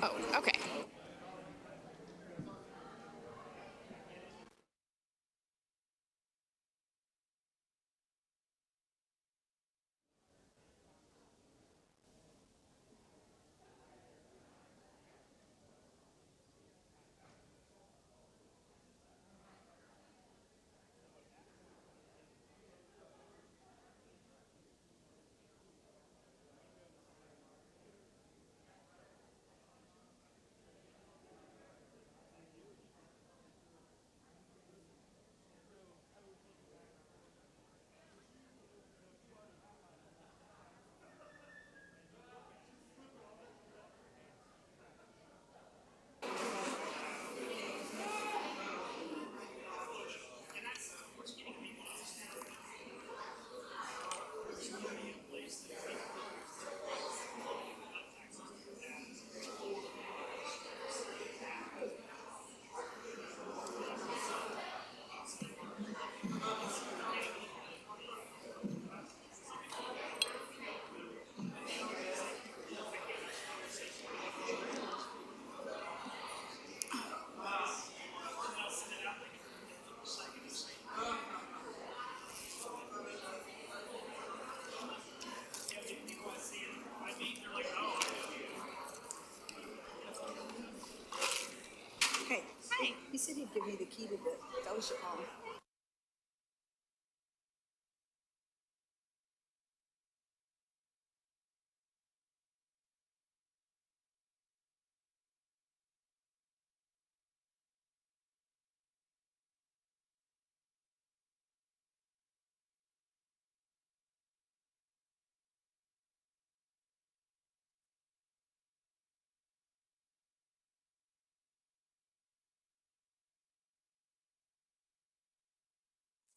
Oh, okay. Hey, he said he'd give me the key to the fellowship hall.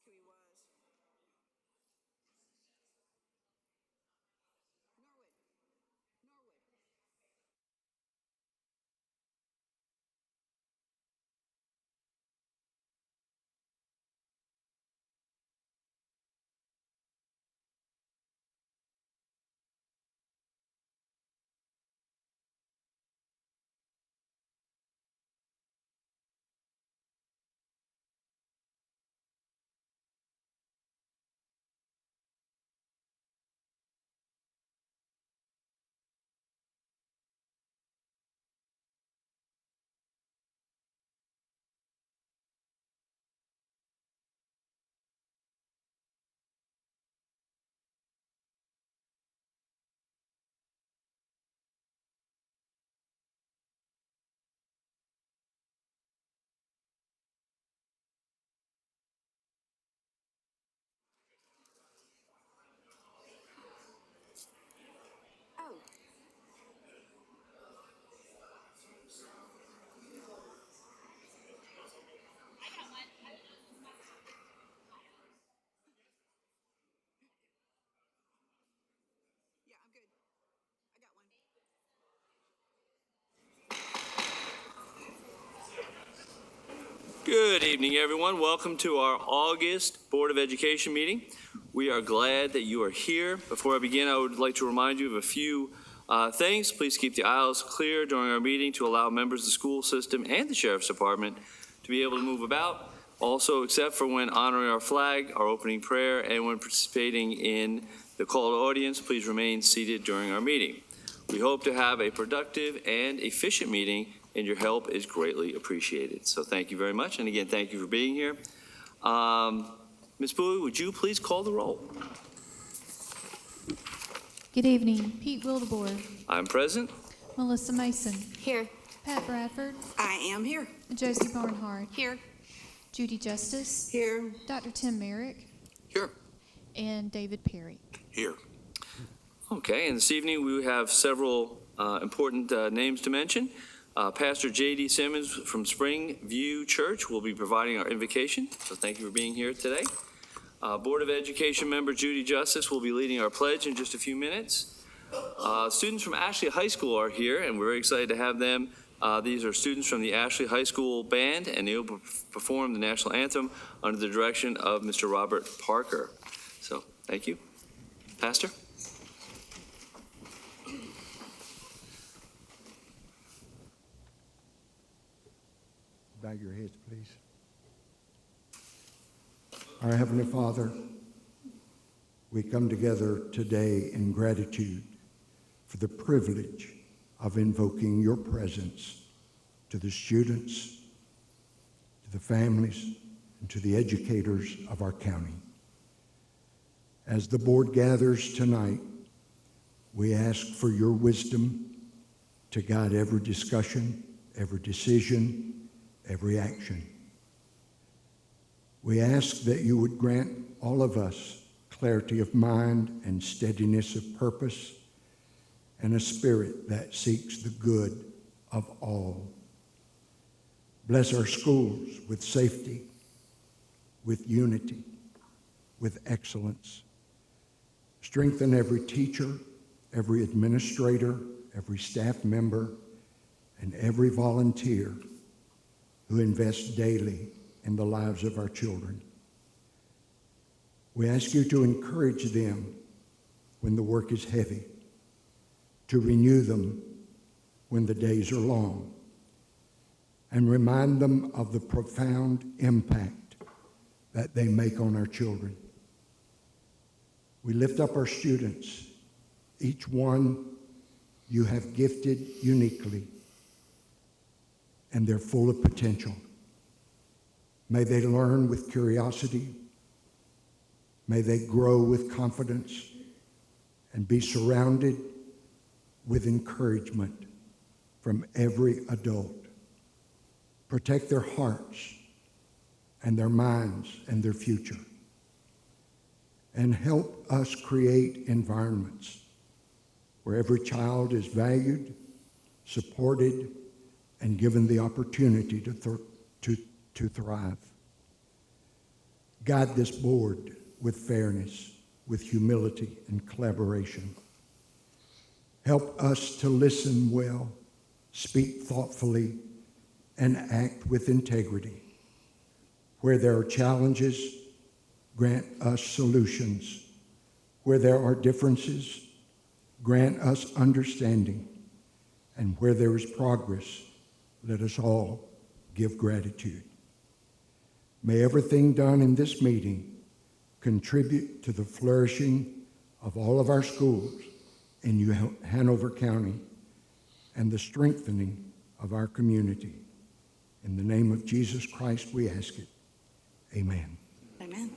Who he was. Norwood. Norwood. Oh. Yeah, I'm good. I got one. Good evening, everyone. Welcome to our August Board of Education meeting. We are glad that you are here. Before I begin, I would like to remind you of a few things. Please keep the aisles clear during our meeting to allow members of the school system and the Sheriff's Department to be able to move about. Also, except for when honoring our flag, our opening prayer, and when participating in the call to audience, please remain seated during our meeting. We hope to have a productive and efficient meeting, and your help is greatly appreciated. So thank you very much. And again, thank you for being here. Ms. Bowie, would you please call the roll? Good evening. Pete Wildebohr. I'm present. Melissa Mason. Here. Pat Bradford. I am here. Josie Barnhart. Here. Judy Justice. Here. Dr. Tim Merrick. Here. And David Perry. Here. Okay, and this evening we have several important names to mention. Pastor J.D. Simmons from Spring View Church will be providing our invocation, so thank you for being here today. Board of Education member Judy Justice will be leading our pledge in just a few minutes. Students from Ashley High School are here, and we're very excited to have them. These are students from the Ashley High School Band, and they will perform the national anthem under the direction of Mr. Robert Parker. So, thank you. Pastor? bow your heads, please. Our Heavenly Father, we come together today in gratitude for the privilege of invoking your presence to the students, to the families, and to the educators of our county. As the board gathers tonight, we ask for your wisdom to guide every discussion, every decision, every action. We ask that you would grant all of us clarity of mind and steadiness of purpose and a spirit that seeks the good of all. Bless our schools with safety, with unity, with excellence. Strengthen every teacher, every administrator, every staff member, and every volunteer who invests daily in the lives of our children. We ask you to encourage them when the work is heavy, to renew them when the days are long, and remind them of the profound impact that they make on our children. We lift up our students, each one you have gifted uniquely, and they're full of potential. May they learn with curiosity. May they grow with confidence and be surrounded with encouragement from every adult. Protect their hearts and their minds and their future. And help us create environments where every child is valued, supported, and given the opportunity to thrive. Guide this board with fairness, with humility and collaboration. Help us to listen well, speak thoughtfully, and act with integrity. Where there are challenges, grant us solutions. Where there are differences, grant us understanding. And where there is progress, let us all give gratitude. May everything done in this meeting contribute to the flourishing of all of our schools in Hanover County and the strengthening of our community. In the name of Jesus Christ, we ask it. Amen. Amen.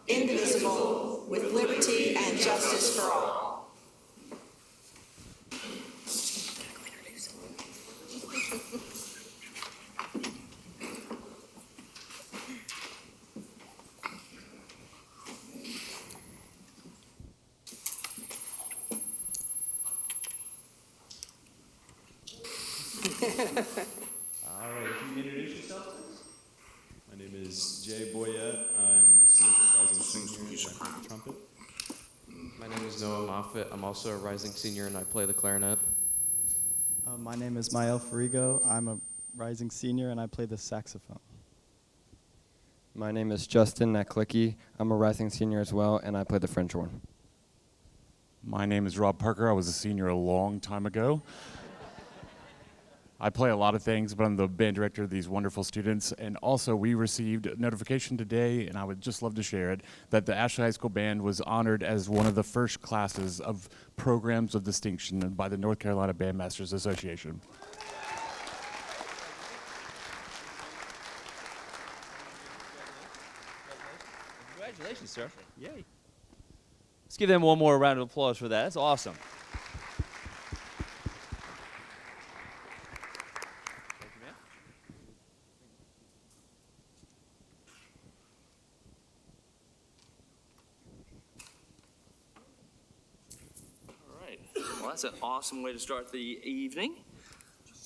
indivisible, with liberty and justice for all. All right, if you introduce yourself, please. My name is Jay Boyette. I'm a rising senior and I play the trumpet. My name is Noah Moffitt. I'm also a rising senior and I play the clarinet. My name is Mael Farigo. I'm a rising senior and I play the saxophone. My name is Justin Naklicki. I'm a rising senior as well, and I play the French horn. My name is Rob Parker. I was a senior a long time ago. I play a lot of things, but I'm the band director of these wonderful students. And also, we received a notification today, and I would just love to share it, that the Ashley High School Band was honored as one of the first classes of programs of distinction by the North Carolina Bandmasters Association. Congratulations, sir. Yay. Let's give them one more round of applause for that. That's awesome. Thank you, man. All right. Well, that's an awesome way to start the evening.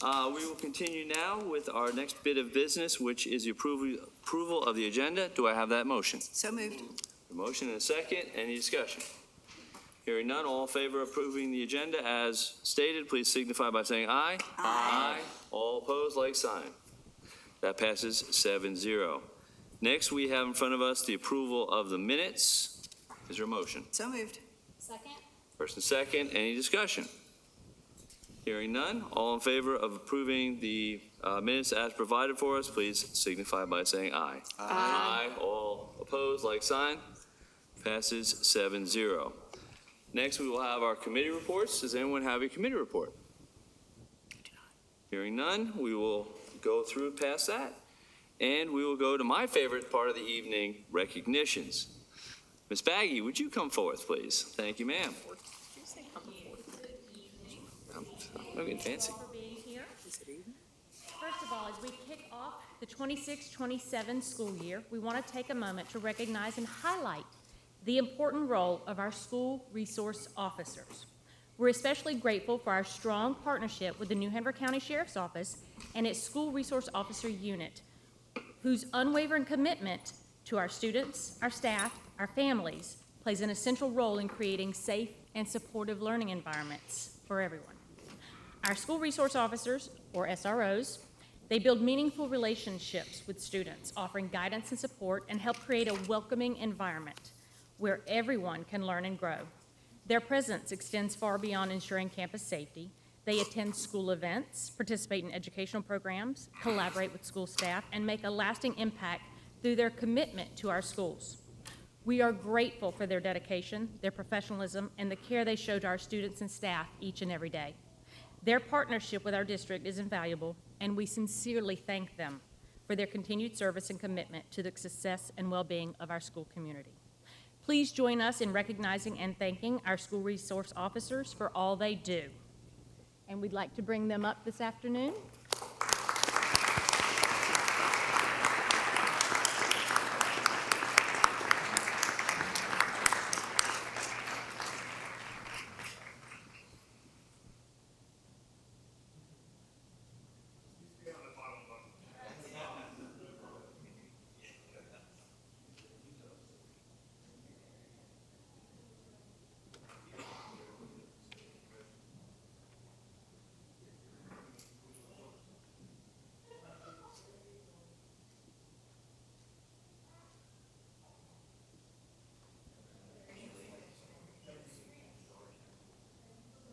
We will continue now with our next bit of business, which is the approval of the agenda. Do I have that motion? So moved. A motion and a second. Any discussion? Hearing none, all in favor of approving the agenda as stated, please signify by saying aye. Aye. All opposed, like sign. That passes 7-0. Next, we have in front of us the approval of the minutes. Is there a motion? So moved. Second. First and second, any discussion? Hearing none, all in favor of approving the minutes as provided for us, please signify by saying aye. Aye. All opposed, like sign. Passes 7-0. Next, we will have our committee reports. Does anyone have a committee report? Hearing none, we will go through past that. And we will go to my favorite part of the evening, recognitions. Ms. Baggy, would you come forth, please? Thank you, ma'am. I'm getting fancy. For being here. First of all, as we kick off the 26-27 school year, we want to take a moment to recognize and highlight the important role of our school resource officers. We're especially grateful for our strong partnership with the New Hanover County Sheriff's Office and its School Resource Officer Unit, whose unwavering commitment to our students, our staff, our families plays an essential role in creating safe and supportive learning environments for everyone. Our school resource officers, or SROs, they build meaningful relationships with students, offering guidance and support, and help create a welcoming environment where everyone can learn and grow. Their presence extends far beyond ensuring campus safety. They attend school events, participate in educational programs, collaborate with school staff, and make a lasting impact through their commitment to our schools. We are grateful for their dedication, their professionalism, and the care they show to our students and staff each and every day. Their partnership with our district is invaluable, and we sincerely thank them for their continued service and commitment to the success and well-being of our school community. Please join us in recognizing and thanking our school resource officers for all they do. And we'd like to bring them up this afternoon.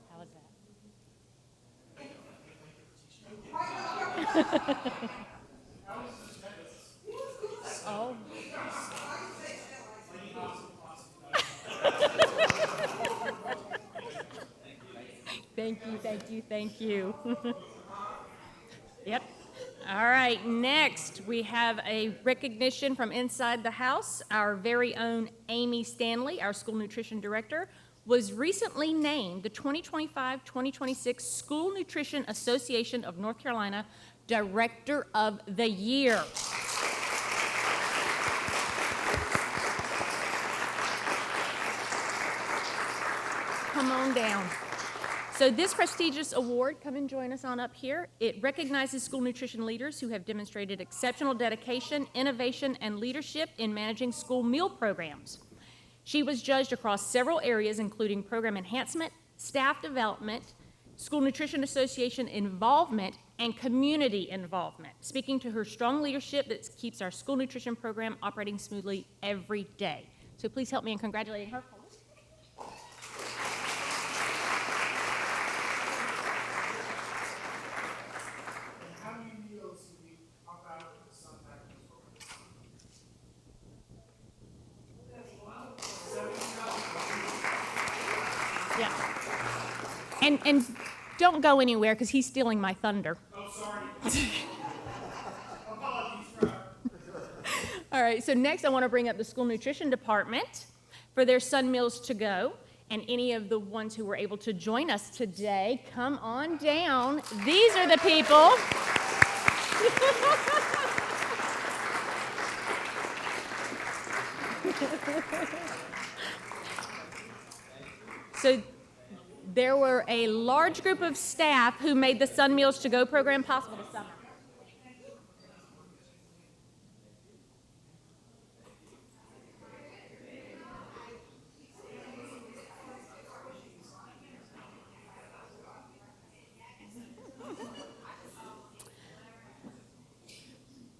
How is that? Oh. Thank you, thank you, thank you. Yep. All right, next we have a recognition from inside the house. Our very own Amy Stanley, our school nutrition director, was recently named the 2025-2026 School Nutrition Association of North Carolina Director of the Year. Come on down. So this prestigious award, come and join us on up here. It recognizes school nutrition leaders who have demonstrated exceptional dedication, innovation, and leadership in managing school meal programs. She was judged across several areas, including program enhancement, staff development, School Nutrition Association involvement, and community involvement, speaking to her strong leadership that keeps our school nutrition program operating smoothly every day. So please help me in congratulating her. Yeah. And don't go anywhere because he's stealing my thunder. Oh, sorry. Apologies, All right, so next I want to bring up the school nutrition department for their Sun Meals to Go. And any of the ones who were able to join us today, come on down. These are the people. So there were a large group of staff who made the Sun Meals to Go program possible this summer.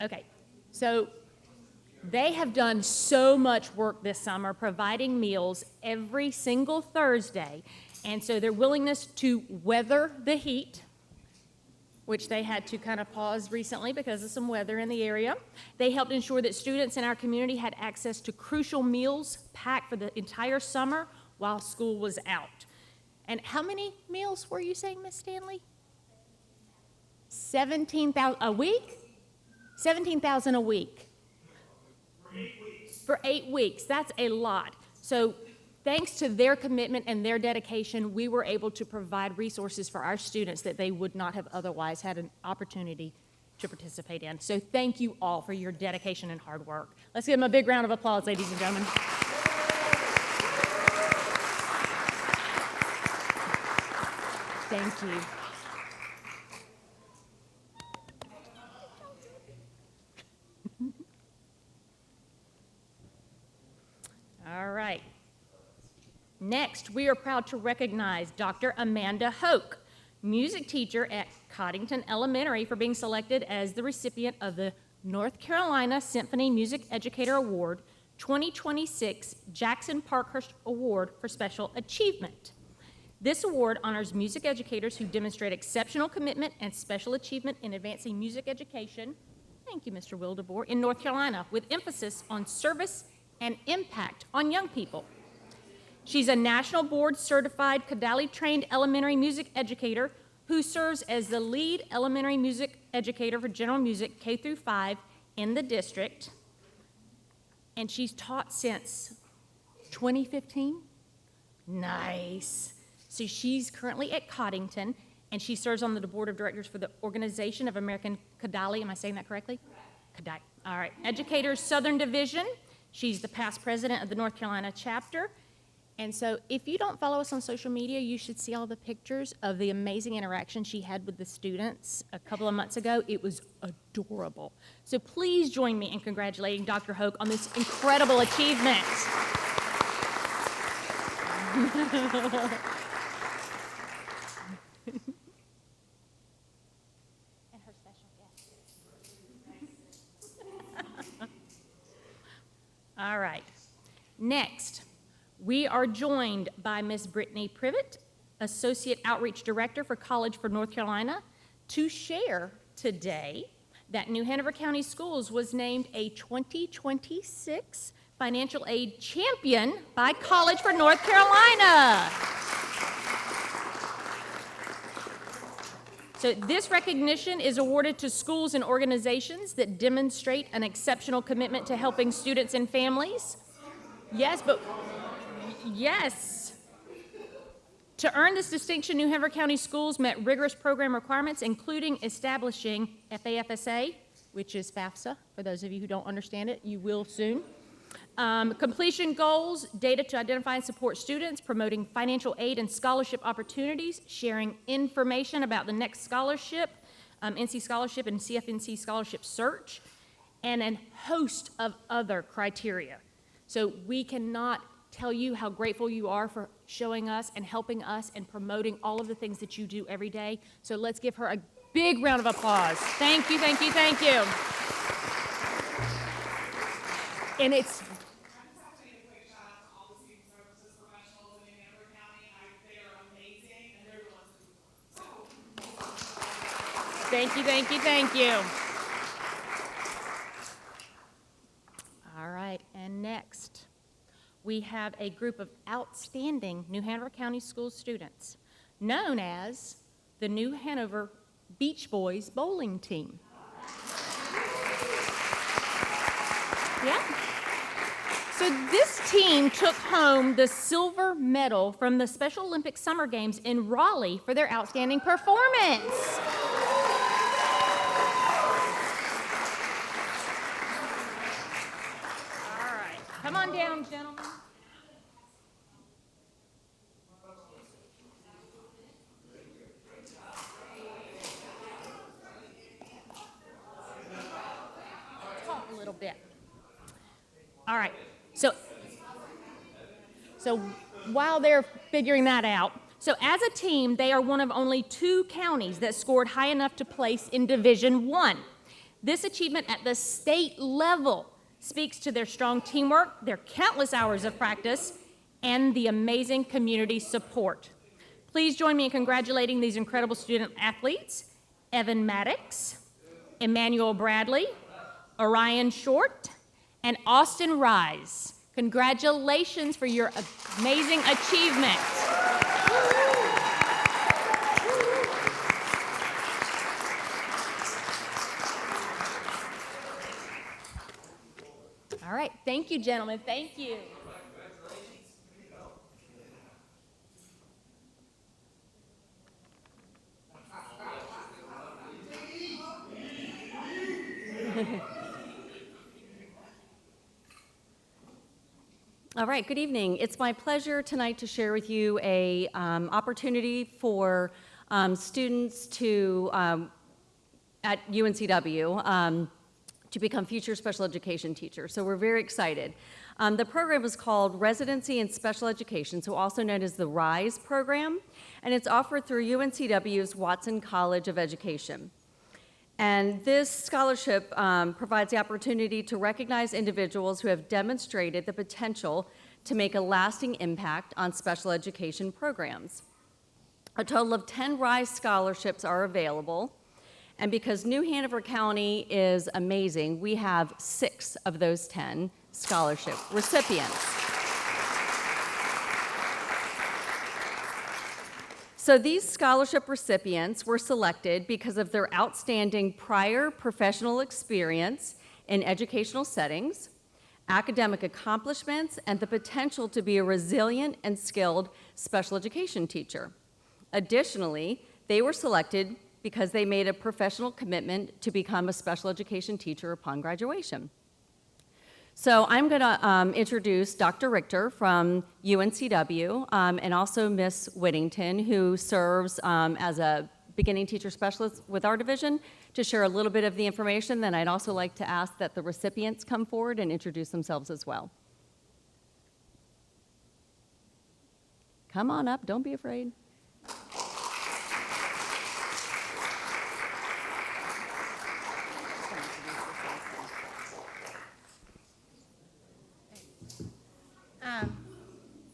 Okay, so they have done so much work this summer providing meals every single Thursday. And so their willingness to weather the heat, which they had to kind of pause recently because of some weather in the area. They helped ensure that students in our community had access to crucial meals packed for the entire summer while school was out. And how many meals were you saying, Miss Stanley? 17,000 a week? 17,000 a week. For 8 weeks. That's a lot. So thanks to their commitment and their dedication, we were able to provide resources for our students that they would not have otherwise had an opportunity to participate in. So thank you all for your dedication and hard work. Let's give them a big round of applause, ladies and gentlemen. Thank you. All right. Next, we are proud to recognize Dr. Amanda Hoke, music teacher at Coddington Elementary, for being selected as the recipient of the North Carolina Symphony Music Educator Award 2026 Jackson Parkhurst Award for Special Achievement. This award honors music educators who demonstrate exceptional commitment and special achievement in advancing music education, thank you, Mr. Wildeboer, in North Carolina, with emphasis on service and impact on young people. She's a national board certified Cadali trained elementary music educator who serves as the lead elementary music educator for general music K through 5 in the district. And she's taught since 2015. Nice. So she's currently at Coddington, and she serves on the board of directors for the Organization of American Cadali. Am I saying that correctly? Cadali. All right. Educators Southern Division. She's the past president of the North Carolina chapter. And so if you don't follow us on social media, you should see all the pictures of the amazing interaction she had with the students a couple of months ago. It was adorable. So please join me in congratulating Dr. Hoke on this incredible achievement. And her special guest. All right. Next, we are joined by Ms. Brittany Privet, Associate Outreach Director for College for North Carolina, to share today that New Hanover County Schools was named a 2026 Financial Aid Champion by College for North Carolina. So this recognition is awarded to schools and organizations that demonstrate an exceptional commitment to helping students and families. Yes. To earn this distinction, New Hanover County Schools met rigorous program requirements, including establishing FAFSA, which is FAFSA. For those of you who don't understand it, you will soon. Completion goals, data to identify and support students, promoting financial aid and scholarship opportunities, sharing information about the next scholarship, NC Scholarship and CFNC Scholarship Search, and a host of other criteria. So we cannot tell you how grateful you are for showing us and helping us and promoting all of the things that you do every day. So let's give her a big round of applause. Thank you, thank you, thank you. And it's thank you, thank you, thank you. All right, and next, we have a group of outstanding New Hanover County School students known as the New Hanover Beach Boys Bowling Team. Yeah. So this team took home the silver medal from the Special Olympic Summer Games in Raleigh for their outstanding performance. All right, come on down, gentlemen. Talk a little bit. All right, so while they're figuring that out, so as a team, they are one of only 2 counties that scored high enough to place in Division I. This achievement at the state level speaks to their strong teamwork, their countless hours of practice, and the amazing community support. Please join me in congratulating these incredible student athletes: Evan Maddox, Emmanuel Bradley, Orion Short, and Austin Rise. Congratulations for your amazing achievement. All right, thank you, gentlemen, thank you. All right, good evening. It's my pleasure tonight to share with you a opportunity for students to at UNCW to become future special education teachers. So we're very excited. The program is called Residency in Special Education, so also known as the RISE program, and it's offered through UNCW's Watson College of Education. And this scholarship provides the opportunity to recognize individuals who have demonstrated the potential to make a lasting impact on special education programs. A total of 10 RISE scholarships are available, and because New Hanover County is amazing, we have 6 of those 10 scholarship recipients. So these scholarship recipients were selected because of their outstanding prior professional experience in educational settings, academic accomplishments, and the potential to be a resilient and skilled special education teacher. Additionally, they were selected because they made a professional commitment to become a special education teacher upon graduation. So I'm going to introduce Dr. Richter from UNCW and also Ms. Whittington, who serves as a beginning teacher specialist with our division, to share a little bit of the information. Then I'd also like to ask that the recipients come forward and introduce themselves as well. Come on up, don't be afraid.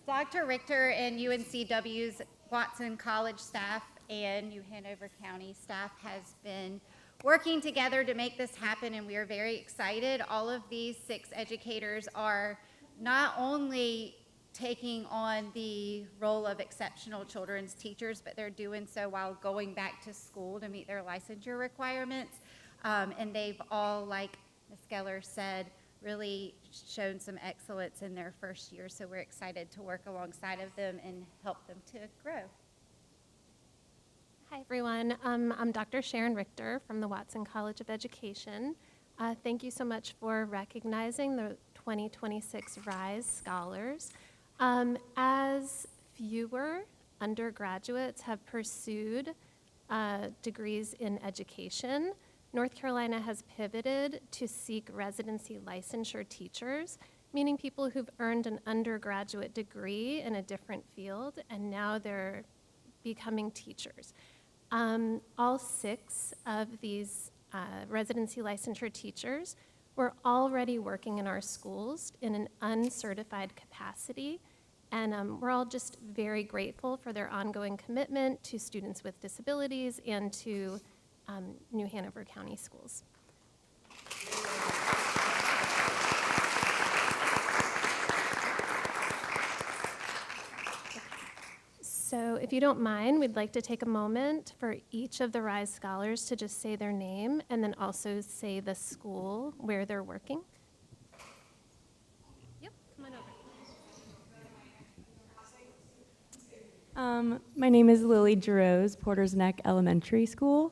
Dr. Richter and UNCW's Watson College staff and New Hanover County staff has been working together to make this happen, and we are very excited. All of these 6 educators are not only taking on the role of exceptional children's teachers, but they're doing so while going back to school to meet their licensure requirements. And they've all, like Ms. Geller said, really shown some excellence in their first year. So we're excited to work alongside of them and help them to grow. Hi, everyone. I'm Dr. Sharon Richter from the Watson College of Education. Thank you so much for recognizing the 2026 RISE Scholars. As fewer undergraduates have pursued degrees in education, North Carolina has pivoted to seek residency licensure teachers, meaning people who've earned an undergraduate degree in a different field, and now they're becoming teachers. All 6 of these residency licensure teachers were already working in our schools in an uncertified capacity, and we're all just very grateful for their ongoing commitment to students with disabilities and to New Hanover County Schools. So if you don't mind, we'd like to take a moment for each of the RISE Scholars to just say their name and then also say the school where they're working. Yep, come on over. My name is Lily Giroux, Porter's Neck Elementary School.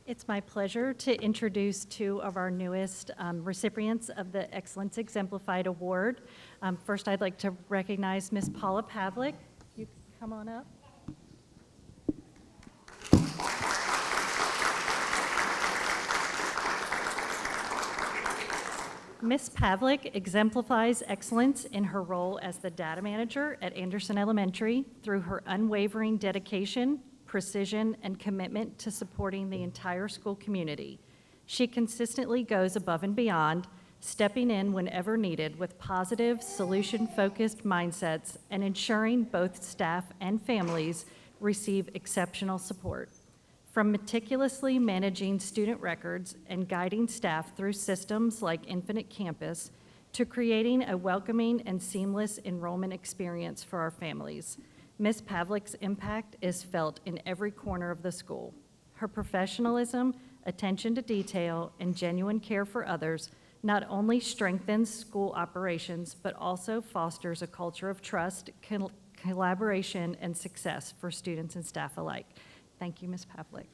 It's my pleasure to introduce 2 of our newest recipients of the Excellence Exemplified Award. First, I'd like to recognize Ms. Paula Pavlik. You can come on up. Ms. Pavlik exemplifies excellence in her role as the data manager at Anderson Elementary through her unwavering dedication, precision, and commitment to supporting the entire school community. She consistently goes above and beyond, stepping in whenever needed with positive, solution-focused mindsets and ensuring both staff and families receive exceptional support. From meticulously managing student records and guiding staff through systems like Infinite Campus to creating a welcoming and seamless enrollment experience for our families, Ms. Pavlik's impact is felt in every corner of the school. Her professionalism, attention to detail, and genuine care for others not only strengthens school operations, but also fosters a culture of trust, collaboration, and success for students and staff alike. Thank you, Ms. Pavlik.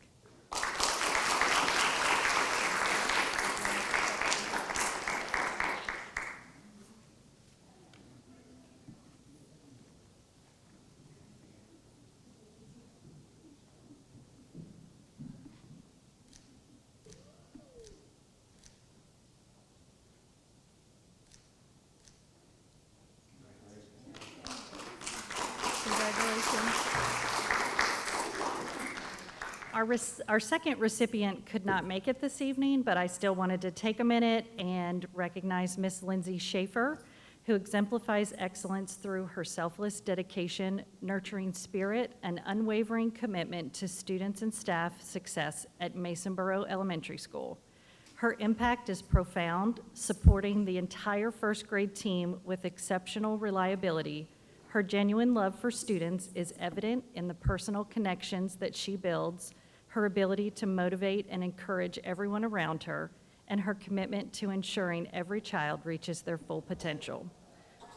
Our second recipient could not make it this evening, but I still wanted to take a minute and recognize Miss Lindsay Schaefer, who exemplifies excellence through her selfless dedication, nurturing spirit, and unwavering commitment to students and staff success at Masonboro Elementary School. Her impact is profound, supporting the entire first grade team with exceptional reliability. Her genuine love for students is evident in the personal connections that she builds, her ability to motivate and encourage everyone around her, and her commitment to ensuring every child reaches their full potential.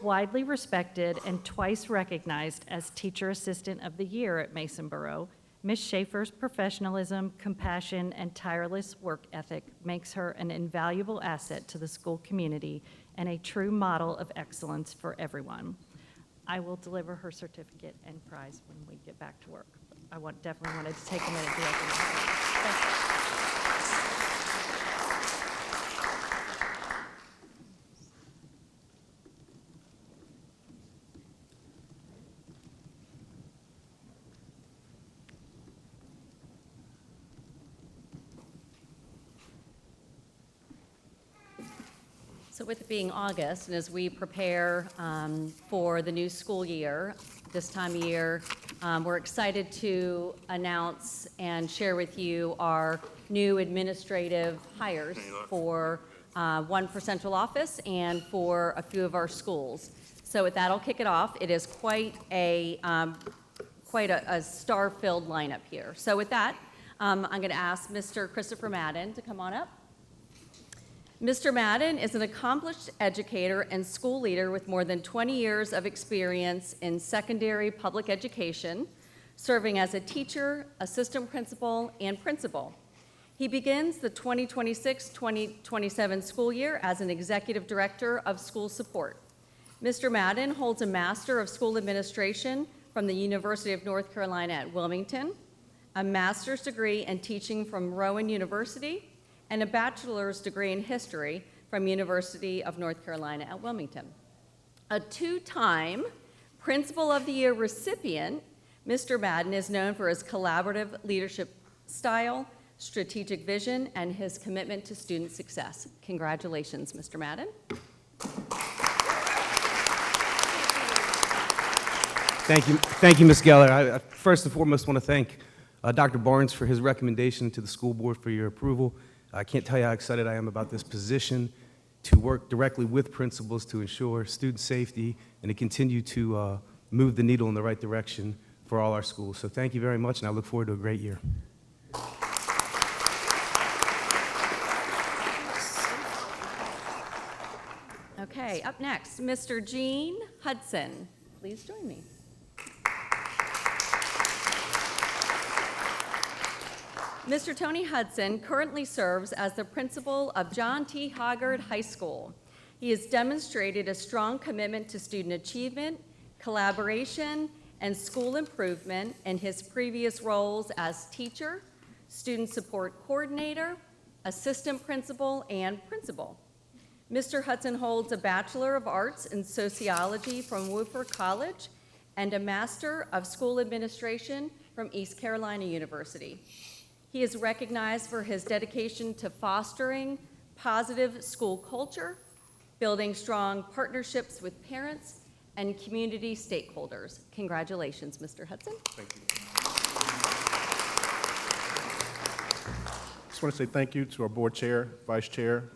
Widely respected and twice recognized as Teacher Assistant of the Year at Masonboro, Ms. Schaefer's professionalism, compassion, and tireless work ethic makes her an invaluable asset to the school community and a true model of excellence for everyone. I will deliver her certificate and prize when we get back to work. I definitely wanted to take a minute to recognize her. Thank you. So with it being August, and as we prepare for the new school year, this time of year, we're excited to announce and share with you our new administrative hires for one for central office and for a few of our schools. So with that, I'll kick it off. It is quite a star-filled lineup here. So with that, I'm going to ask Mr. Christopher Madden to come on up. Mr. Madden is an accomplished educator and school leader with more than 20 years of experience in secondary public education, serving as a teacher, assistant principal, and principal. He begins the 2026-2027 school year as an executive director of school support. Mr. Madden holds a Master of School Administration from the University of North Carolina at Wilmington, a master's degree in teaching from Rowan University, and a bachelor's degree in history from University of North Carolina at Wilmington. A two-time Principal of the Year recipient, Mr. Madden is known for his collaborative leadership style, strategic vision, and his commitment to student success. Congratulations, Mr. Madden. Thank you, Ms. Geller. I first and foremost want to thank Dr. Barnes for his recommendation to the school board for your approval. I can't tell you how excited I am about this position, to work directly with principals to ensure student safety and to continue to move the needle in the right direction for all our schools. So thank you very much, and I look forward to a great year. Okay, up next, Mr. Gene Hudson. Please join me. Mr. Tony Hudson currently serves as the principal of John T. Hoggard High School. He has demonstrated a strong commitment to student achievement, collaboration, and school improvement in his previous roles as teacher, student support coordinator, assistant principal, and principal. Mr. Hudson holds a Bachelor of Arts in Sociology from Wooper College and a Master of School Administration from East Carolina University. He is recognized for his dedication to fostering positive school culture, building strong partnerships with parents and community stakeholders. Congratulations, Mr. Hudson. Thank you. Just want to say thank you to our board chair, vice chair,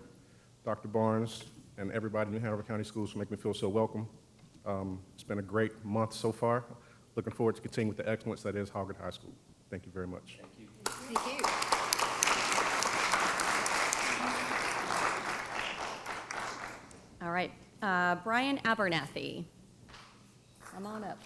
Dr. Barnes, and everybody in Hanover County Schools for making me feel so welcome. It's been a great month so far. Looking forward to continuing with the excellence that is Hoggard High School. Thank you very much. Thank you. All right, Brian Abernathy, come on up.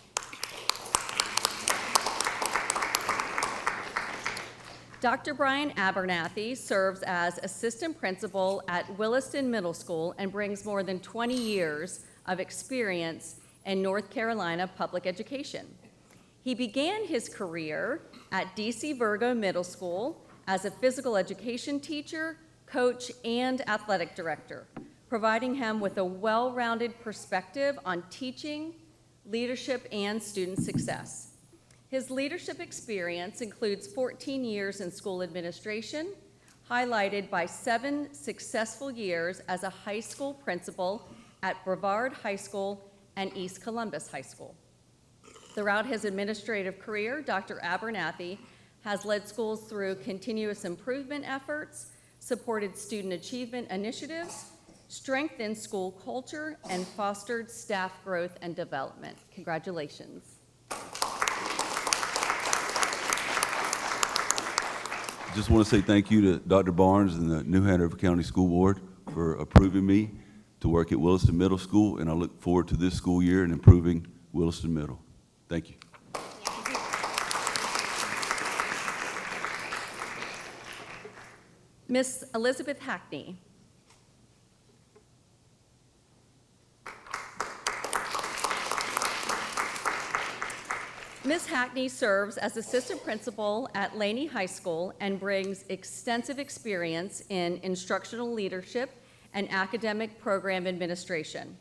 Dr. Brian Abernathy serves as assistant principal at Williston Middle School and brings more than 20 years of experience in North Carolina public education. He began his career at DC Virgo Middle School as a physical education teacher, coach, and athletic director, providing him with a well-rounded perspective on teaching, leadership, and student success. His leadership experience includes 14 years in school administration, highlighted by 7 successful years as a high school principal at Brevard High School and East Columbus High School. Throughout his administrative career, Dr. Abernathy has led schools through continuous improvement efforts, supported student achievement initiatives, strengthened school culture, and fostered staff growth and development. Congratulations. Just want to say thank you to Dr. Barnes and the New Hanover County School Board for approving me to work at Williston Middle School, and I look forward to this school year and improving Williston Middle. Thank you. Miss Elizabeth Hackney. Ms. Hackney serves as assistant principal at Laney High School and brings extensive experience in instructional leadership and academic program administration.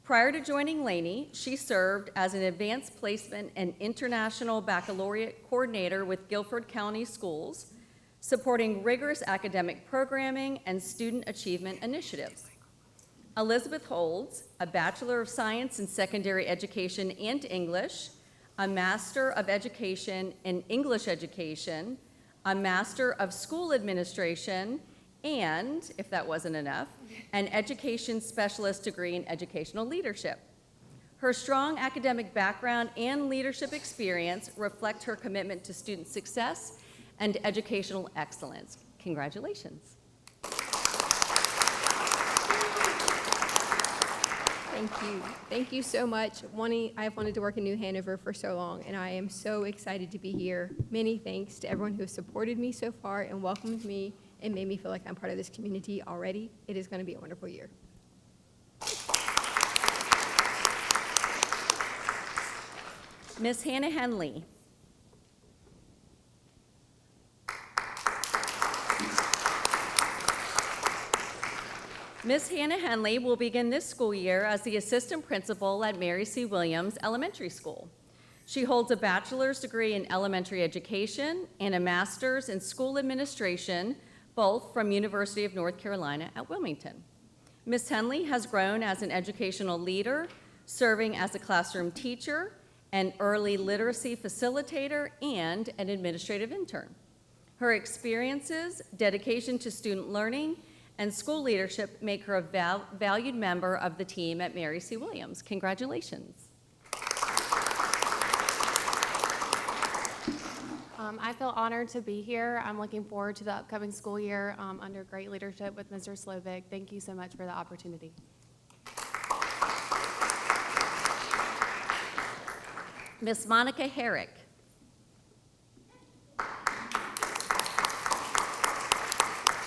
Prior to joining Laney, she served as an advanced placement and international baccalaureate coordinator with Guilford County Schools, supporting rigorous academic programming and student achievement initiatives. Elizabeth holds a Bachelor of Science in Secondary Education and English, a Master of Education in English Education, a Master of School Administration, and, if that wasn't enough, an Education Specialist degree in Educational Leadership. Her strong academic background and leadership experience reflect her commitment to student success and educational excellence. Congratulations. Thank you. Thank you so much. I've wanted to work in New Hanover for so long, and I am so excited to be here. Many thanks to everyone who has supported me so far and welcomed me and made me feel like I'm part of this community already. It is going to be a wonderful year. Miss Hannah Henley. Ms. Hannah Henley will begin this school year as the assistant principal at Mary C. Williams Elementary School. She holds a bachelor's degree in elementary education and a master's in school administration, both from University of North Carolina at Wilmington. Ms. Henley has grown as an educational leader, serving as a classroom teacher, an early literacy facilitator, and an administrative intern. Her experiences, dedication to student learning, and school leadership make her a valued member of the team at Mary C. Williams. Congratulations. I feel honored to be here. I'm looking forward to the upcoming school year under great leadership with Mr. Slovik. Thank you so much for the opportunity. Miss Monica Herrick.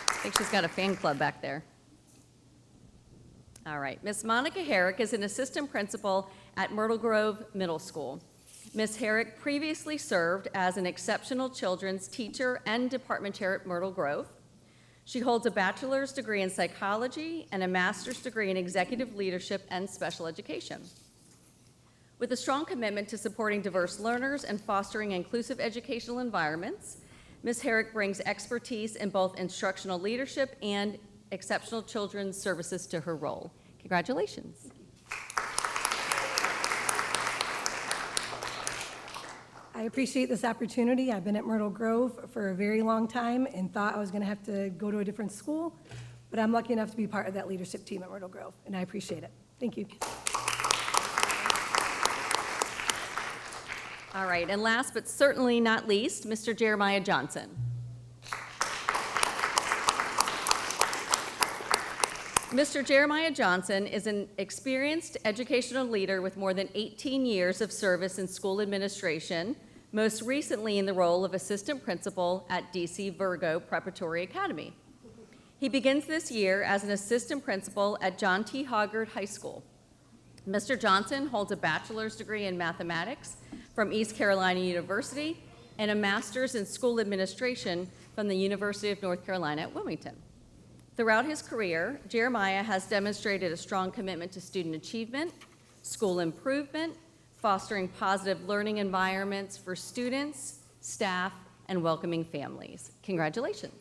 I think she's got a fan club back there. All right, Miss Monica Herrick is an assistant principal at Myrtle Grove Middle School. Ms. Herrick previously served as an exceptional children's teacher and department chair at Myrtle Grove. She holds a bachelor's degree in psychology and a master's degree in executive leadership and special education. With a strong commitment to supporting diverse learners and fostering inclusive educational environments, Ms. Herrick brings expertise in both instructional leadership and exceptional children's services to her role. Congratulations. I appreciate this opportunity. I've been at Myrtle Grove for a very long time and thought I was going to have to go to a different school, but I'm lucky enough to be part of that leadership team at Myrtle Grove, and I appreciate it. Thank you. All right, and last but certainly not least, Mr. Jeremiah Johnson. Mr. Jeremiah Johnson is an experienced educational leader with more than 18 years of service in school administration, most recently in the role of assistant principal at DC Virgo Preparatory Academy. He begins this year as an assistant principal at John T. Hoggard High School. Mr. Johnson holds a bachelor's degree in mathematics from East Carolina University and a master's in school administration from the University of North Carolina at Wilmington. Throughout his career, Jeremiah has demonstrated a strong commitment to student achievement, school improvement, fostering positive learning environments for students, staff, and welcoming families. Congratulations.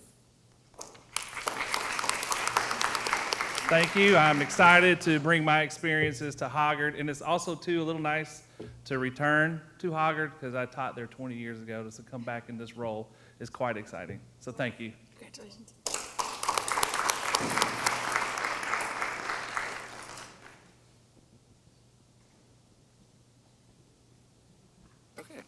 Thank you. I'm excited to bring my experiences to Hoggard, and it's also, too, a little nice to return to Hoggard because I taught there 20 years ago. To come back in this role is quite exciting. So thank you. Congratulations. Okay.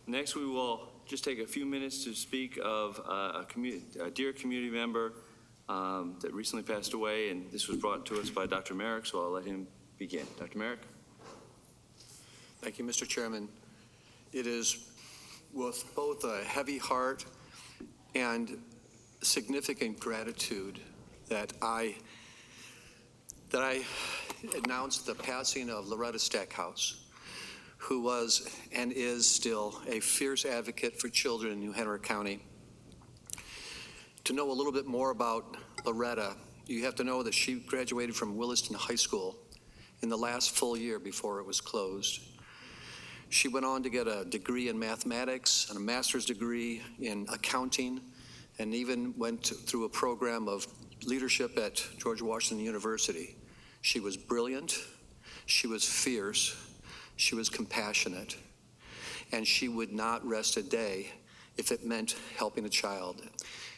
Next, we will just take a few minutes to speak of a dear community member that recently passed away, and this was brought to us by Dr. Merrick, so I'll let him begin. Dr. Merrick? Thank you, Mr. Chairman. It is with both a heavy heart and significant gratitude that I announced the passing of Loretta Stackhouse, who was and is still a fierce advocate for children in New Hanover County. To know a little bit more about Loretta, you have to know that she graduated from Williston High School in the last full year before it was closed. She went on to get a degree in mathematics and a master's degree in accounting, and even went through a program of leadership at George Washington University. She was brilliant, she was fierce, she was compassionate, and she would not rest a day if it meant helping a child.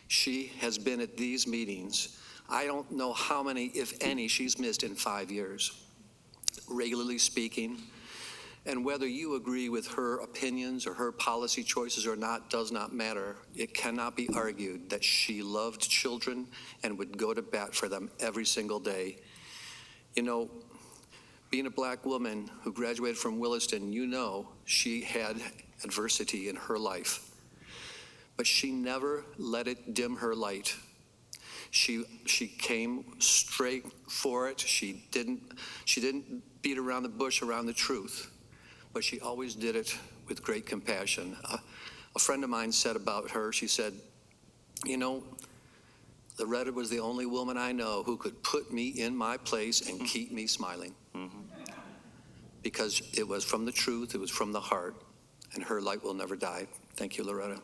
She has been at these meetings. I don't know how many, if any, she's missed in 5 years, regularly speaking. And whether you agree with her opinions or her policy choices or not does not matter. It cannot be argued that she loved children and would go to bat for them every single day. You know, being a black woman who graduated from Williston, you know she had adversity in her life. But she never let it dim her light. She came straight for it. She didn't beat around the bush around the truth, but she always did it with great compassion. A friend of mine said about her, she said, you know, Loretta was the only woman I know who could put me in my place and keep me smiling. Because it was from the truth, it was from the heart, and her light will never die. Thank you, Loretta.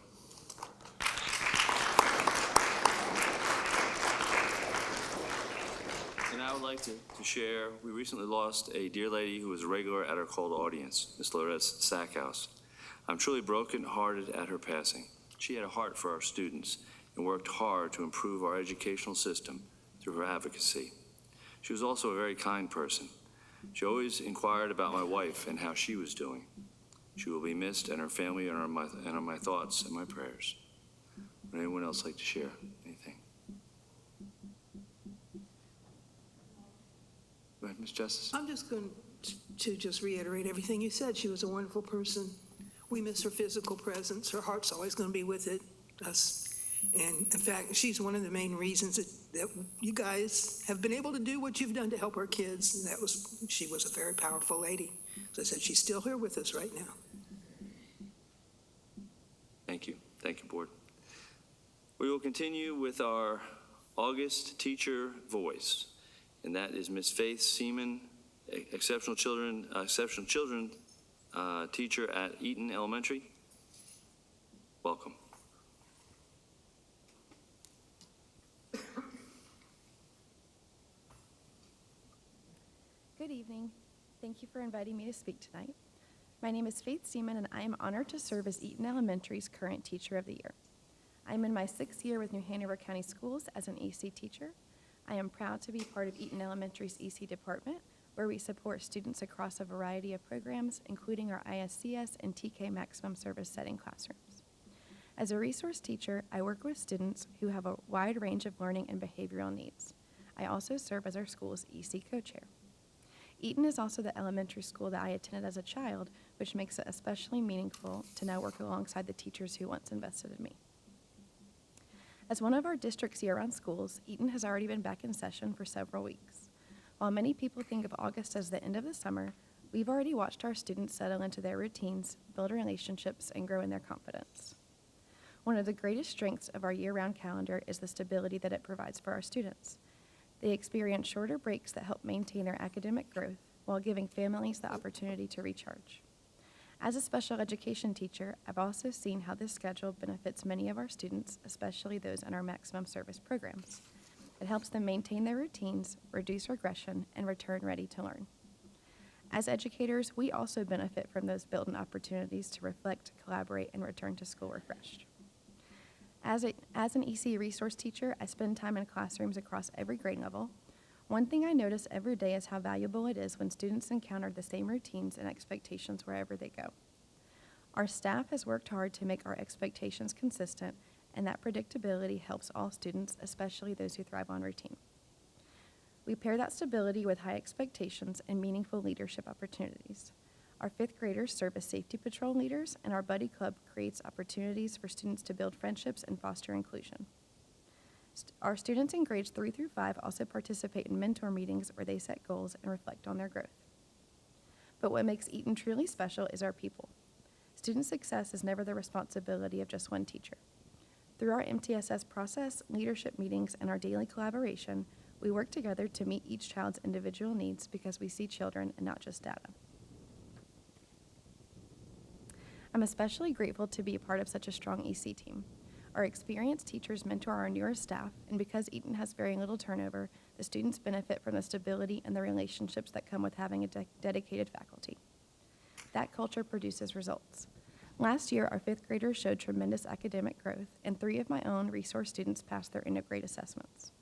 And I would like to share, we recently lost a dear lady who was a regular at our called audience, Miss Loretta Stackhouse. I'm truly brokenhearted at her passing. She had a heart for our students and worked hard to improve our educational system through her advocacy. She was also a very kind person. She always inquired about my wife and how she was doing. She will be missed, and her family are on my thoughts and my prayers. Would anyone else like to share anything? Go ahead, Ms. Justice. I'm just going to just reiterate everything you said. She was a wonderful person. We miss her physical presence. Her heart's always going to be with us. And in fact, she's one of the main reasons that you guys have been able to do what you've done to help our kids. And she was a very powerful lady. As I said, she's still here with us right now. Thank you. Thank you, Board. We will continue with our August teacher voice, and that is Miss Faith Seaman, exceptional children teacher at Eaton Elementary. Welcome. Good evening. Thank you for inviting me to speak tonight. My name is Faith Seaman, and I am honored to serve as Eaton Elementary's current Teacher of the Year. I'm in my 6th year with New Hanover County Schools as an EC teacher. I am proud to be part of Eaton Elementary's EC department, where we support students across a variety of programs, including our ISCS and TK maximum service setting classrooms. As a resource teacher, I work with students who have a wide range of learning and behavioral needs. I also serve as our school's EC co-chair. Eaton is also the elementary school that I attended as a child, which makes it especially meaningful to now work alongside the teachers who once invested in me. As one of our district's year-round schools, Eaton has already been back in session for several weeks. While many people think of August as the end of the summer, we've already watched our students settle into their routines, build relationships, and grow in their confidence. One of the greatest strengths of our year-round calendar is the stability that it provides for our students. They experience shorter breaks that help maintain their academic growth while giving families the opportunity to recharge. As a special education teacher, I've also seen how this schedule benefits many of our students, especially those in our maximum service programs. It helps them maintain their routines, reduce regression, and return ready to learn. As educators, we also benefit from those built-in opportunities to reflect, collaborate, and return to school refreshed. As an EC resource teacher, I spend time in classrooms across every grade level. One thing I notice every day is how valuable it is when students encounter the same routines and expectations wherever they go. Our staff has worked hard to make our expectations consistent, and that predictability helps all students, especially those who thrive on routine. We pair that stability with high expectations and meaningful leadership opportunities. Our 5th graders serve as safety patrol leaders, and our buddy club creates opportunities for students to build friendships and foster inclusion. Our students in grades 3 through 5 also participate in mentor meetings where they set goals and reflect on their growth. But what makes Eaton truly special is our people. Student success is never the responsibility of just one teacher. Through our MTSS process, leadership meetings, and our daily collaboration, we work together to meet each child's individual needs because we see children and not just data. I'm especially grateful to be a part of such a strong EC team. Our experienced teachers mentor our newer staff, and because Eaton has very little turnover, the students benefit from the stability and the relationships that come with having a dedicated faculty. That culture produces results. Last year, our 5th graders showed tremendous academic growth, and 3 of my own resource students passed their integrate assessments.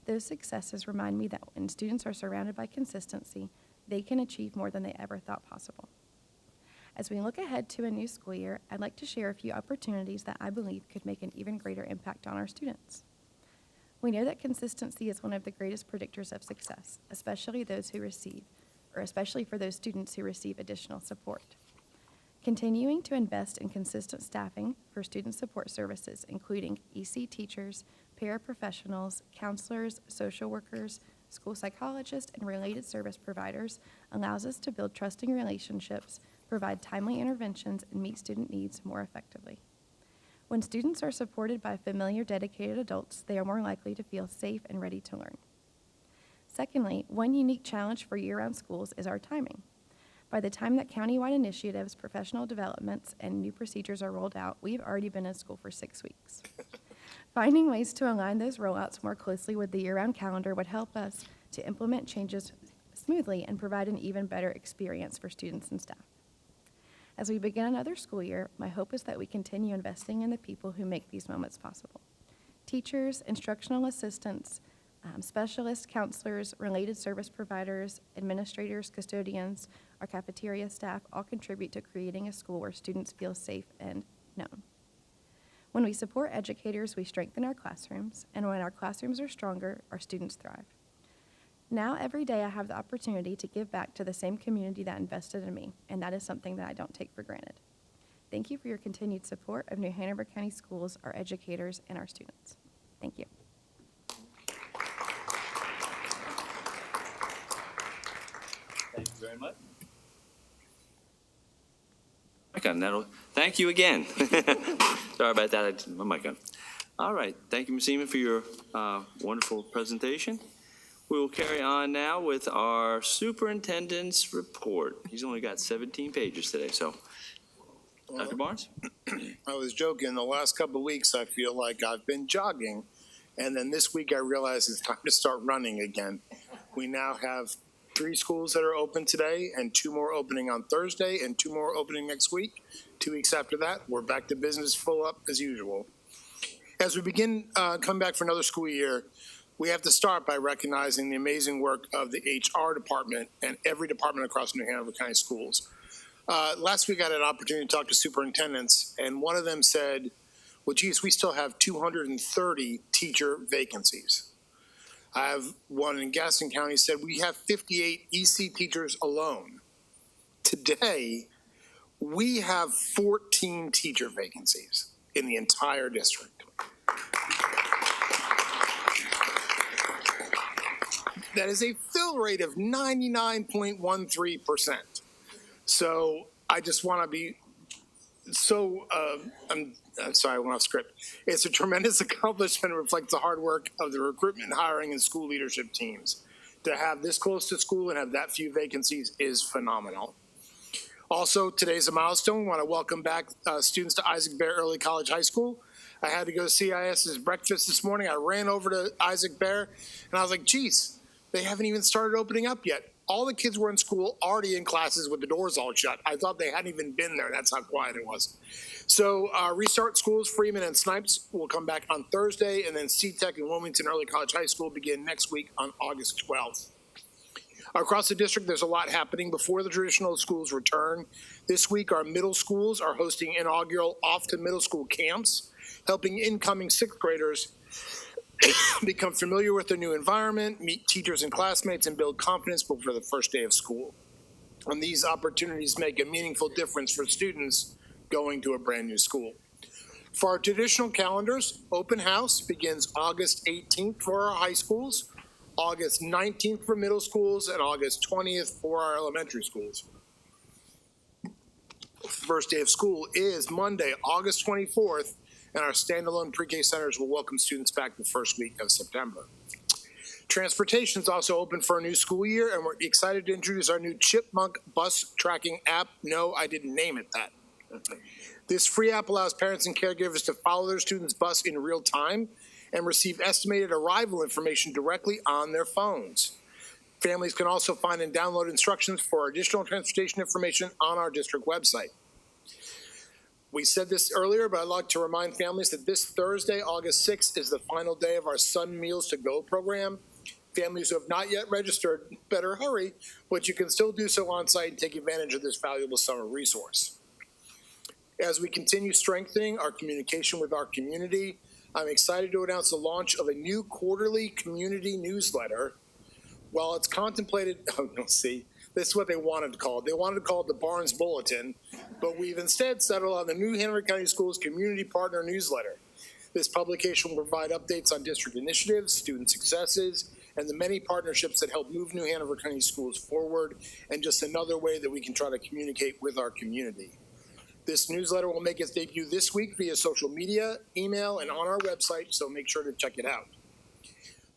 Those successes remind me that when students are surrounded by consistency, they can achieve more than they ever thought possible. As we look ahead to a new school year, I'd like to share a few opportunities that I believe could make an even greater impact on our students. We know that consistency is one of the greatest predictors of success, especially for those students who receive additional support. Continuing to invest in consistent staffing for student support services, including EC teachers, paraprofessionals, counselors, social workers, school psychologists, and related service providers, allows us to build trusting relationships, provide timely interventions, and meet student needs more effectively. When students are supported by familiar, dedicated adults, they are more likely to feel safe and ready to learn. Secondly, one unique challenge for year-round schools is our timing. By the time that countywide initiatives, professional developments, and new procedures are rolled out, we've already been in school for 6 weeks. Finding ways to align those rollouts more closely with the year-round calendar would help us to implement changes smoothly and provide an even better experience for students and staff. As we begin another school year, my hope is that we continue investing in the people who make these moments possible. Teachers, instructional assistants, specialists, counselors, related service providers, administrators, custodians, our cafeteria staff all contribute to creating a school where students feel safe and known. When we support educators, we strengthen our classrooms, and when our classrooms are stronger, our students thrive. Now, every day, I have the opportunity to give back to the same community that invested in me, and that is something that I don't take for granted. Thank you for your continued support of New Hanover County Schools, our educators, and our students. Thank you. Thank you very much. Thank you again. Sorry about that. My mic on. All right. Thank you, Ms. Seaman, for your wonderful presentation. We will carry on now with our superintendent's report. He's only got 17 pages today, so. Dr. Barnes? I was joking. The last couple of weeks, I feel like I've been jogging. And then this week, I realized it's time to start running again. We now have 3 schools that are open today and 2 more opening on Thursday and 2 more opening next week. 2 weeks after that, we're back to business full up as usual. As we begin come back for another school year, we have to start by recognizing the amazing work of the HR department and every department across New Hanover County Schools. Last week, I had an opportunity to talk to superintendents, and one of them said, well, geez, we still have 230 teacher vacancies. I have one in Gaston County said we have 58 EC teachers alone. Today, we have 14 teacher vacancies in the entire district. That is a fill rate of 99.13%. So I just want to be I'm sorry, I went off script. It's a tremendous accomplishment and reflects the hard work of the recruitment, hiring, and school leadership teams. To have this close to school and have that few vacancies is phenomenal. Also, today's a milestone. We want to welcome back students to Isaac Bear Early College High School. I had to go to CIS's breakfast this morning. I ran over to Isaac Bear, and I was like, geez, they haven't even started opening up yet. All the kids were in school, already in classes with the doors all shut. I thought they hadn't even been there. That's how quiet it was. So Restart Schools, Freeman and Snipes will come back on Thursday, and then CTEC and Wilmington Early College High School begin next week on August 12th. Across the district, there's a lot happening before the traditional schools return. This week, our middle schools are hosting inaugural off to middle school camps, helping incoming 6th graders become familiar with their new environment, meet teachers and classmates, and build confidence before the first day of school. And these opportunities make a meaningful difference for students going to a brand new school. For our traditional calendars, open house begins August 18th for our high schools, August 19th for middle schools, and August 20th for our elementary schools. First day of school is Monday, August 24th, and our standalone pre-K centers will welcome students back the first week of September. Transportation is also open for a new school year, and we're excited to introduce our new Chipmunk bus tracking app. No, I didn't name it that. This free app allows parents and caregivers to follow their students' bus in real time and receive estimated arrival information directly on their phones. Families can also find and download instructions for additional transportation information on our district website. We said this earlier, but I'd like to remind families that this Thursday, August 6th, is the final day of our Sun Meals to Go program. Families who have not yet registered better hurry, but you can still do so on site and take advantage of this valuable summer resource. As we continue strengthening our communication with our community, I'm excited to announce the launch of a new quarterly community newsletter. While it's contemplated, this is what they wanted to call it. They wanted to call it the Barnes Bulletin, but we've instead settled on the new Hanover County Schools Community Partner Newsletter. This publication will provide updates on district initiatives, student successes, and the many partnerships that help move New Hanover County Schools forward, and just another way that we can try to communicate with our community. This newsletter will make its debut this week via social media, email, and on our website, so make sure to check it out.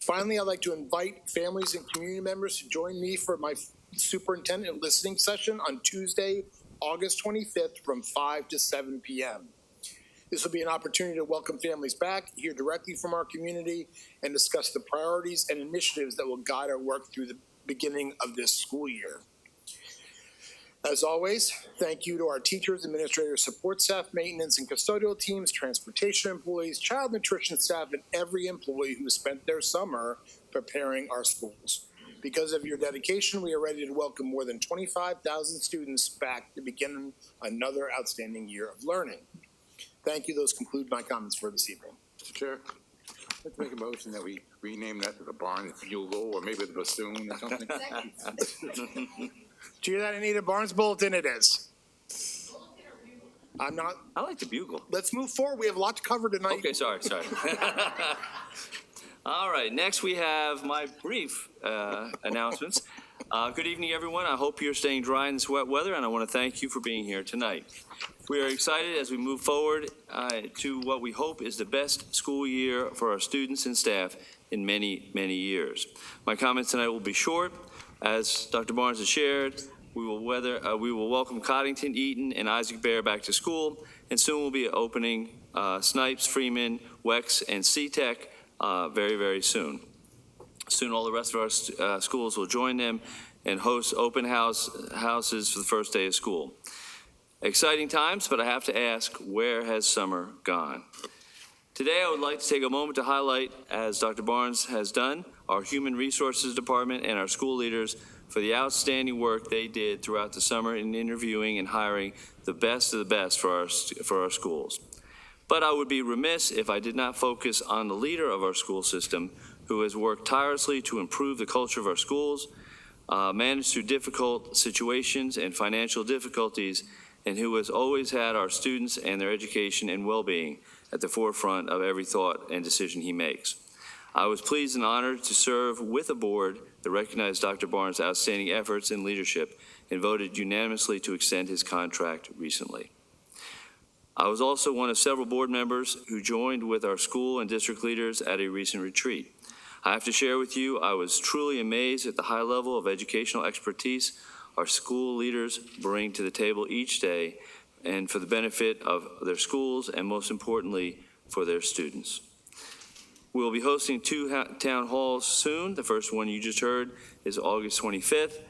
Finally, I'd like to invite families and community members to join me for my superintendent listening session on Tuesday, August 25th from 5 to 7 p.m. This will be an opportunity to welcome families back, hear directly from our community, and discuss the priorities and initiatives that will guide our work through the beginning of this school year. As always, thank you to our teachers, administrators, support staff, maintenance and custodial teams, transportation employees, child nutrition staff, and every employee who spent their summer preparing our schools. Because of your dedication, we are ready to welcome more than 25,000 students back to begin another outstanding year of learning. Thank you. Those conclude my comments for this evening. Mr. Chair, let's make a motion that we rename that to the Barnes Bugle or maybe the Bassoon or something. Do you hear that, Anita? Barnes Bulletin it is. I'm not. I like the Bugle. Let's move forward. We have a lot to cover tonight. Okay, sorry. All right, next we have my brief announcements. Good evening, everyone. I hope you're staying dry in this wet weather, and I want to thank you for being here tonight. We are excited as we move forward to what we hope is the best school year for our students and staff in many, many years. My comments tonight will be short. As Dr. Barnes has shared, we will welcome Coddington, Eaton, and Isaac Bear back to school, and soon we'll be opening Snipes, Freeman, Wex, and C-Tech very, very soon. Soon all the rest of our schools will join them and host open houses for the first day of school. Exciting times, but I have to ask, where has summer gone? Today, I would like to take a moment to highlight, as Dr. Barnes has done, our Human Resources Department and our school leaders for the outstanding work they did throughout the summer in interviewing and hiring the best of the best for our schools. But I would be remiss if I did not focus on the leader of our school system, who has worked tirelessly to improve the culture of our schools, managed through difficult situations and financial difficulties, and who has always had our students and their education and well-being at the forefront of every thought and decision he makes. I was pleased and honored to serve with a board that recognized Dr. Barnes' outstanding efforts in leadership and voted unanimously to extend his contract recently. I was also one of several board members who joined with our school and district leaders at a recent retreat. I have to share with you, I was truly amazed at the high level of educational expertise our school leaders bring to the table each day, and for the benefit of their schools and, most importantly, for their students. We'll be hosting two town halls soon. The first one you just heard is August 25th,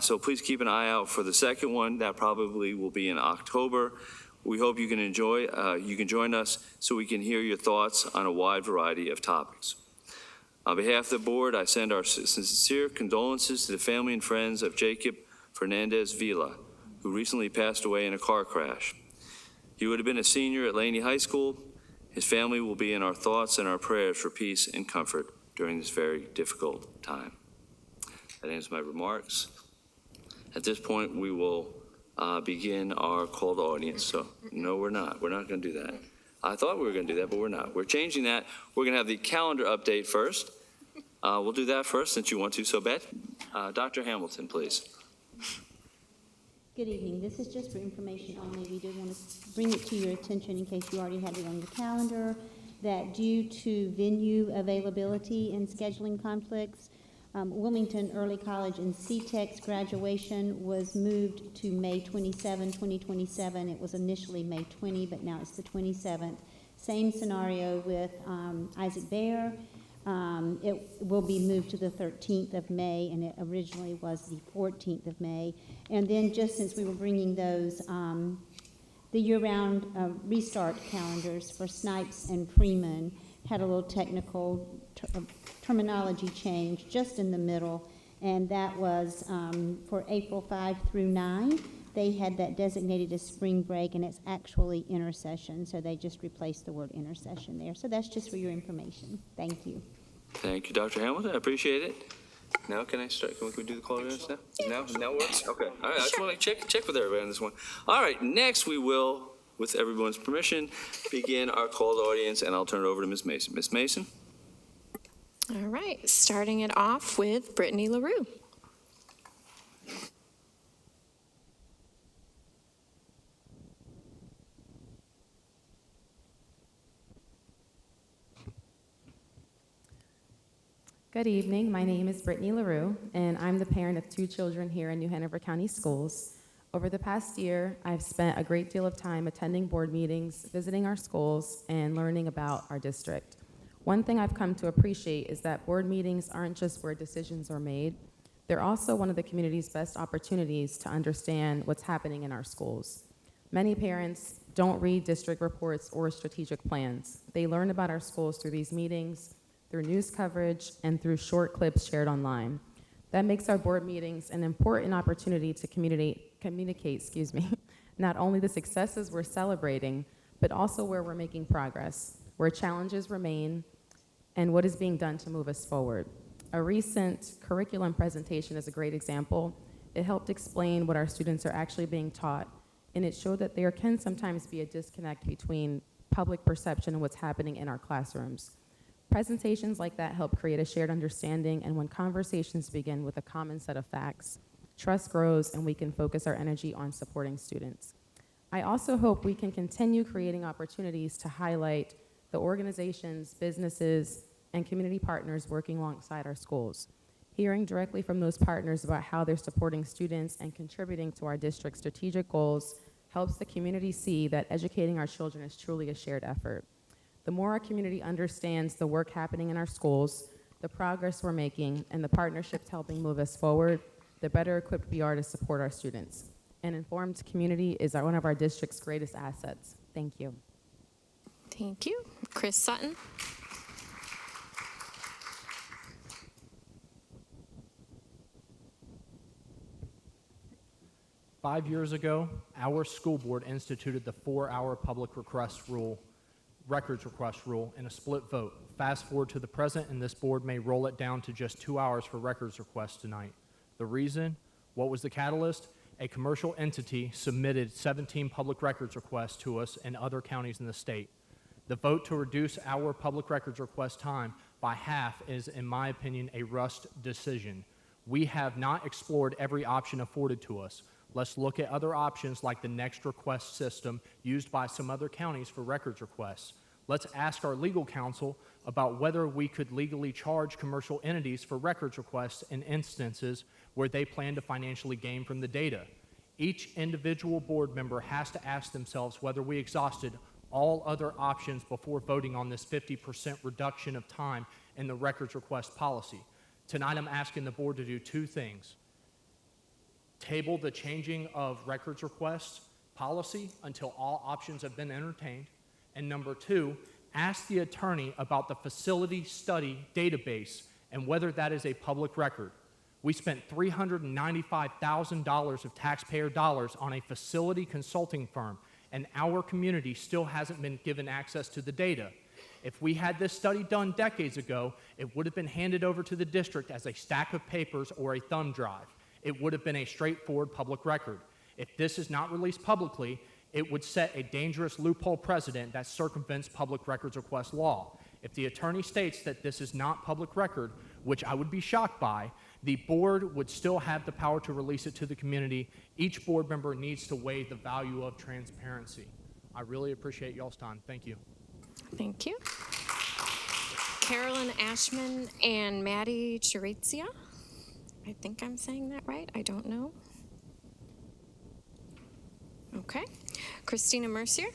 so please keep an eye out for the second one. That probably will be in October. We hope you can join us so we can hear your thoughts on a wide variety of topics. On behalf of the board, I send our sincere condolences to the family and friends of Jacob Fernandez Vila, who recently passed away in a car crash. He would have been a senior at Laney High School. His family will be in our thoughts and our prayers for peace and comfort during this very difficult time. That ends my remarks. At this point, we will begin our call to audience. So, no, we're not. We're not going to do that. I thought we were going to do that, but we're not. We're changing that. We're going to have the calendar update first. We'll do that first since you want to so bad. Dr. Hamilton, please. Good evening. This is just for information only. We did want to bring it to your attention in case you already had it on your calendar, that due to venue availability and scheduling conflicts, Wilmington Early College and CTEC's graduation was moved to May 27, 2027. It was initially May 20, but now it's the 27th. Same scenario with Isaac Bayer. It will be moved to the 13th of May, and it originally was the 14th of May. And then just since we were bringing those, the year-round restart calendars for Snipes and Freeman had a little technical terminology change just in the middle, and that was for April 5 through 9. They had that designated as spring break, and it's actually intercession, so they just replaced the word intercession there. So that's just for your information. Thank you. Thank you, Dr. Hamilton. I appreciate it. Now can I start? Can we do the call to arrest now? Now works? Okay. All right. I just want to check with everybody on this one. All right. Next, we will, with everyone's permission, begin our call to audience, and I'll turn it over to Ms. Mason. Ms. Mason? All right, starting it off with Brittany LaRue. Good evening. My name is Brittany LaRue, and I'm the parent of 2 children here in New Hanover County Schools. Over the past year, I've spent a great deal of time attending board meetings, visiting our schools, and learning about our district. One thing I've come to appreciate is that board meetings aren't just where decisions are made. They're also one of the community's best opportunities to understand what's happening in our schools. Many parents don't read district reports or strategic plans. They learn about our schools through these meetings, through news coverage, and through short clips shared online. That makes our board meetings an important opportunity to communicate, not only the successes we're celebrating, but also where we're making progress, where challenges remain, and what is being done to move us forward. A recent curriculum presentation is a great example. It helped explain what our students are actually being taught, and it showed that there can sometimes be a disconnect between public perception and what's happening in our classrooms. Presentations like that help create a shared understanding, and when conversations begin with a common set of facts, trust grows and we can focus our energy on supporting students. I also hope we can continue creating opportunities to highlight the organizations, businesses, and community partners working alongside our schools. Hearing directly from those partners about how they're supporting students and contributing to our district's strategic goals helps the community see that educating our children is truly a shared effort. The more our community understands the work happening in our schools, the progress we're making, and the partnerships helping move us forward, the better equipped we are to support our students. An informed community is one of our district's greatest assets. Thank you. Thank you. Chris Sutton. Five years ago, our school board instituted the 4-hour public records request rule in a split vote. Fast forward to the present, and this board may roll it down to just 2 hours for records requests tonight. The reason? What was the catalyst? A commercial entity submitted 17 public records requests to us and other counties in the state. The vote to reduce our public records request time by half is, in my opinion, a rushed decision. We have not explored every option afforded to us. Let's look at other options like the next request system used by some other counties for records requests. Let's ask our legal counsel about whether we could legally charge commercial entities for records requests in instances where they plan to financially gain from the data. Each individual board member has to ask themselves whether we exhausted all other options before voting on this 50% reduction of time in the records request policy. Tonight, I'm asking the board to do 2 things. Table the changing of records requests policy until all options have been entertained. And number 2, ask the attorney about the facility study database and whether that is a public record. We spent $395,000 of taxpayer dollars on a facility consulting firm, and our community still hasn't been given access to the data. If we had this study done decades ago, it would have been handed over to the district as a stack of papers or a thumb drive. It would have been a straightforward public record. If this is not released publicly, It would set a dangerous loophole precedent that circumvents public records request law. If the attorney states that this is not public record, which I would be shocked by, the board would still have the power to release it to the community. Each board member needs to weigh the value of transparency. I really appreciate y'all's time. Thank you. Thank you. Carolyn Ashman and Maddie Chirizia. I think I'm saying that right. I don't know. Okay. Christina Mercier.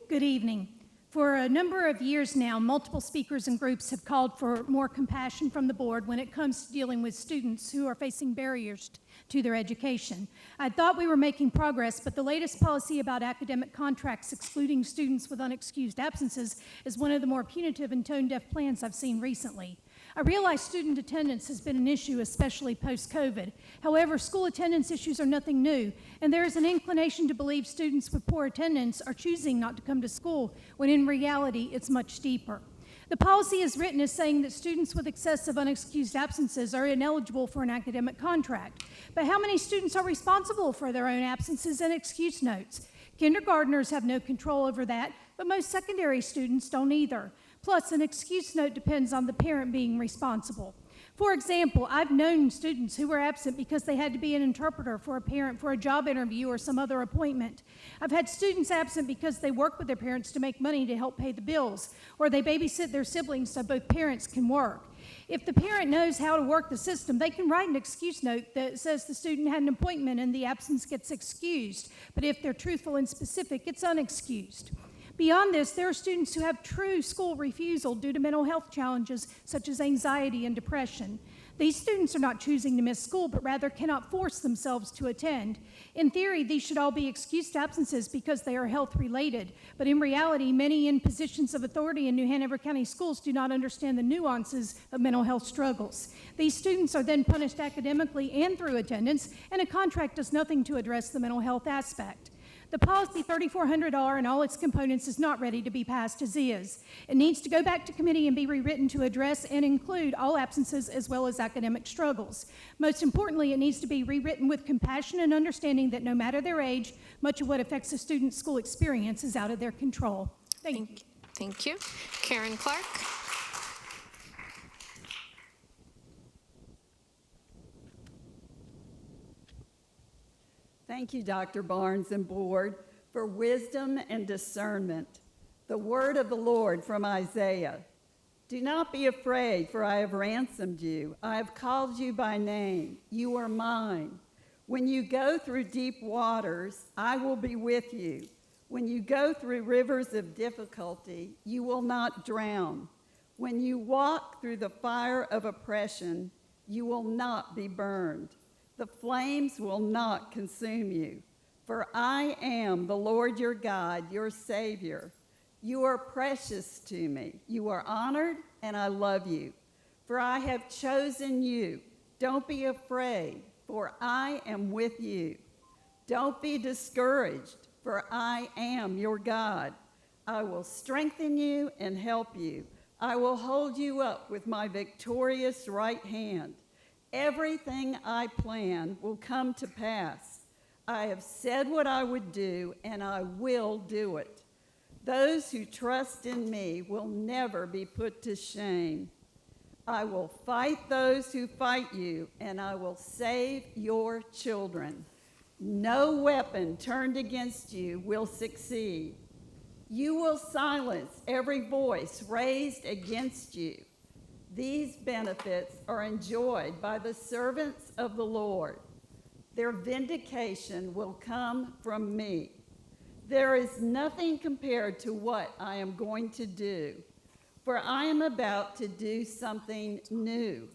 Good evening. For a number of years now, multiple speakers and groups have called for more compassion from the board when it comes to dealing with students who are facing barriers to their education. I thought we were making progress, but the latest policy about academic contracts excluding students with unexcused absences is one of the more punitive and tone-deaf plans I've seen recently. I realize student attendance has been an issue, especially post-COVID. However, school attendance issues are nothing new, and there is an inclination to believe students with poor attendance are choosing not to come to school, when in reality, it's much deeper. The policy is written as saying that students with excessive unexcused absences are ineligible for an academic contract. But how many students are responsible for their own absences and excuse notes? Kindergartners have no control over that, but most secondary students don't either. Plus, an excuse note depends on the parent being responsible. For example, I've known students who were absent because they had to be an interpreter for a parent for a job interview or some other appointment. I've had students absent because they work with their parents to make money to help pay the bills, or they babysit their siblings so both parents can work. If the parent knows how to work the system, they can write an excuse note that says the student had an appointment and the absence gets excused. But if they're truthful and specific, it's unexcused. Beyond this, there are students who have true school refusal due to mental health challenges such as anxiety and depression. These students are not choosing to miss school, but rather cannot force themselves to attend. In theory, these should all be excused absences because they are health-related, but in reality, many in positions of authority in New Hanover County schools do not understand the nuances of mental health struggles. These students are then punished academically and through attendance, and a contract does nothing to address the mental health aspect. The policy $3,400 and all its components is not ready to be passed as is. It needs to go back to committee and be rewritten to address and include all absences as well as academic struggles. Most importantly, it needs to be rewritten with compassion and understanding that no matter their age, much of what affects a student's school experience is out of their control. Thank you. Thank you. Karen Clark. Thank you, Dr. Barnes and board, for wisdom and discernment. The word of the Lord from Isaiah. Do not be afraid, for I have ransomed you. I have called you by name. You are mine. When you go through deep waters, I will be with you. When you go through rivers of difficulty, you will not drown. When you walk through the fire of oppression, you will not be burned. The flames will not consume you, for I am the Lord your God, your Savior. You are precious to me. You are honored, and I love you. For I have chosen you. Don't be afraid, for I am with you. Don't be discouraged, for I am your God. I will strengthen you and help you. I will hold you up with my victorious right hand. Everything I plan will come to pass. I have said what I would do, and I will do it. Those who trust in me will never be put to shame. I will fight those who fight you, and I will save your children. No weapon turned against you will succeed. You will silence every voice raised against you. These benefits are enjoyed by the servants of the Lord. Their vindication will come from me. There is nothing compared to what I am going to do, for I am about to do something new.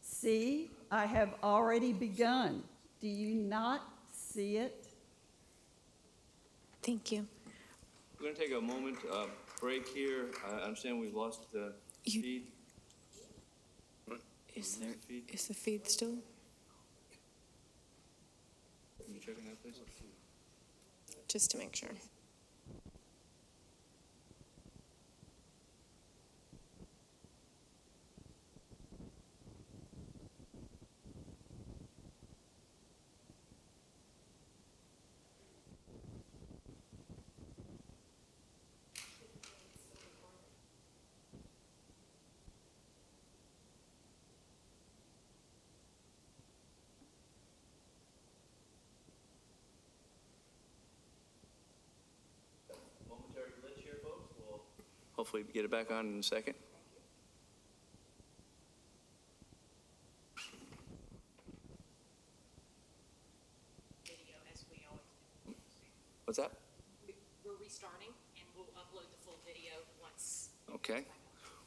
See, I have already begun. Do you not see it? Thank you. We're going to take a moment break here. I understand we've lost the feed. Is the feed still? Can you check on that, please? just to make sure. Momentary glitch here, folks. We'll hopefully get it back on in a second. What's that? We're restarting, and we'll upload the full video once. Okay.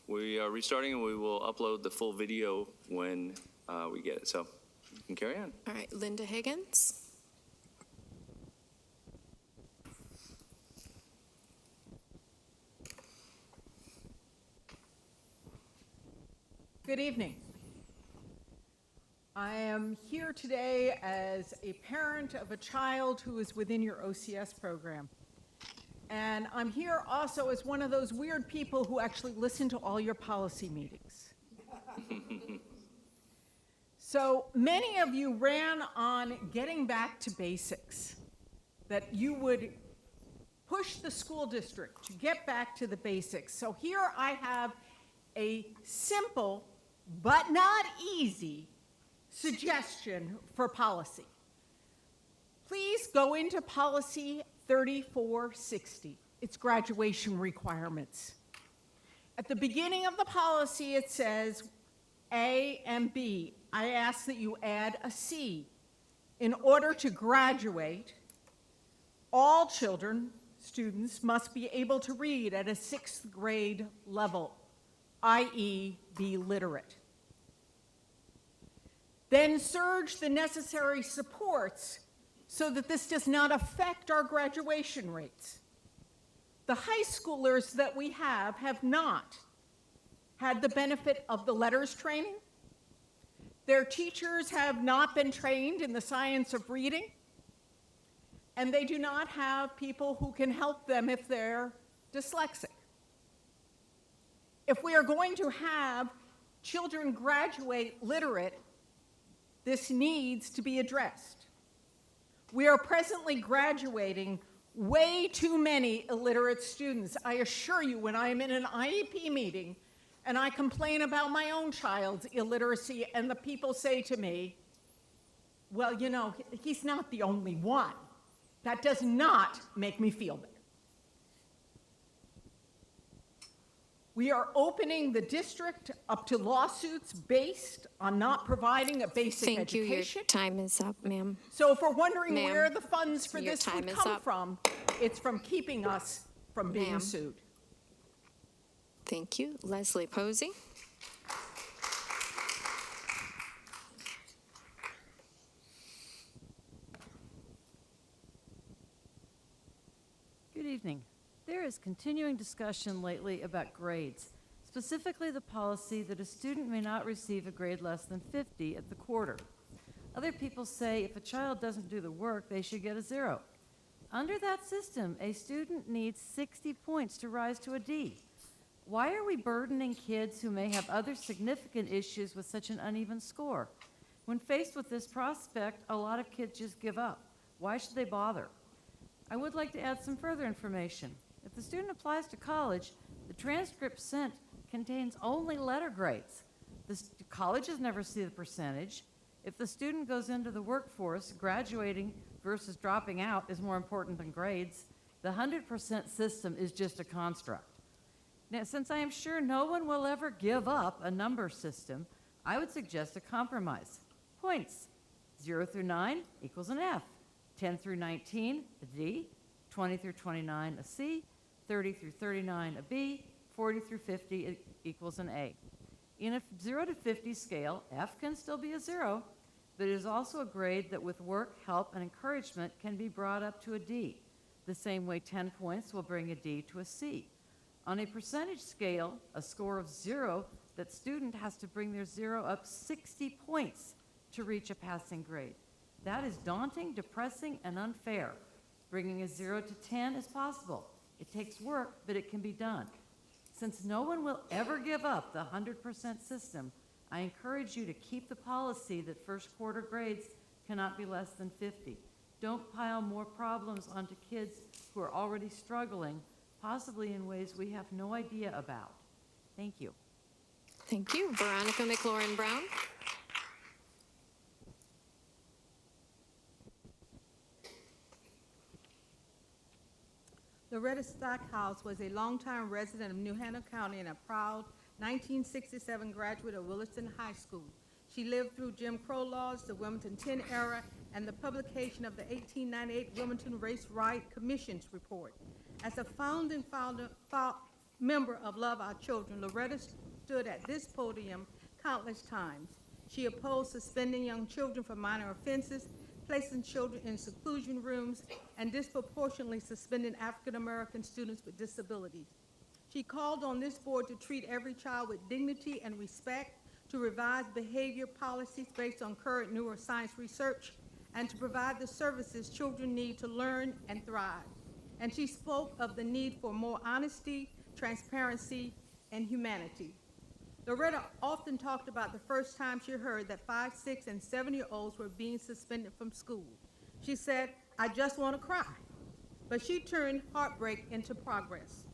We are restarting, and we will upload the full video when we get it. So you can carry on. All right, Linda Higgins. Good evening. I am here today as a parent of a child who is within your OCS program. And I'm here also as one of those weird people who actually listen to all your policy meetings. So many of you ran on getting back to basics, that you would push the school district to get back to the basics. So here I have a simple but not easy suggestion for policy. Please go into policy 3460. It's graduation requirements. At the beginning of the policy, it says A and B. I ask that you add a C. In order to graduate, all children, students, must be able to read at a 6th grade level, i.e. be literate. Then surge the necessary supports so that this does not affect our graduation rates. The high schoolers that we have not had the benefit of the letters training. Their teachers have not been trained in the science of reading, and they do not have people who can help them if they're dyslexic. If we are going to have children graduate literate, this needs to be addressed. We are presently graduating way too many illiterate students. I assure you, when I am in an IEP meeting and I complain about my own child's illiteracy, and the people say to me, well, you know, he's not the only one. That does not make me feel better. We are opening the district up to lawsuits based on not providing a basic Thank you. education. Your time is up, ma'am. So if we're wondering Ma'am, where the funds for your this time would is come up. from, it's from keeping us from being Ma'am. sued. Thank you. Leslie Posey. Good evening. There is continuing discussion lately about grades, specifically the policy that a student may not receive a grade less than 50 at the quarter. Other people say if a child doesn't do the work, they should get a 0. Under that system, a student needs 60 points to rise to a D. Why are we burdening kids who may have other significant issues with such an uneven score? When faced with this prospect, a lot of kids just give up. Why should they bother? I would like to add some further information. If the student applies to college, the transcript sent contains only letter grades. The colleges never see the percentage. If the student goes into the workforce, graduating versus dropping out is more important than grades. The 100% system is just a construct. Now, since I am sure no one will ever give up a number system, I would suggest a compromise. Points, 0 through 9 equals an F, 10 through 19, a D, 20 through 29, a C, 30 through 39, a B, 40 through 50 equals an A. In a 0 to 50 scale, F can still be a 0, but it is also a grade that with work, help, and encouragement can be brought up to a D. The same way 10 points will bring a D to a C. On a percentage scale, a score of 0, that student has to bring their 0 up 60 points to reach a passing grade. That is daunting, depressing, and unfair. Bringing a 0 to 10 is possible. It takes work, but it can be done. Since no one will ever give up the 100% system, I encourage you to keep the policy that first quarter grades cannot be less than 50. Don't pile more problems onto kids who are already struggling, possibly in ways we have no idea about. Thank you. Thank you. Veronica McLaurin Brown. Loretta Stackhouse was a longtime resident of New Hanover County and a proud 1967 graduate of Williston High School. She lived through Jim Crow laws, the Wilmington 10 era, and the publication of the 1898 Wilmington Race Riot Commission's report. As a founding member of Love Our Children, Loretta stood at this podium countless times. She opposed suspending young children for minor offenses, placing children in seclusion rooms, and disproportionately suspending African American students with disabilities. She called on this board to treat every child with dignity and respect, to revise behavior policies based on current neuroscience research, and to provide the services children need to learn and thrive. And she spoke of the need for more honesty, transparency, and humanity. Loretta often talked about the first time she heard that 5-, 6-, and 7-year-olds were being suspended from school. She said, "I just want to cry." But she turned heartbreak into progress.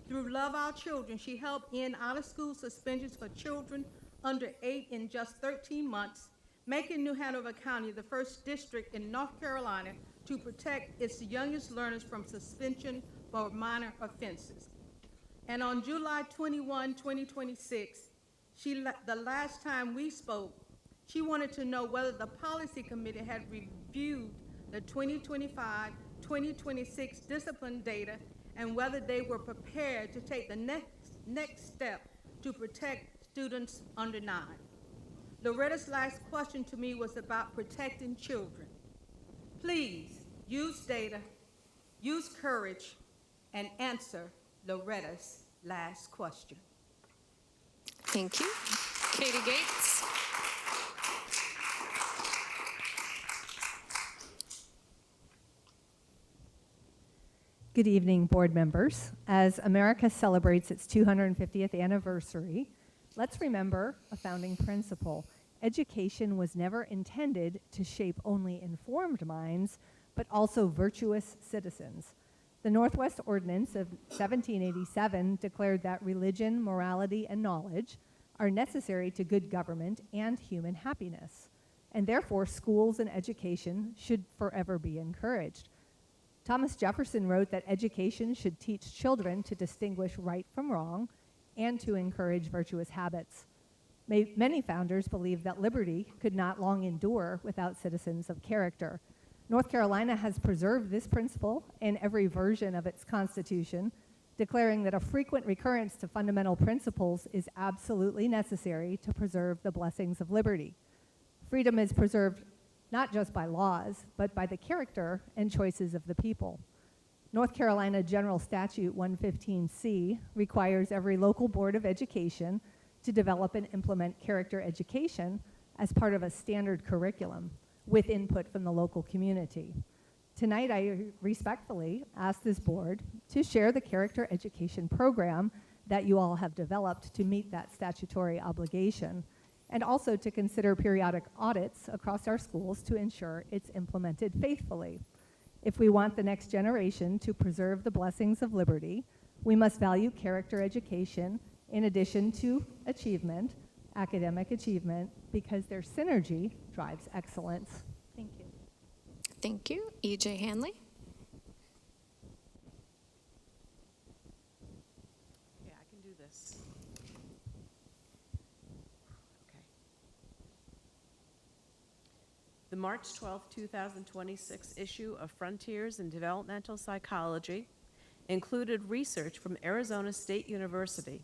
Through Love Our Children, she helped end out-of-school suspensions for children under 8 in just 13 months, making New Hanover County the first district in North Carolina to protect its youngest learners from suspension for minor offenses. And on July 21, 2026, the last time we spoke, she wanted to know whether the policy committee had reviewed the 2025-2026 discipline data and whether they were prepared to take the next step to protect students under 9. Loretta's last question to me was about protecting children. Please use data, use courage, and answer Loretta's last question. Thank you. Katie Gates. Good evening, board members. As America celebrates its 250th anniversary, let's remember a founding principle. Education was never intended to shape only informed minds, but also virtuous citizens. The Northwest Ordinance of 1787 declared that religion, morality, and knowledge are necessary to good government and human happiness, and therefore schools and education should forever be encouraged. Thomas Jefferson wrote that education should teach children to distinguish right from wrong and to encourage virtuous habits. Many founders believed that liberty could not long endure without citizens of character. North Carolina has preserved this principle in every version of its constitution, declaring that a frequent recurrence to fundamental principles is absolutely necessary to preserve the blessings of liberty. Freedom is preserved not just by laws, but by the character and choices of the people. North Carolina General Statute 115C requires every local board of education to develop and implement character education as part of a standard curriculum with input from the local community. Tonight, I respectfully ask this board to share the character education program that you all have developed to meet that statutory obligation, and also to consider periodic audits across our schools to ensure it's implemented faithfully. If we want the next generation to preserve the blessings of liberty, we must value character education in addition to achievement, academic achievement, because their synergy drives excellence. Thank you. Thank you. E.J. Hanley. Yeah, I can do this. Okay. The March 12, 2026 issue of Frontiers in Developmental Psychology included research from Arizona State University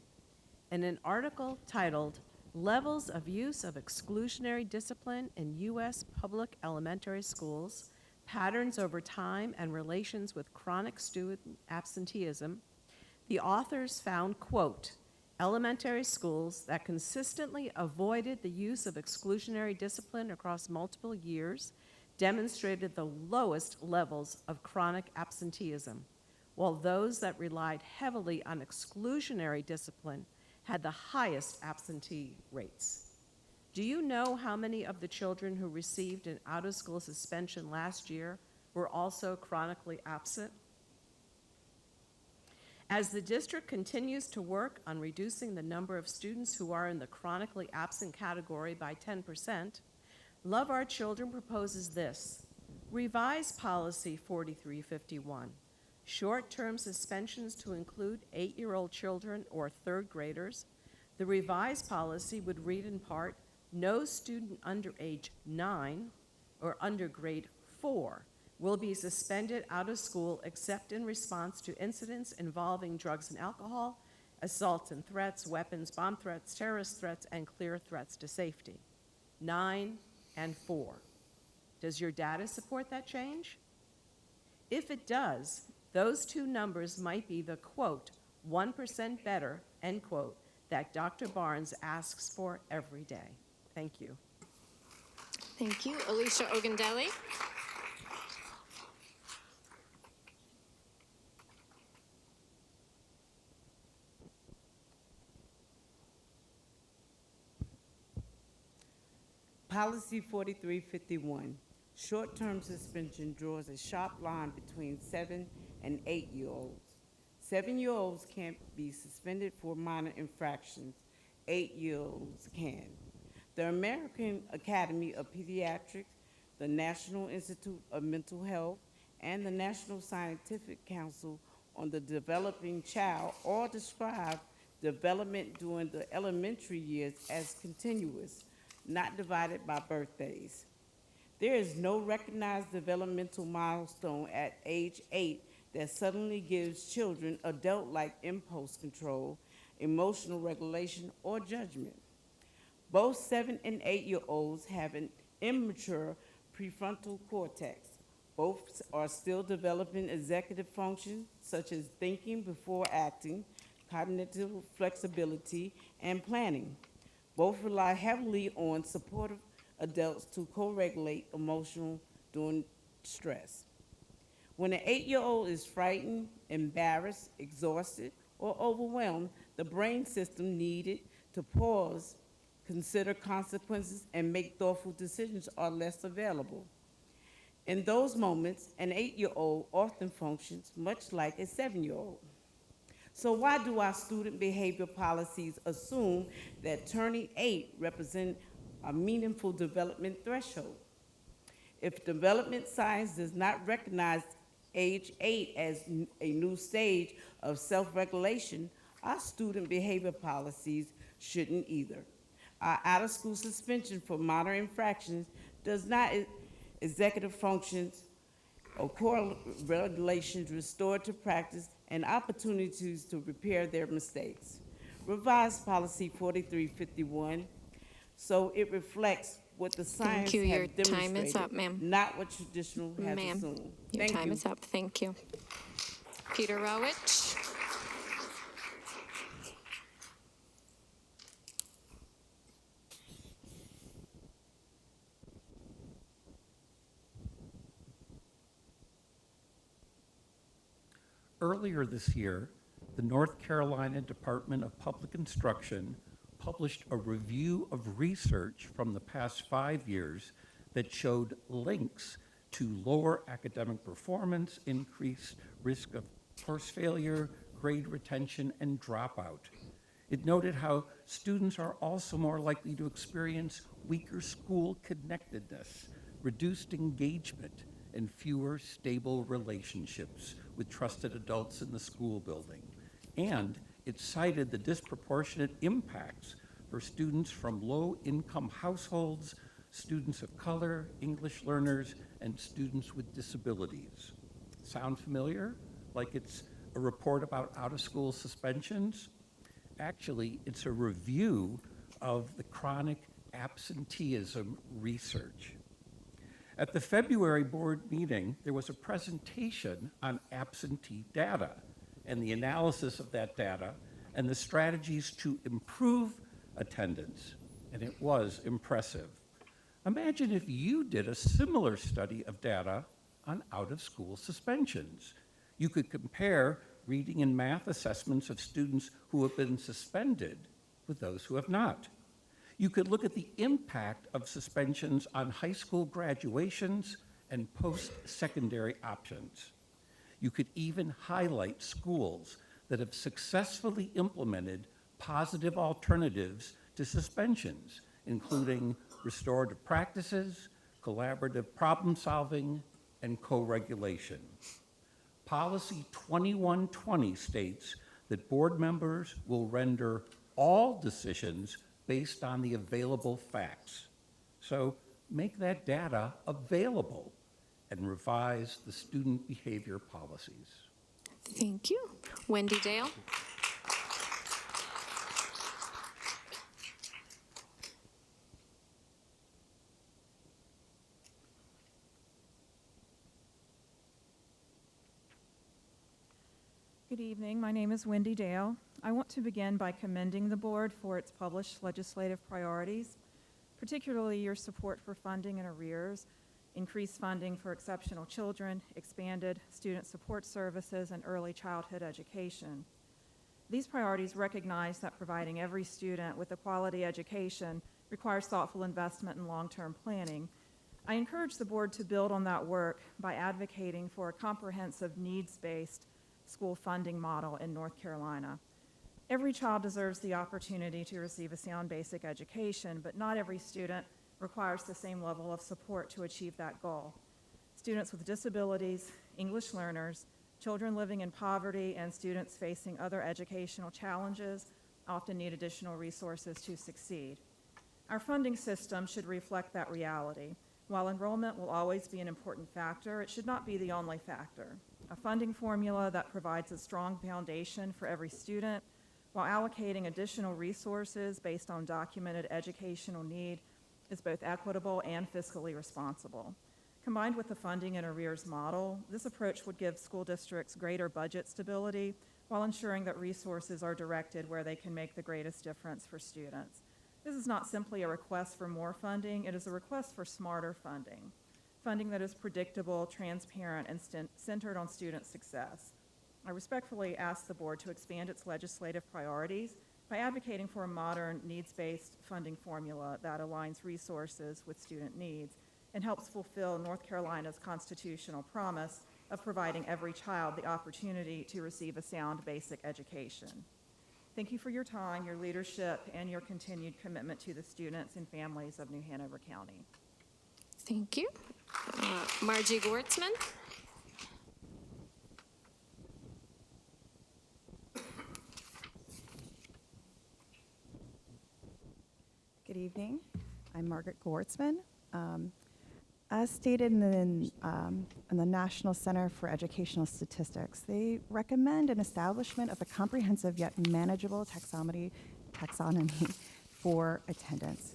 in an article titled Levels of Use of Exclusionary Discipline in U.S. Public Elementary Schools, Patterns Over Time and Relations with Chronic Student Absenteeism. The authors found, quote, elementary schools that consistently avoided the use of exclusionary discipline across multiple years demonstrated the lowest levels of chronic absenteeism, while those that relied heavily on exclusionary discipline had the highest absentee rates. Do you know how many of the children who received an out-of-school suspension last year were also chronically absent? As the district continues to work on reducing the number of students who are in the chronically absent category by 10%, Love Our Children proposes this: revise policy 4351, short-term suspensions to include 8-year-old children or third graders. The revised policy would read in part, no student under age 9 or under grade 4 will be suspended out of school except in response to incidents involving drugs and alcohol, assaults and threats, weapons, bomb threats, terrorist threats, and clear threats to safety. 9 and 4. Does your data support that change? If it does, those two numbers might be the, quote, 1% better, end quote, that Dr. Barnes asks for every day. Thank you. Thank you. Alicia Ogundelli. Policy 4351, short-term suspension draws a sharp line between 7 and 8-year-olds. 7-year-olds can't be suspended for minor infractions. 8-year-olds can. The American Academy of Pediatrics, the National Institute of Mental Health, and the National Scientific Council on the Developing Child all describe development during the elementary years as continuous, not divided by birthdays. There is no recognized developmental milestone at age 8 that suddenly gives children adult-like impulse control, emotional regulation, or judgment. Both 7 and 8-year-olds have an immature prefrontal cortex. Both are still developing executive functions such as thinking before acting, cognitive flexibility, and planning. Both rely heavily on supportive adults to co-regulate emotional during stress. When an 8-year-old is frightened, embarrassed, exhausted, or overwhelmed, the brain system needed to pause, consider consequences, and make thoughtful decisions are less available. In those moments, an 8-year-old often functions much like a 7-year-old. So why do our student behavior policies assume that turning 8 represents a meaningful development threshold? If development science does not recognize age 8 as a new stage of self-regulation, our student behavior policies shouldn't either. Our out-of-school suspension for minor infractions does not executive functions or core regulations restorative practice and opportunities to repair their mistakes. Revised policy 4351 so it reflects what the science Thank you. Your has demonstrated, time is up, ma'am. not what traditional has Ma'am, assumed. your Thank time you. is up. Thank you. Peter Rowich. Earlier this year, the North Carolina Department of Public Instruction published a review of research from the past 5 years that showed links to lower academic performance, increased risk of course failure, grade retention, and dropout. It noted how students are also more likely to experience weaker school connectedness, reduced engagement, and fewer stable relationships with trusted adults in the school building. And it cited the disproportionate impacts for students from low-income households, students of color, English learners, and students with disabilities. Sound familiar? Like it's a report about out-of-school suspensions? Actually, it's a review of the chronic absenteeism research. At the February board meeting, there was a presentation on absentee data and the analysis of that data and the strategies to improve attendance, and it was impressive. Imagine if you did a similar study of data on out-of-school suspensions. You could compare reading and math assessments of students who have been suspended with those who have not. You could look at the impact of suspensions on high school graduations and post-secondary options. You could even highlight schools that have successfully implemented positive alternatives to suspensions, including restorative practices, collaborative problem solving, and co-regulation. Policy 2120 states that board members will render all decisions based on the available facts. So make that data available and revise the student behavior policies. Thank you. Wendy Dale. Good evening. My name is Wendy Dale. I want to begin by commending the board for its published legislative priorities, particularly your support for funding in arrears, increased funding for exceptional children, expanded student support services, and early childhood education. These priorities recognize that providing every student with a quality education requires thoughtful investment and long-term planning. I encourage the board to build on that work by advocating for a comprehensive needs-based school funding model in North Carolina. Every child deserves the opportunity to receive a sound basic education, but not every student requires the same level of support to achieve that goal. Students with disabilities, English learners, children living in poverty, and students facing other educational challenges often need additional resources to succeed. Our funding system should reflect that reality. While enrollment will always be an important factor, it should not be the only factor. A funding formula that provides a strong foundation for every student while allocating additional resources based on documented educational need is both equitable and fiscally responsible. Combined with the funding in arrears model, this approach would give school districts greater budget stability while ensuring that resources are directed where they can make the greatest difference for students. This is not simply a request for more funding, it is a request for smarter funding. Funding that is predictable, transparent, and centered on student success. I respectfully ask the board to expand its legislative priorities by advocating for a modern, needs-based funding formula that aligns resources with student needs and helps fulfill North Carolina's constitutional promise of providing every child the opportunity to receive a sound basic education. Thank you for your time, your leadership, and your continued commitment to the students and families of New Hanover County. Thank you. Margie Gortzman. Good evening. I'm Margaret Gortzman. As stated in the National Center for Educational Statistics, they recommend an establishment of a comprehensive yet manageable taxonomy for attendance.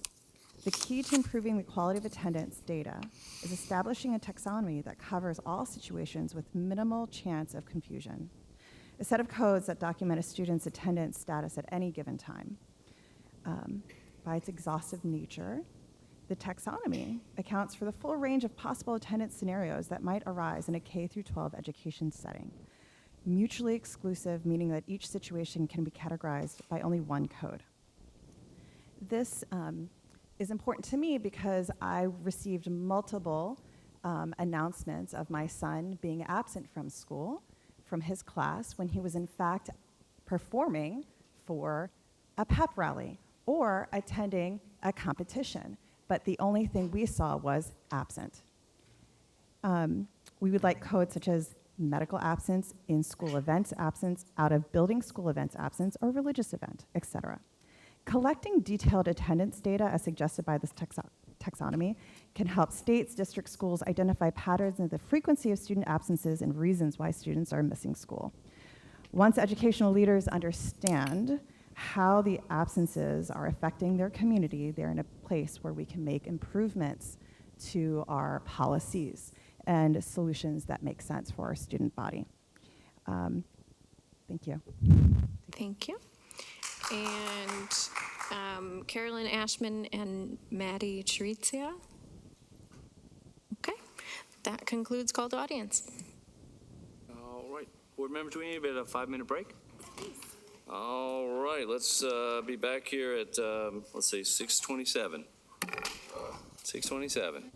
The key to improving the quality of attendance data is establishing a taxonomy that covers all situations with minimal chance of confusion. A set of codes that document a student's attendance status at any given time. By its exhaustive nature, the taxonomy accounts for the full range of possible attendance scenarios that might arise in a K through 12 education setting. Mutually exclusive, meaning that each situation can be categorized by only one code. This is important to me because I received multiple announcements of my son being absent from school, from his class, when he was in fact performing for a pep rally or attending a competition, but the only thing we saw was absent. We would like codes such as medical absence, in-school events absence, out-of-building school events absence, or religious event, etc. Collecting detailed attendance data, as suggested by this taxonomy, can help states, district schools identify patterns in the frequency of student absences and reasons why students are missing school. Once educational leaders understand how the absences are affecting their community, they're in a place where we can make improvements to our policies and solutions that make sense for our student body. Thank you. Thank you. And Carolyn Ashman and Maddie Charizia. that concludes call to audience. All right, board members, do we need a 5-minute break? All right, let's be back here at, let's say, 6:27. 6:27.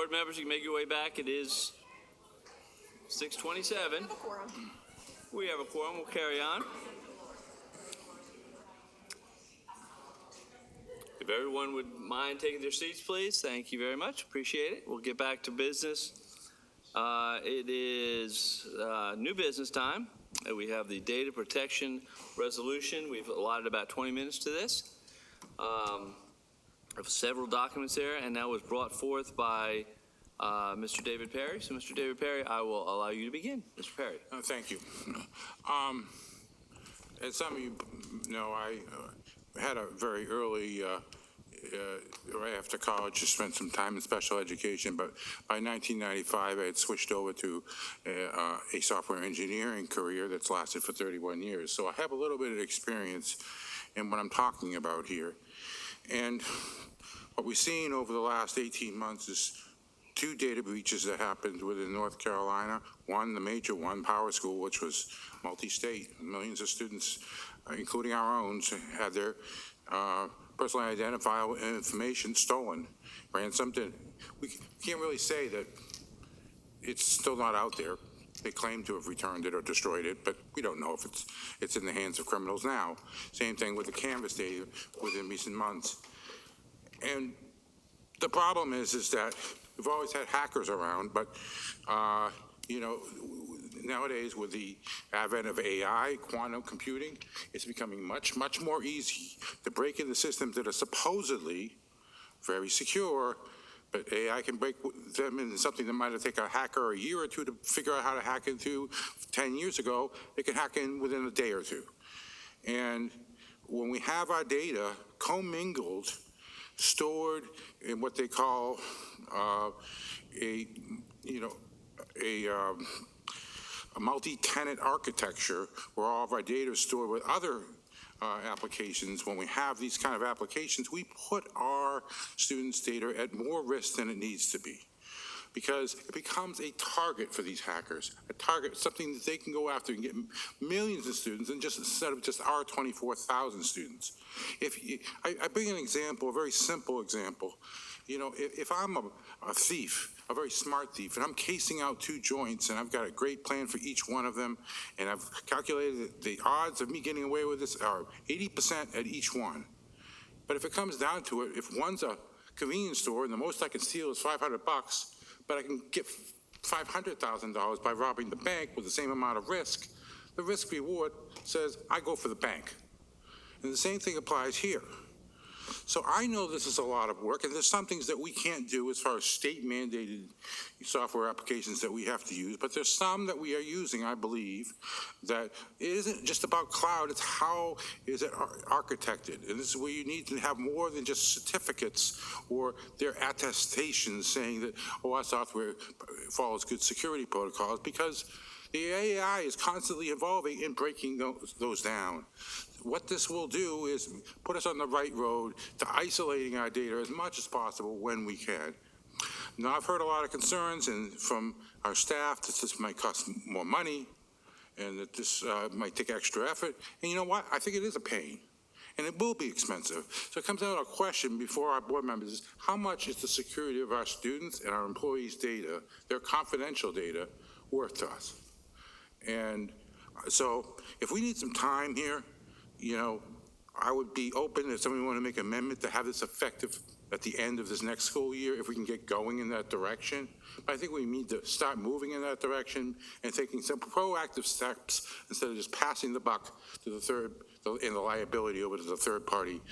board members, you can make your way back. It is 6:27. We have a quorum. We'll carry on. If everyone would mind taking their seats, please. Thank you very much. Appreciate it. We'll get back to business. It is new business time. We have the data protection resolution. We've allotted about 20 minutes to this. Of several documents there, and that was brought forth by Mr. David Perry. So, Mr. David Perry, I will allow you to begin. Mr. Perry. Thank you. As some of you know, I had a very early, right after college, just spent some time in special education, but by 1995, I had switched over to a software engineering career that's lasted for 31 years. So I have a little bit of experience in what I'm talking about here. And what we've seen over the last 18 months is 2 data breaches that happened within North Carolina. One, the major one, Power School, which was multi-state. Millions of students, including our own, had their personally identifiable information stolen, ransomed. We can't really say that it's still not out there. They claim to have returned it or destroyed it, but we don't know if it's in the hands of criminals now. Same thing with the Canvas data within recent months. And the problem is that we've always had hackers around, but you know, nowadays with the advent of AI, quantum computing, it's becoming much, much more easy to break into systems that are supposedly very secure, but AI can break them into something that might have taken a hacker a year or two to figure out how to hack into 10 years ago. It can hack in within a day or two. And when we have our data commingled, stored in what they call a multi-tenant architecture, where all of our data is stored with other applications. When we have these kind of applications, we put our students' data at more risk than it needs to be, because it becomes a target for these hackers, a target, something that they can go after and get millions of students, and just instead of just our 24,000 students. I bring an example, a very simple example. You know, if I'm a thief, a very smart thief, and I'm casing out 2 joints, and I've got a great plan for each one of them, and I've calculated the odds of me getting away with this are 80% at each one. But if it comes down to it, if one's a convenience store and the most I can steal is $500, but I can get $500,000 by robbing the bank with the same amount of risk, the risk reward says I go for the bank. And the same thing applies here. So I know this is a lot of work, and there's some things that we can't do as far as state-mandated software applications that we have to use, but there's some that we are using, I believe, that it isn't just about cloud, it's how is it architected. And this is where you need to have more than just certificates or their attestations saying that, oh, our software follows good security protocols, because the AI is constantly evolving and breaking those down. What this will do is put us on the right road to isolating our data as much as possible when we can. Now, I've heard a lot of concerns from our staff that this might cost more money and that this might take extra effort. And you know what? I think it is a pain, and it will be expensive. So it comes down to a question before our board members is, how much is the security of our students and our employees' data, their confidential data, worth to us? And so if we need some time here, you know, I would be open if somebody wanted to make an amendment to have this effective at the end of this next school year, if we can get going in that direction. But I think we need to start moving in that direction and taking some proactive steps instead of just passing the buck to the liability over to the third-party,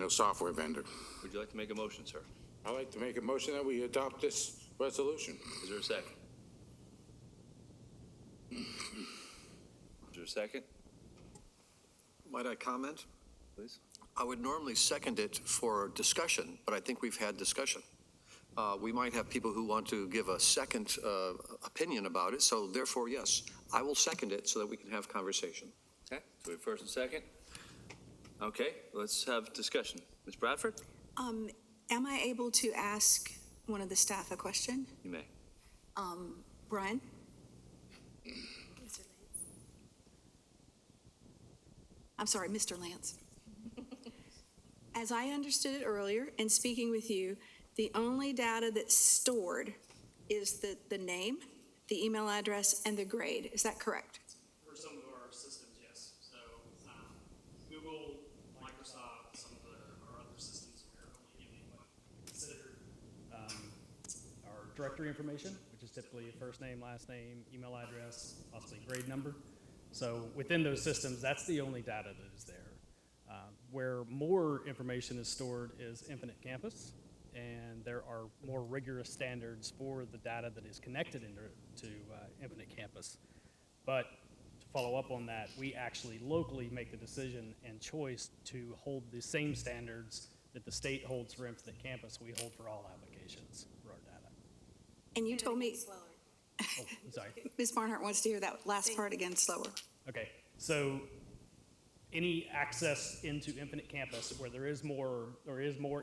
software vendor. Would you like to make a motion, sir? I'd like to make a motion that we adopt this resolution. Is there a second? Is there a second? Might I comment? Please. I would normally second it for discussion, but I think we've had discussion. We might have people who want to give a second opinion about it, so therefore, yes, I will second it so that we can have conversation. Okay, so we have first and second. Okay, let's have discussion. Ms. Bradford? Am I able to ask one of the staff a question? You may. Brian? I'm sorry, Mr. Lance. As I understood it earlier, in speaking with you, the only data that's stored is the name, the email address, and the grade. Is that correct? For some of our systems, yes. So Google, Microsoft, some of our other systems, we're only giving what we consider our directory information, which is typically first name, last name, email address, possibly grade number. So within those systems, that's the only data that is there. Where more information is stored is Infinite Campus, and there are more rigorous standards for the data that is connected to Infinite Campus. But to follow up on that, we actually locally make the decision and choice to hold the same standards that the state holds for Infinite Campus, we hold for all applications for our data. And you told me, Oh, I'm sorry. Ms. Barnhart wants to hear that last part again slower. Okay, so any access into Infinite Campus where there is more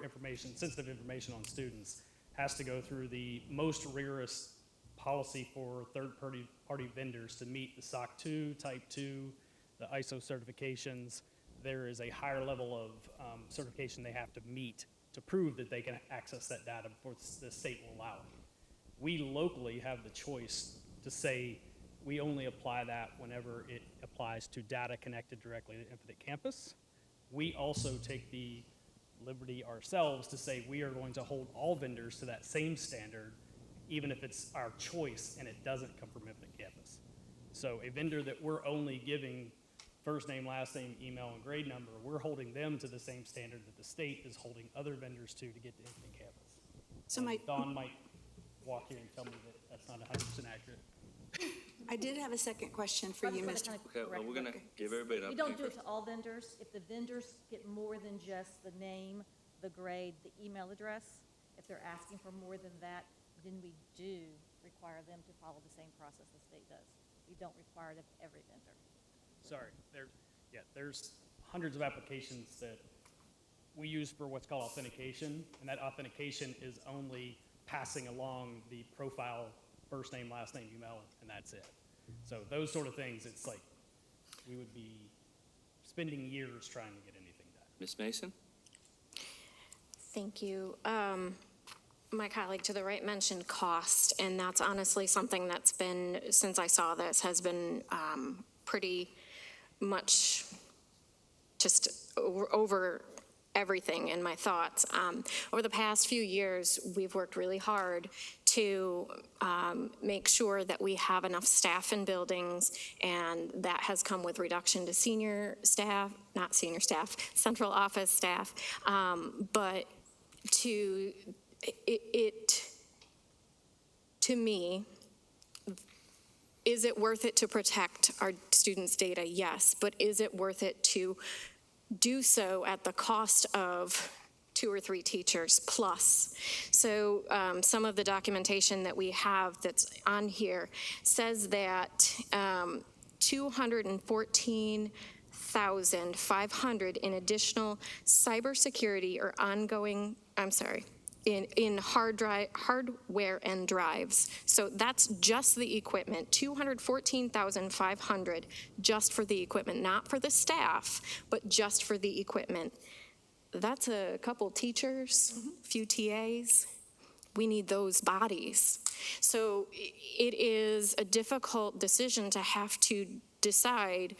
information, sensitive information on students, has to go through the most rigorous policy for third-party vendors to meet the SOC 2, Type 2, the ISO certifications. There is a higher level of certification they have to meet to prove that they can access that data before the state will allow it. We locally have the choice to say we only apply that whenever it applies to data connected directly to Infinite Campus. We also take the liberty ourselves to say we are going to hold all vendors to that same standard, even if it's our choice and it doesn't come from Infinite Campus. So a vendor that we're only giving first name, last name, email, and grade number, we're holding them to the same standard that the state is holding other vendors to get to Infinite Campus. So and Dawn might walk here and tell me that that's not 100% accurate. I did have a second question for you, Mr. Okay, well, we're gonna give everybody an We don't opportunity. do it to all vendors. If the vendors get more than just the name, the grade, the email address, if they're asking for more than that, then we do require them to follow the same process the state does. We don't require it of every vendor. Sorry, there's hundreds of applications that we use for what's called authentication, and that authentication is only passing along the profile, first name, last name, email, and that's it. So those sort of things, it's like we would be spending years trying to get anything done. Ms. Mason? Thank you. My colleague to the right mentioned cost, and that's honestly something that's been, since I saw this, has been pretty much just over everything in my thoughts. Over the past few years, we've worked really hard to make sure that we have enough staff in buildings, and that has come with reduction to senior staff, not senior staff, central office staff, but to me, is it worth it to protect our students' data? Yes, but is it worth it to do so at the cost of 2 or 3 teachers plus? So some of the documentation that we have that's on here says that 214,500 in additional cybersecurity or ongoing, in hardware and drives. So that's just the equipment, 214,500 just for the equipment, not for the staff, but just for the equipment. That's a couple teachers, a few TAs. We need those bodies. So it is a difficult decision to have to decide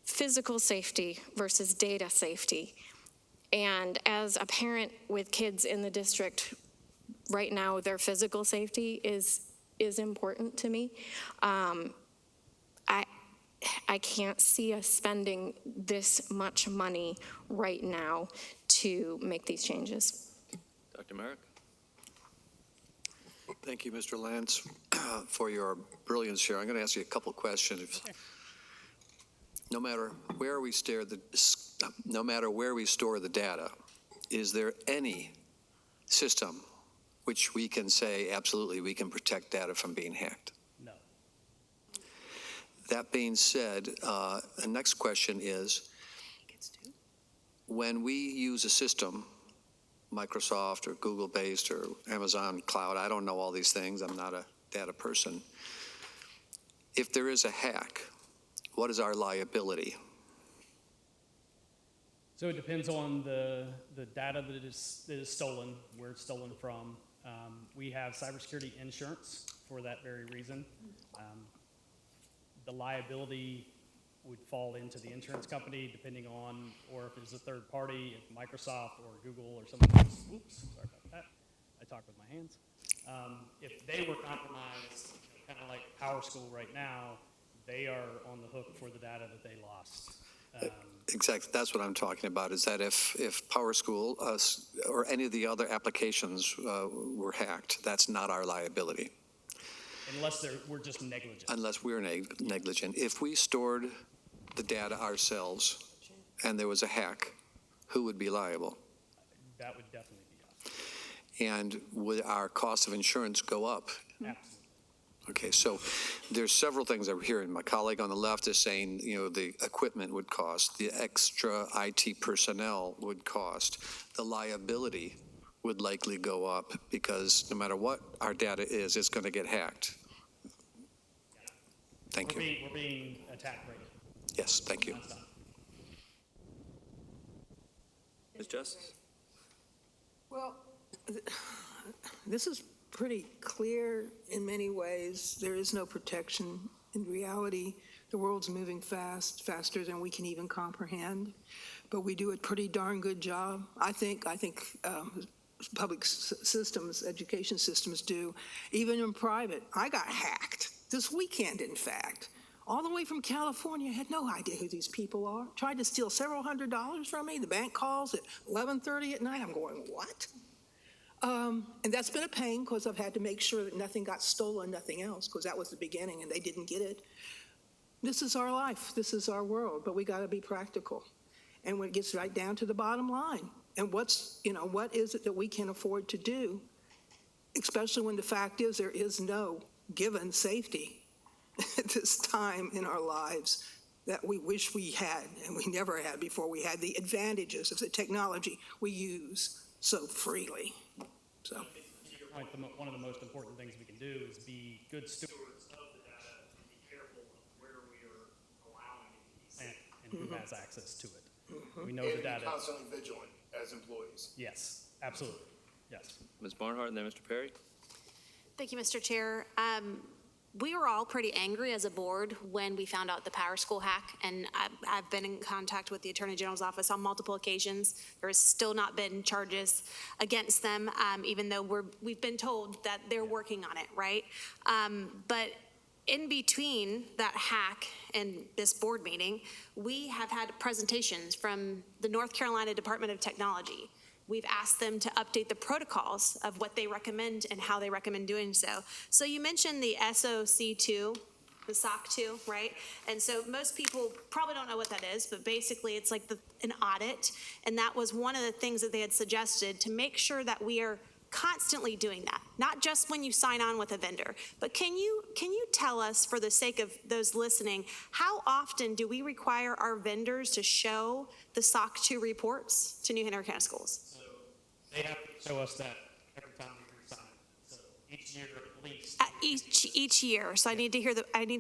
physical safety versus data safety. And as a parent with kids in the district right now, their physical safety is important to me. I can't see us spending this much money right now to make these changes. Dr. Merrick? Thank you, Mr. Lance, for your brilliance here. I'm going to ask you a couple questions. No matter where we store the data, is there any system which we can say absolutely we can protect data from being hacked? No. That being said, the next question is, when we use a system, Microsoft or Google-based or Amazon Cloud, I don't know all these things, I'm not a data person. If there is a hack, what is our liability? So it depends on the data that is stolen, where it's stolen from. We have cybersecurity insurance for that very reason. The liability would fall into the insurance company depending on, or if it's a third party, if Microsoft or Google or someone else, oops, sorry about that. I talk with my hands. If they were compromised, kind of like PowerSchool right now, they are on the hook for the data that they lost. Exactly. That's what I'm talking about, is that if PowerSchool or any of the other applications were hacked, that's not our liability. Unless we're just negligent. Unless we're negligent. If we stored the data ourselves and there was a hack, who would be liable? That would definitely be us. And would our cost of insurance go up? Absolutely. Okay, so there's several things I'm hearing. My colleague on the left is saying, the equipment would cost, the extra IT personnel would cost, the liability would likely go up because no matter what our data is, it's going to get hacked. Thank you. We're being attacked right now. Yes, thank you. Ms. Justice? Well, this is pretty clear in many ways. There is no protection. In reality, the world's moving fast, faster than we can even comprehend. But we do a pretty darn good job. I think public systems, education systems do, even in private. I got hacked this weekend, in fact. All the way from California, had no idea who these people are. Tried to steal several $100s from me. The bank calls at 11:30 at night. I'm going, what? And that's been a pain because I've had to make sure that nothing got stolen, nothing else, because that was the beginning and they didn't get it. This is our life. This is our world, but we got to be practical. And when it gets right down to the bottom line, and what is it that we can afford to do, especially when the fact is there is no given safety at this time in our lives that we wish we had and we never had before we had the advantages of the technology we use so freely. So, to your point, one of the most important things we can do is be good stewards of the data and be careful of where we are allowing it to be sent and who has access to it. We know the data. And constantly vigilant as employees. Yes, absolutely. Yes. Ms. Barnhart and then Mr. Perry? Thank you, Mr. Chair. We were all pretty angry as a board when we found out the PowerSchool hack, and I've been in contact with the Attorney General's office on multiple occasions. There has still not been charges against them, even though we've been told that they're working on it, right? But in between that hack and this board meeting, we have had presentations from the North Carolina Department of Technology. We've asked them to update the protocols of what they recommend and how they recommend doing so. So you mentioned the SOC2, the SOC 2, right? And so most people probably don't know what that is, but basically it's like an audit. And that was one of the things that they had suggested to make sure that we are constantly doing that, not just when you sign on with a vendor. But can you tell us, for the sake of those listening, how often do we require our vendors to show the SOC 2 reports to New Hanover County Schools? They have to show us that every time we resign. So each year at least. Each year. So I need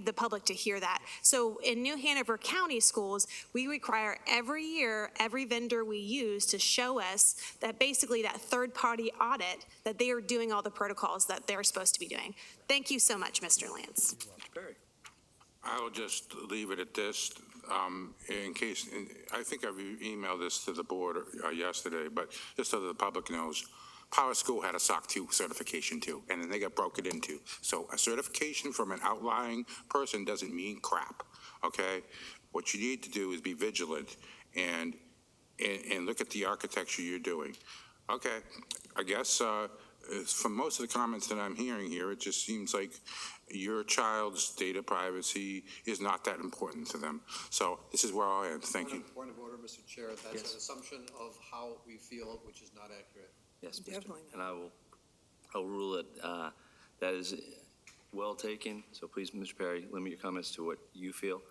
the public to hear that. So in New Hanover County Schools, we require every year, every vendor we use to show us that basically that third-party audit, that they are doing all the protocols that they're supposed to be doing. Thank you so much, Mr. Lance. Mr. Perry? I'll just leave it at this. In case, I think I've emailed this to the board yesterday, but just so the public knows, PowerSchool had a SOC 2 certification too, and then they got broken into. So a certification from an outlying person doesn't mean crap, okay? What you need to do is be vigilant and look at the architecture you're doing. Okay, I guess from most of the comments that I'm hearing here, it just seems like your child's data privacy is not that important to them. So this is where I am. Thank you. Point of order, Mr. Chair. That's Yes. an assumption of how we feel, which is not accurate. Yes, Mr. Definitely. And I'll rule it. That is well taken. So please, Mr. Perry, limit your comments to what you feel.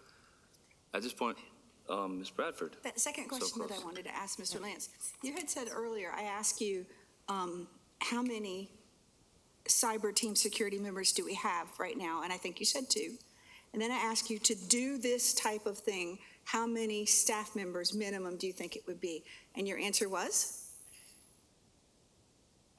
At this point, Ms. Bradford. That second question that I close. wanted to ask Mr. Lance, you had said earlier, I asked you, how many cyber team security members do we have right now? And I think you said 2. And then I asked you to do this type of thing, how many staff members minimum do you think it would be? And your answer was?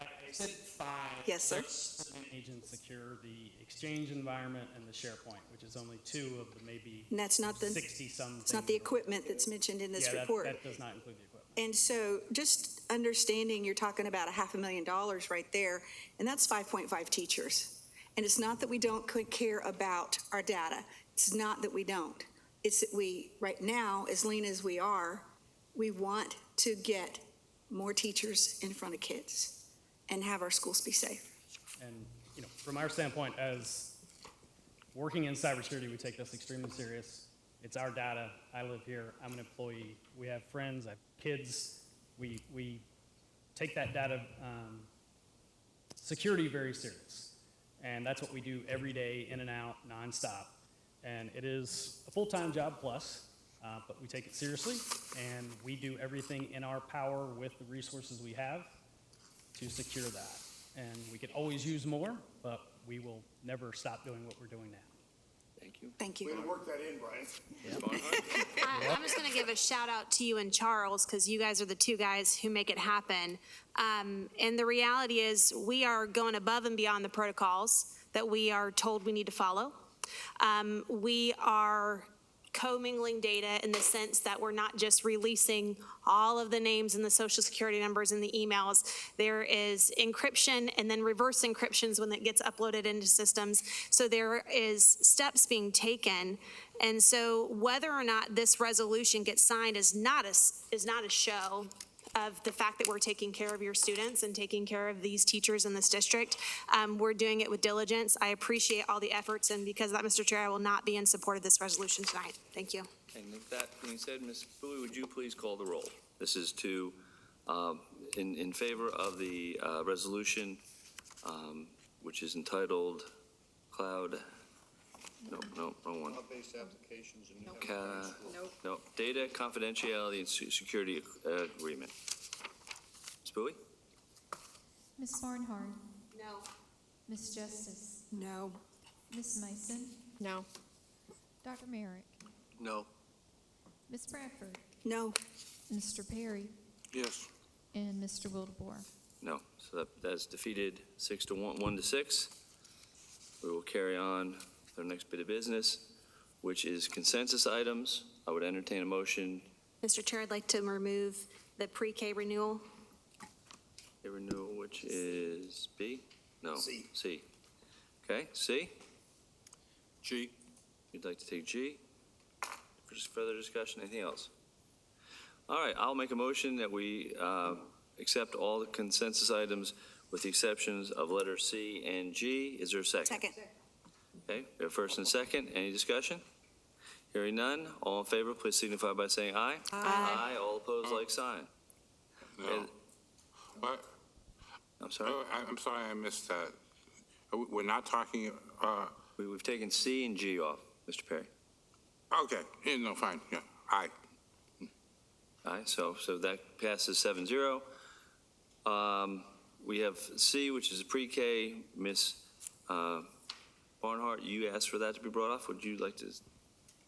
I said 5. Yes, sir. Just to manage and secure the Exchange environment and the SharePoint, which is only 2 of the maybe And that's not the 60-some. It's not the equipment that's mentioned in this report. That does not include the equipment. And so just understanding, you're talking about $500,000 right there, and that's 5.5 teachers. And it's not that we don't care about our data. It's not that we don't. It's that we, right now, as lean as we are, we want to get more teachers in front of kids and have our schools be safe. And, from our standpoint, as working in cybersecurity, we take this extremely serious. It's our data. I live here. I'm an employee. We have friends. I have kids. We take that data security very serious. And that's what we do every day, in and out, nonstop. And it is a full-time job plus, but we take it seriously, and we do everything in our power with the resources we have to secure that. And we could always use more, but we will never stop doing what we're doing now. Thank you. Thank you. Way to work that in, Brian. I'm just going to give a shout out to you and Charles, because you guys are the two guys who make it happen. And the reality is we are going above and beyond the protocols that we are told we need to follow. We are commingling data in the sense that we're not just releasing all of the names and the social security numbers and the emails. There is encryption and then reverse encryptions when it gets uploaded into systems. So there is steps being taken. And so whether or not this resolution gets signed is not a show of the fact that we're taking care of your students and taking care of these teachers in this district. We're doing it with diligence. I appreciate all the efforts, and because of that, Mr. Chair, I will not be in support of this resolution tonight. Thank you. And with that being said, Ms. Bowie, would you please call the roll? This is to, in favor of the resolution, which is entitled Cloud, no, wrong one. Cloud-based applications and. No, Data Confidentiality and Security Agreement. Ms. Bowie? Ms. Barnhart. No. Ms. Justice. No. Ms. Mason. No. Dr. Merrick. No. Ms. Bradford. No. Mr. Perry. Yes. And Mr. Wildebohr. No. So that's defeated 1 to 6. We will carry on our next bit of business, which is consensus items. I would entertain a motion. Mr. Chair, I'd like to remove the pre-K renewal. A renewal, which is B? No. C. C. Okay, C? G. You'd like to take G? For just further discussion, anything else? All right, I'll make a motion that we accept all the consensus items with the exceptions of letter C and G. Is there a second? Second. Okay, we have first and second. Any discussion? Hearing none, all in favor, please signify by saying aye. Aye. All opposed, like sign. No. What? I'm sorry? Oh, I'm sorry, I missed that. We're not talking, We've taken C and G off, Mr. Perry. okay, yeah, no, fine, yeah, aye. Aye, so that passes 7-0. We have C, which is a pre-K. Ms. Barnhart, you asked for that to be brought off. Would you like to?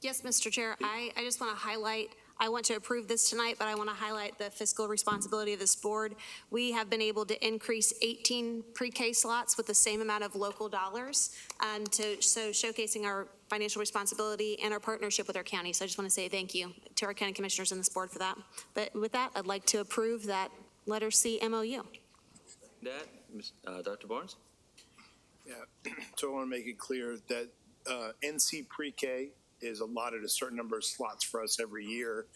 Yes, Mr. Chair, I just want to highlight, I want to approve this tonight, but I want to highlight the fiscal responsibility of this board. We have been able to increase 18 pre-K slots with the same amount of local dollars, so showcasing our financial responsibility and our partnership with our county. So I just want to say thank you to our county commissioners and this board for that. But with that, I'd like to approve that letter C MOU. Dr. Barnes? Yeah, so I want to make it clear that NC Pre-K is allotted a certain number of slots for us every year.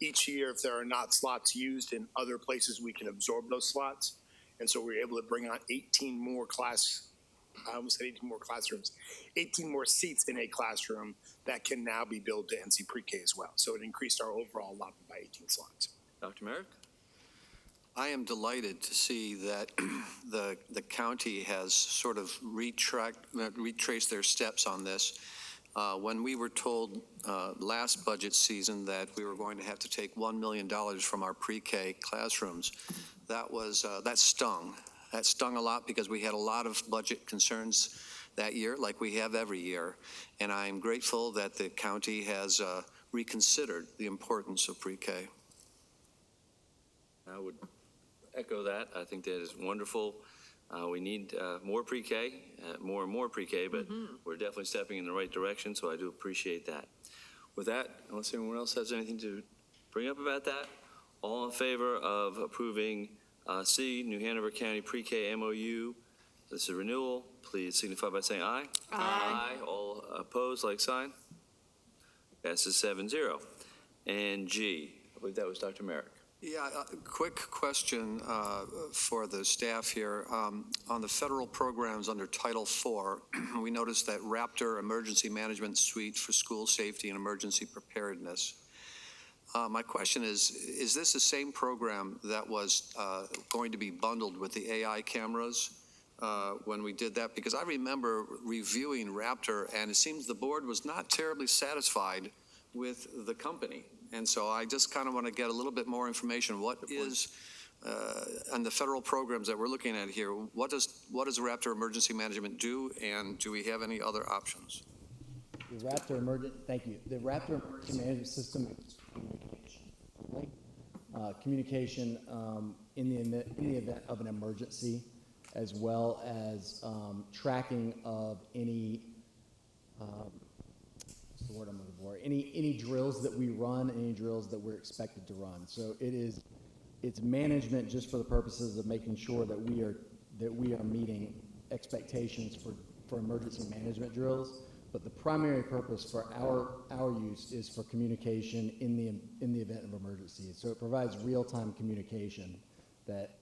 Each year, if there are not slots used in other places, we can absorb those slots. And so we're able to bring on 18 more I almost said 18 more classrooms, 18 more seats in a classroom that can now be billed to NC Pre-K as well. So it increased our overall allotment by 18 slots. Dr. Merrick? I am delighted to see that the county has sort of retraced their steps on this. When we were told last budget season that we were going to have to take $1 million from our pre-K classrooms, that stung. That stung a lot because we had a lot of budget concerns that year, like we have every year. And I'm grateful that the county has reconsidered the importance of pre-K. I would echo that. I think that is wonderful. We need more pre-K, more and more pre-K, but we're definitely stepping in the right direction, so I do appreciate that. With that, unless anyone else has anything to bring up about that, all in favor of approving C, New Hanover County Pre-K MOU, this is a renewal, please signify by saying aye. Aye. All opposed, like sign. Passes 7-0. And G, I believe that was Dr. Merrick. Yeah, a quick question for the staff here. On the federal programs under Title IV, we noticed that Raptor Emergency Management Suite for School Safety and Emergency Preparedness. My question is this the same program that was going to be bundled with the AI cameras when we did that? Because I remember reviewing Raptor, and it seems the board was not terribly satisfied with the company. And so I just kind of want to get a little bit more information. What is, on the federal programs that we're looking at here, what does Raptor Emergency Management do, and do we have any other options? The Raptor Thank you. The Raptor Emergency Management System is communication in the event of an emergency, as well as tracking of any what's the word I'm looking for? Any drills that we run, any drills that we're expected to run. So it's management just for the purposes of making sure that we are meeting expectations for emergency management drills. But the primary purpose for our use is for communication in the event of emergency. So it provides real-time communication that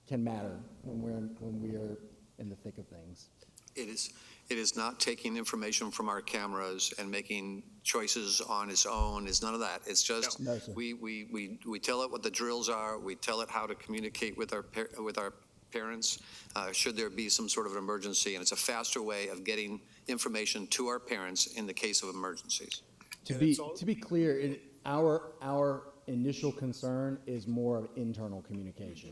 can matter when we are in the thick of things. It is not taking information from our cameras and making choices on its own. It's none of that. It's just No, sir. we tell it what the drills are. We tell it how to communicate with our parents should there be some sort of an emergency, and it's a faster way of getting information to our parents in the case of emergencies. To be clear, our initial concern is more of internal communication.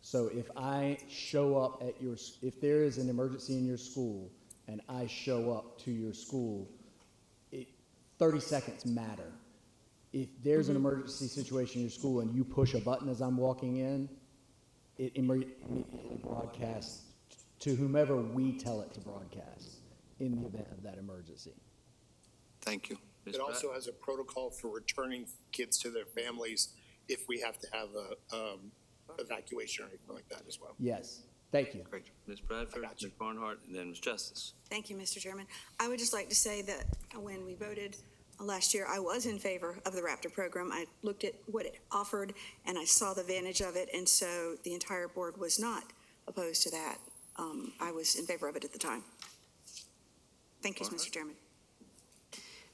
So if I show up at if there is an emergency in your school and I show up to your school, 30 seconds matter. If there's an emergency situation in your school and you push a button as I'm walking in, it immediately broadcasts to whomever we tell it to broadcast in the event of that emergency. Thank you. It also has a protocol for returning kids to their families if we have to have a evacuation or anything like that as well. Yes. Thank you. Great. Ms. Bradford, Ms. Barnhart, and then Ms. Justice. Thank you, Mr. Chairman. I would just like to say that when we voted last year, I was in favor of the Raptor program. I looked at what it offered, and I saw the advantage of it, and so the entire board was not opposed to that. I was in favor of it at the time. Thank you, Mr. Chairman.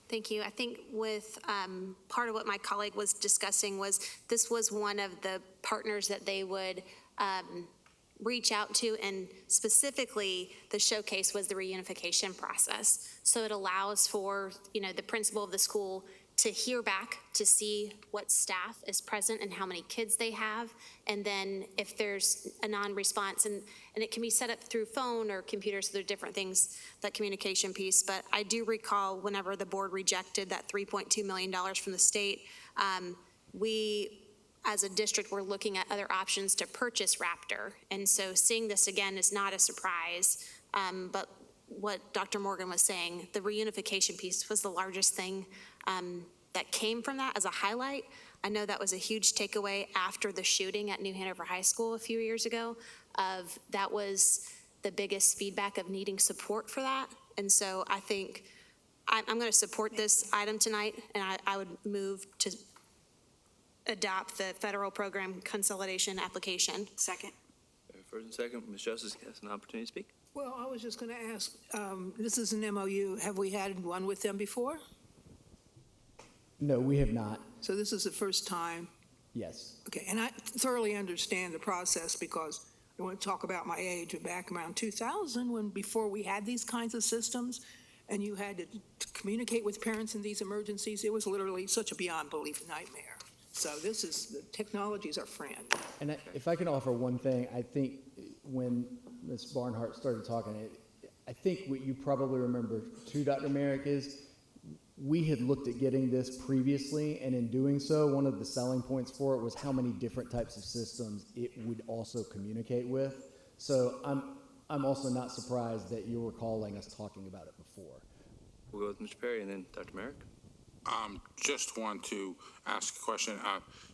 Thank you. I think with part of what my colleague was discussing was this was one of the partners that they would reach out to, and specifically the showcase was the reunification process. So it allows for, the principal of the school to hear back, to see what staff is present and how many kids they have, and then if there's a non-response, and it can be set up through phone or computer, so there are different things, that communication piece. But I do recall whenever the board rejected that $3.2 million from the state, we, as a district, we're looking at other options to purchase Raptor. And so seeing this again is not a surprise, but what Dr. Morgan was saying, the reunification piece was the largest thing that came from that as a highlight. I know that was a huge takeaway after the shooting at New Hanover High School a few years ago. That was the biggest feedback of needing support for that. And so I think I'm going to support this item tonight, and I would move to adopt the federal program consolidation application. Second. First and second, Ms. Justice has an opportunity to speak. Well, I was just going to ask, this is an MOU. Have we had one with them before? No, we have not. So this is the first time? Yes. Okay, and I thoroughly understand the process because I want to talk about my age. Back around 2000, before we had these kinds of systems, and you had to communicate with parents in these emergencies, it was literally such a beyond belief nightmare. So the technology's our friend. And if I can offer one thing, I think when Ms. Barnhart started talking, I think what you probably remember too, Dr. Merrick, is we had looked at getting this previously, and in doing so, one of the selling points for it was how many different types of systems it would also communicate with. So I'm also not surprised that you're recalling us talking about it before. We'll go with Mr. Perry and then Dr. Merrick. Just want to ask a question.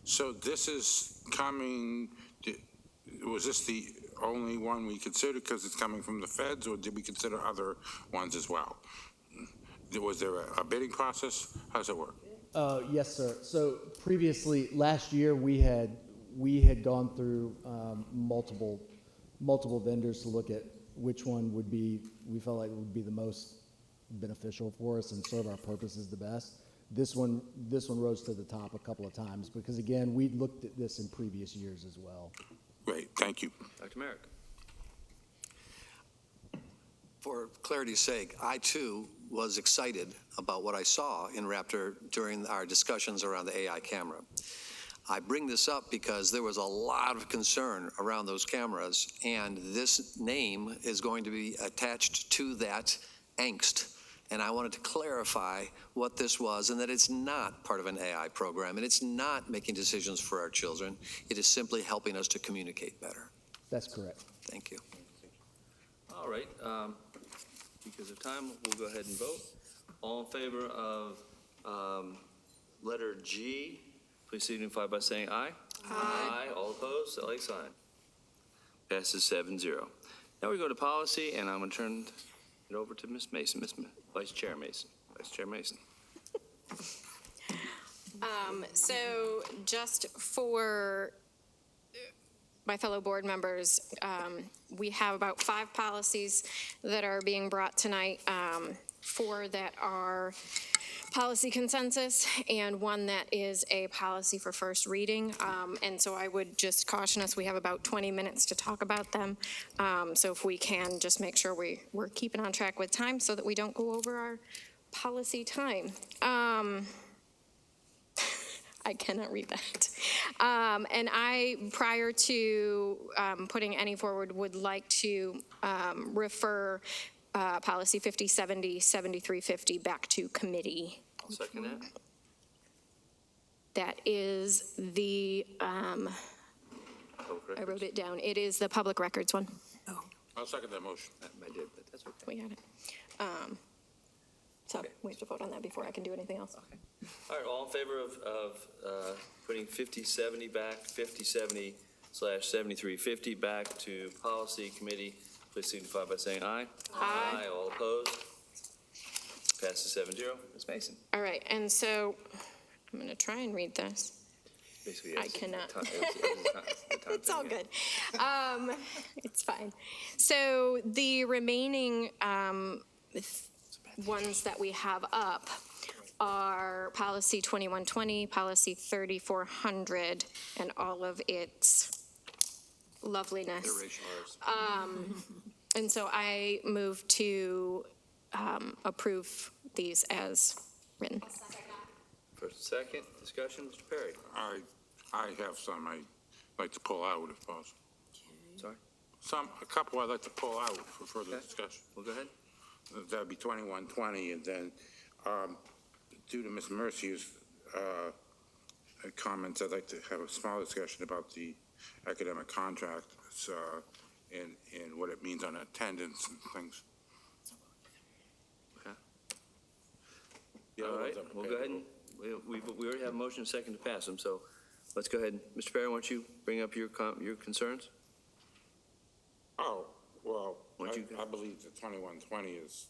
So this is coming, was this the only one we considered because it's coming from the feds, or did we consider other ones as well? Was there a bidding process? How does it work? Yes, sir. So previously, last year, we had gone through multiple vendors to look at which one we felt like would be the most beneficial for us and serve our purposes the best. This one rose to the top a couple of times because, again, we'd looked at this in previous years as well. Great, thank you. Dr. Merrick. For clarity's sake, I too was excited about what I saw in Raptor during our discussions around the AI camera. I bring this up because there was a lot of concern around those cameras, and this name is going to be attached to that angst. And I wanted to clarify what this was and that it's not part of an AI program and it's not making decisions for our children. It is simply helping us to communicate better. That's correct. Thank you. All right. Because of time, we'll go ahead and vote. All in favor of letter G, please signify by saying aye. Aye. All opposed, like sign. Passes 7-0. Now we go to policy, and I'm going to turn it over to Ms. Mason, Vice Chair Mason. Vice Chair Mason. So just for my fellow board members, we have about 5 policies that are being brought tonight, 4 that are policy consensus and 1 that is a policy for first reading. And so I would just caution us, we have about 20 minutes to talk about them. So if we can just make sure we're keeping on track with time so that we don't go over our policy time. I cannot read that. And I, prior to putting any forward, would like to refer policy 5070, 7350 back to committee. I'll second that. That is the, I wrote it down. It is the public records one. I'll second that motion. I did, but that's okay. We got it. So we have to vote on that before I can do anything else. Okay. All right, all in favor of putting 5070 back, 5070/7350 back to policy committee, please signify by saying aye. Aye. All opposed? Passes 7-0. Ms. Mason. All right, and so I'm going to try and read this. Basically, I yes. cannot. The time It's all thing, good. It's fine. So the remaining ones that we have up are policy 2120, policy 3400, and all of its loveliness. And so I move to approve these as written. First and second, discussion, Mr. Perry. I have some I'd like to pull out if possible. Sorry? A couple I'd like to pull out for further discussion. Well, go ahead. That'd be 2120, and then due to Ms. Mercier's comments, I'd like to have a small discussion about the academic contract and what it means on attendance and things. Okay. All right, we'll go ahead and, we already have a motion and second to pass them, so let's go ahead. Mr. Perry, why don't you bring up your concerns? Oh, well, I believe that 2120 is,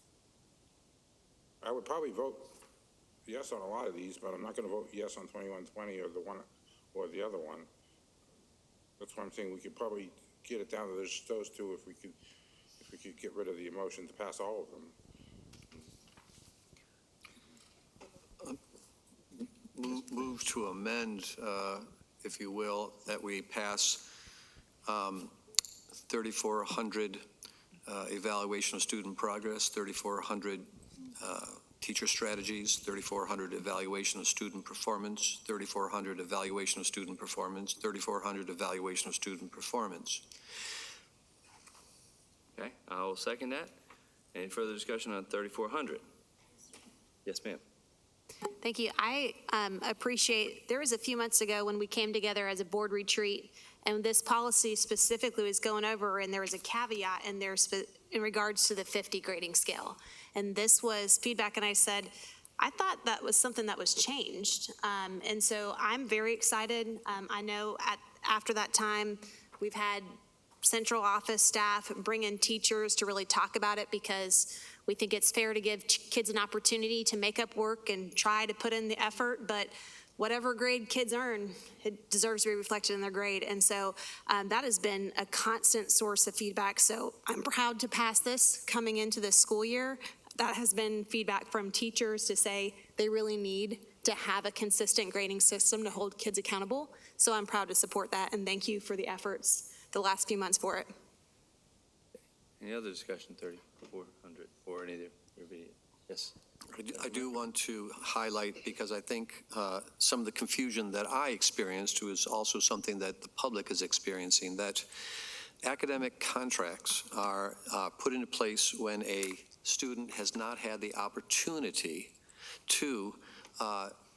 I would probably vote yes on a lot of these, but I'm not going to vote yes on 2120 or the one or the other one. That's why I'm saying we could probably get it down to those two if we could get rid of the emotion to pass all of them. Move to amend, if you will, that we pass 3,400 evaluation of student progress, 3,400 teacher strategies, 3,400 evaluation of student performance, 3,400 evaluation of student performance, 3,400 evaluation of student performance. Okay, I will second that. Any further discussion on 3,400? Yes, ma'am. Thank you. I appreciate, there was a few months ago when we came together as a board retreat, and this policy specifically was going over, and there was a caveat in there in regards to the 50 grading scale. And this was feedback, and I said, I thought that was something that was changed. And so I'm very excited. I know after that time, we've had central office staff bring in teachers to really talk about it, because we think it's fair to give kids an opportunity to make up work and try to put in the effort, but whatever grade kids earn, it deserves to be reflected in their grade. And so that has been a constant source of feedback. So I'm proud to pass this coming into this school year. That has been feedback from teachers to say they really need to have a consistent grading system to hold kids accountable. So I'm proud to support that, and thank you for the efforts the last few months for it. Any other discussion, 3,400, or any other? Yes. I do want to highlight, because I think some of the confusion that I experienced was also something that the public is experiencing, that academic contracts are put into place when a student has not had the opportunity to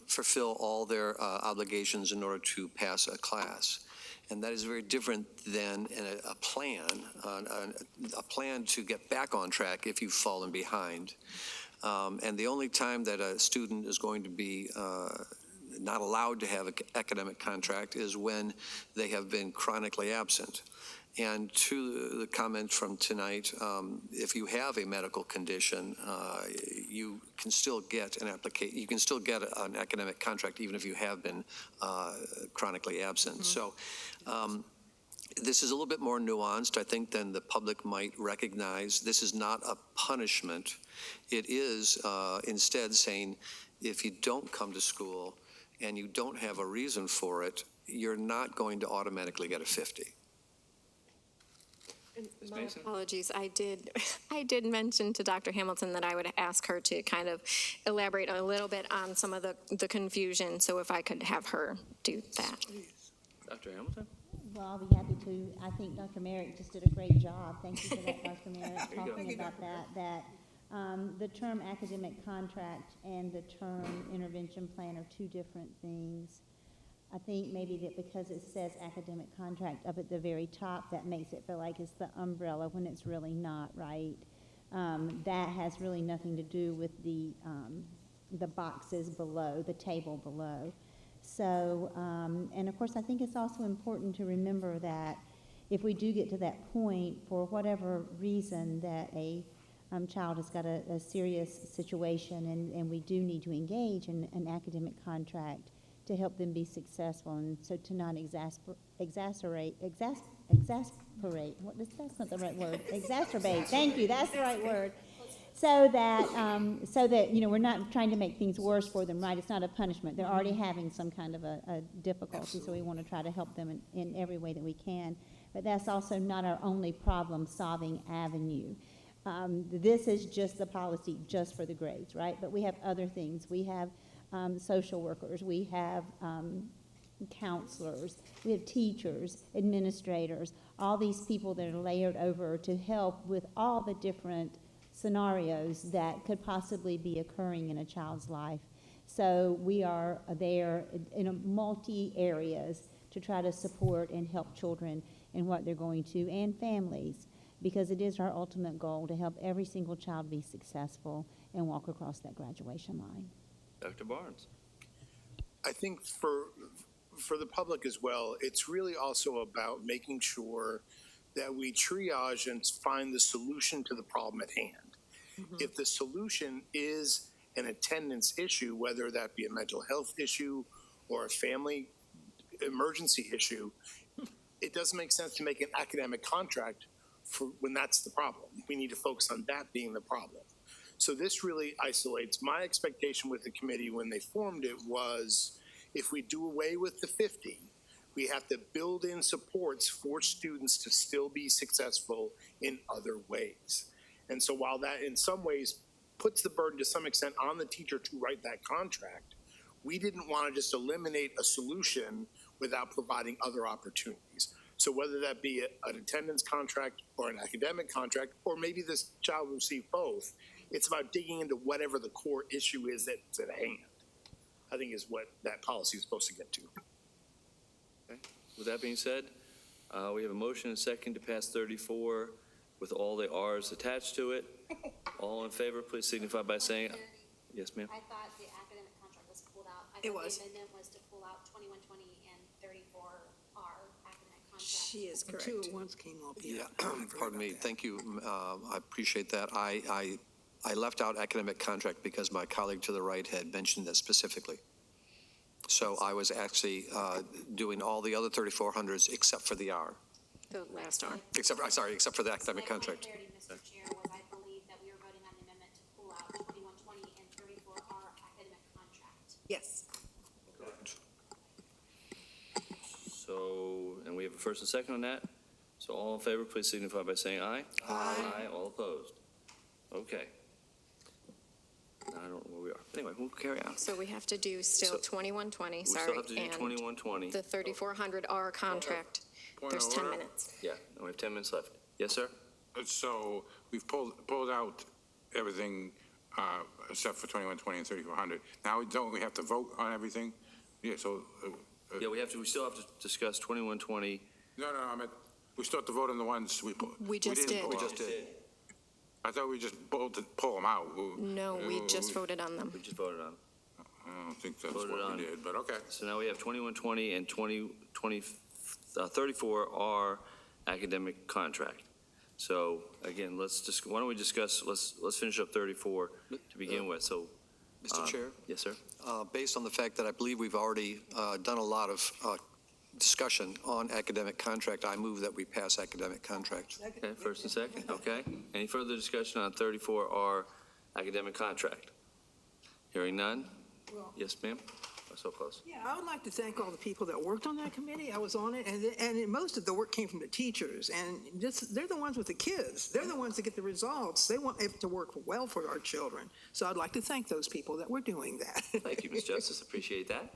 fulfill all their obligations in order to pass a class. And that is very different than a plan to get back on track if you've fallen behind. And the only time that a student is going to be not allowed to have an academic contract is when they have been chronically absent. And to the comment from tonight, if you have a medical condition, you can still get an application. You can still get an academic contract even if you have been chronically absent. So this is a little bit more nuanced, I think, than the public might recognize. This is not a punishment. It is instead saying, if you don't come to school and you don't have a reason for it, you're not going to automatically get a 50. My apologies. I did mention to Dr. Hamilton that I would ask her to kind of elaborate a little bit on some of the confusion. So if I could have her do that. Dr. Hamilton? Well, I'll be happy to. I think Dr. Merrick just did a great job. Thank you for that, Dr. Merrick, talking about that the term academic contract and the term intervention plan are two different things. I think maybe that because it says academic contract up at the very top, that makes it feel like it's the umbrella when it's really not, right? That has really nothing to do with the boxes below, the table below. So, and of course, I think it's also important to remember that if we do get to that point, for whatever reason, that a child has got a serious situation, and we do need to engage in an academic contract to help them be successful, and so to not exasperate, what is, that's not the right word, exacerbate, thank you, that's the right word, so that, you know, we're not trying to make things worse for them, right? It's not a punishment. They're already having some kind of a difficulty, so we want to try to help them in every way that we can. But that's also not our only problem-solving avenue. This is just the policy just for the grades, right? But we have other things. We have social workers, we have counselors, we have teachers, administrators, all these people that are layered over to help with all the different scenarios that could possibly be occurring in a child's life. So we are there in multi areas to try to support and help children in what they're going to, and families, because it is our ultimate goal to help every single child be successful and walk across that graduation line. Dr. Barnes. I think for the public as well, it's really also about making sure that we triage and find the solution to the problem at hand. Mm-hmm. If the solution is an attendance issue, whether that be a mental health issue or a family emergency issue, it doesn't make sense to make an academic contract for when that's the problem. We need to focus on that being the problem. So this really isolates. My expectation with the committee when they formed it was, if we do away with the 50, we have to build in supports for students to still be successful in other ways. And so while that in some ways puts the burden to some extent on the teacher to write that contract, we didn't want to just eliminate a solution without providing other opportunities. So whether that be an attendance contract or an academic contract, or maybe this child will receive both, it's about digging into whatever the core issue is that's at hand. I think is what that policy is supposed to get to. Okay. With that being said, we have a motion and a second to pass 34 with all the Rs attached to it. All in favor, please signify by saying, yes, ma'am. I thought the academic contract was pulled out. I It thought was. the amendment was to pull out 2120 and 34R academic contract. She is correct. Two at once came up. Yeah, pardon me, thank you, I appreciate that. I left out academic contract because my colleague to the right had mentioned that specifically. So I was actually doing all the other 3400s except for the R. The last R. Except for the academic contract. My clarity, Mr. Chair, was I believe that we were voting on the amendment to pull out 2120 and 34R academic contract. Yes. So, and we have a first and second on that. So all in favor, please signify by saying aye. Aye. All opposed. Okay. I don't know where we are. Anyway, we'll carry on. So we have to do still So- 2120, We sorry. still have to do and 2120. The 3400R contract. Point There's of 10 order. minutes. Yeah, and we have 10 minutes left. Yes, sir? So we've pulled out everything except for 2120 and 3400. Now, don't we have to vote on everything? Yeah, so, Yeah, we still have to discuss 2120. no, I meant, we still have to vote on the ones we pulled. We just didn't did. pull We out. just did. I thought we just pull them out. No, we just voted on them. We just voted on. I don't think that's Voted what on. we did, but okay. So now we have 2120 and 34R academic contract. So again, why don't we discuss, let's finish up 34 to begin with. So, Mr. Chair? Yes, sir? Based on the fact that I believe we've already done a lot of discussion on academic contract, I move that we pass academic contract. Okay, first and second, okay. Any further discussion on 34R academic contract? Hearing none? Well- Yes, ma'am? So close. Yeah, I would like to thank all the people that worked on that committee. I was on it, and most of the work came from the teachers, and they're the ones with the kids. They're the ones that get the results. They want it to work well for our children. So I'd like to thank those people that were doing that. Thank you, Ms. Justice, appreciate that.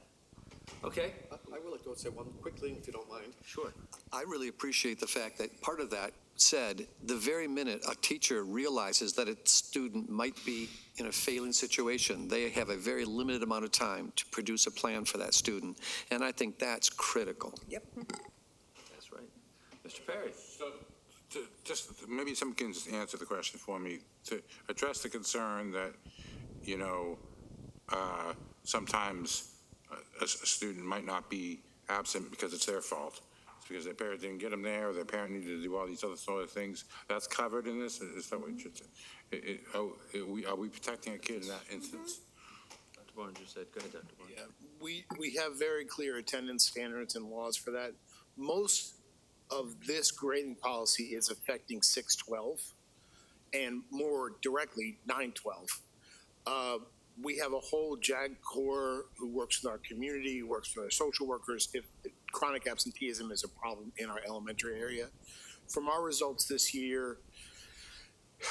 Okay, I would like to say one quick thing, if you don't mind. sure. I really appreciate the fact that part of that said, the very minute a teacher realizes that a student might be in a failing situation, they have a very limited amount of time to produce a plan for that student. And I think that's critical. Yep. That's right. Mr. Perry? So, just, maybe someone can just answer the question for me, to address the concern that, sometimes a student might not be absent because it's their fault. It's because their parent didn't get them there, or their parent needed to do all these other sort of things. That's covered in this? Is that what you should say? Are we protecting a kid in that instance? Dr. Barnes just said, go ahead, Dr. Barnes. Yeah, we have very clear attendance standards and laws for that. Most of this grading policy is affecting 612 and more directly 912. We have a whole JAG Corps who works with our community, who works with our social workers if chronic absenteeism is a problem in our elementary area. From our results this year,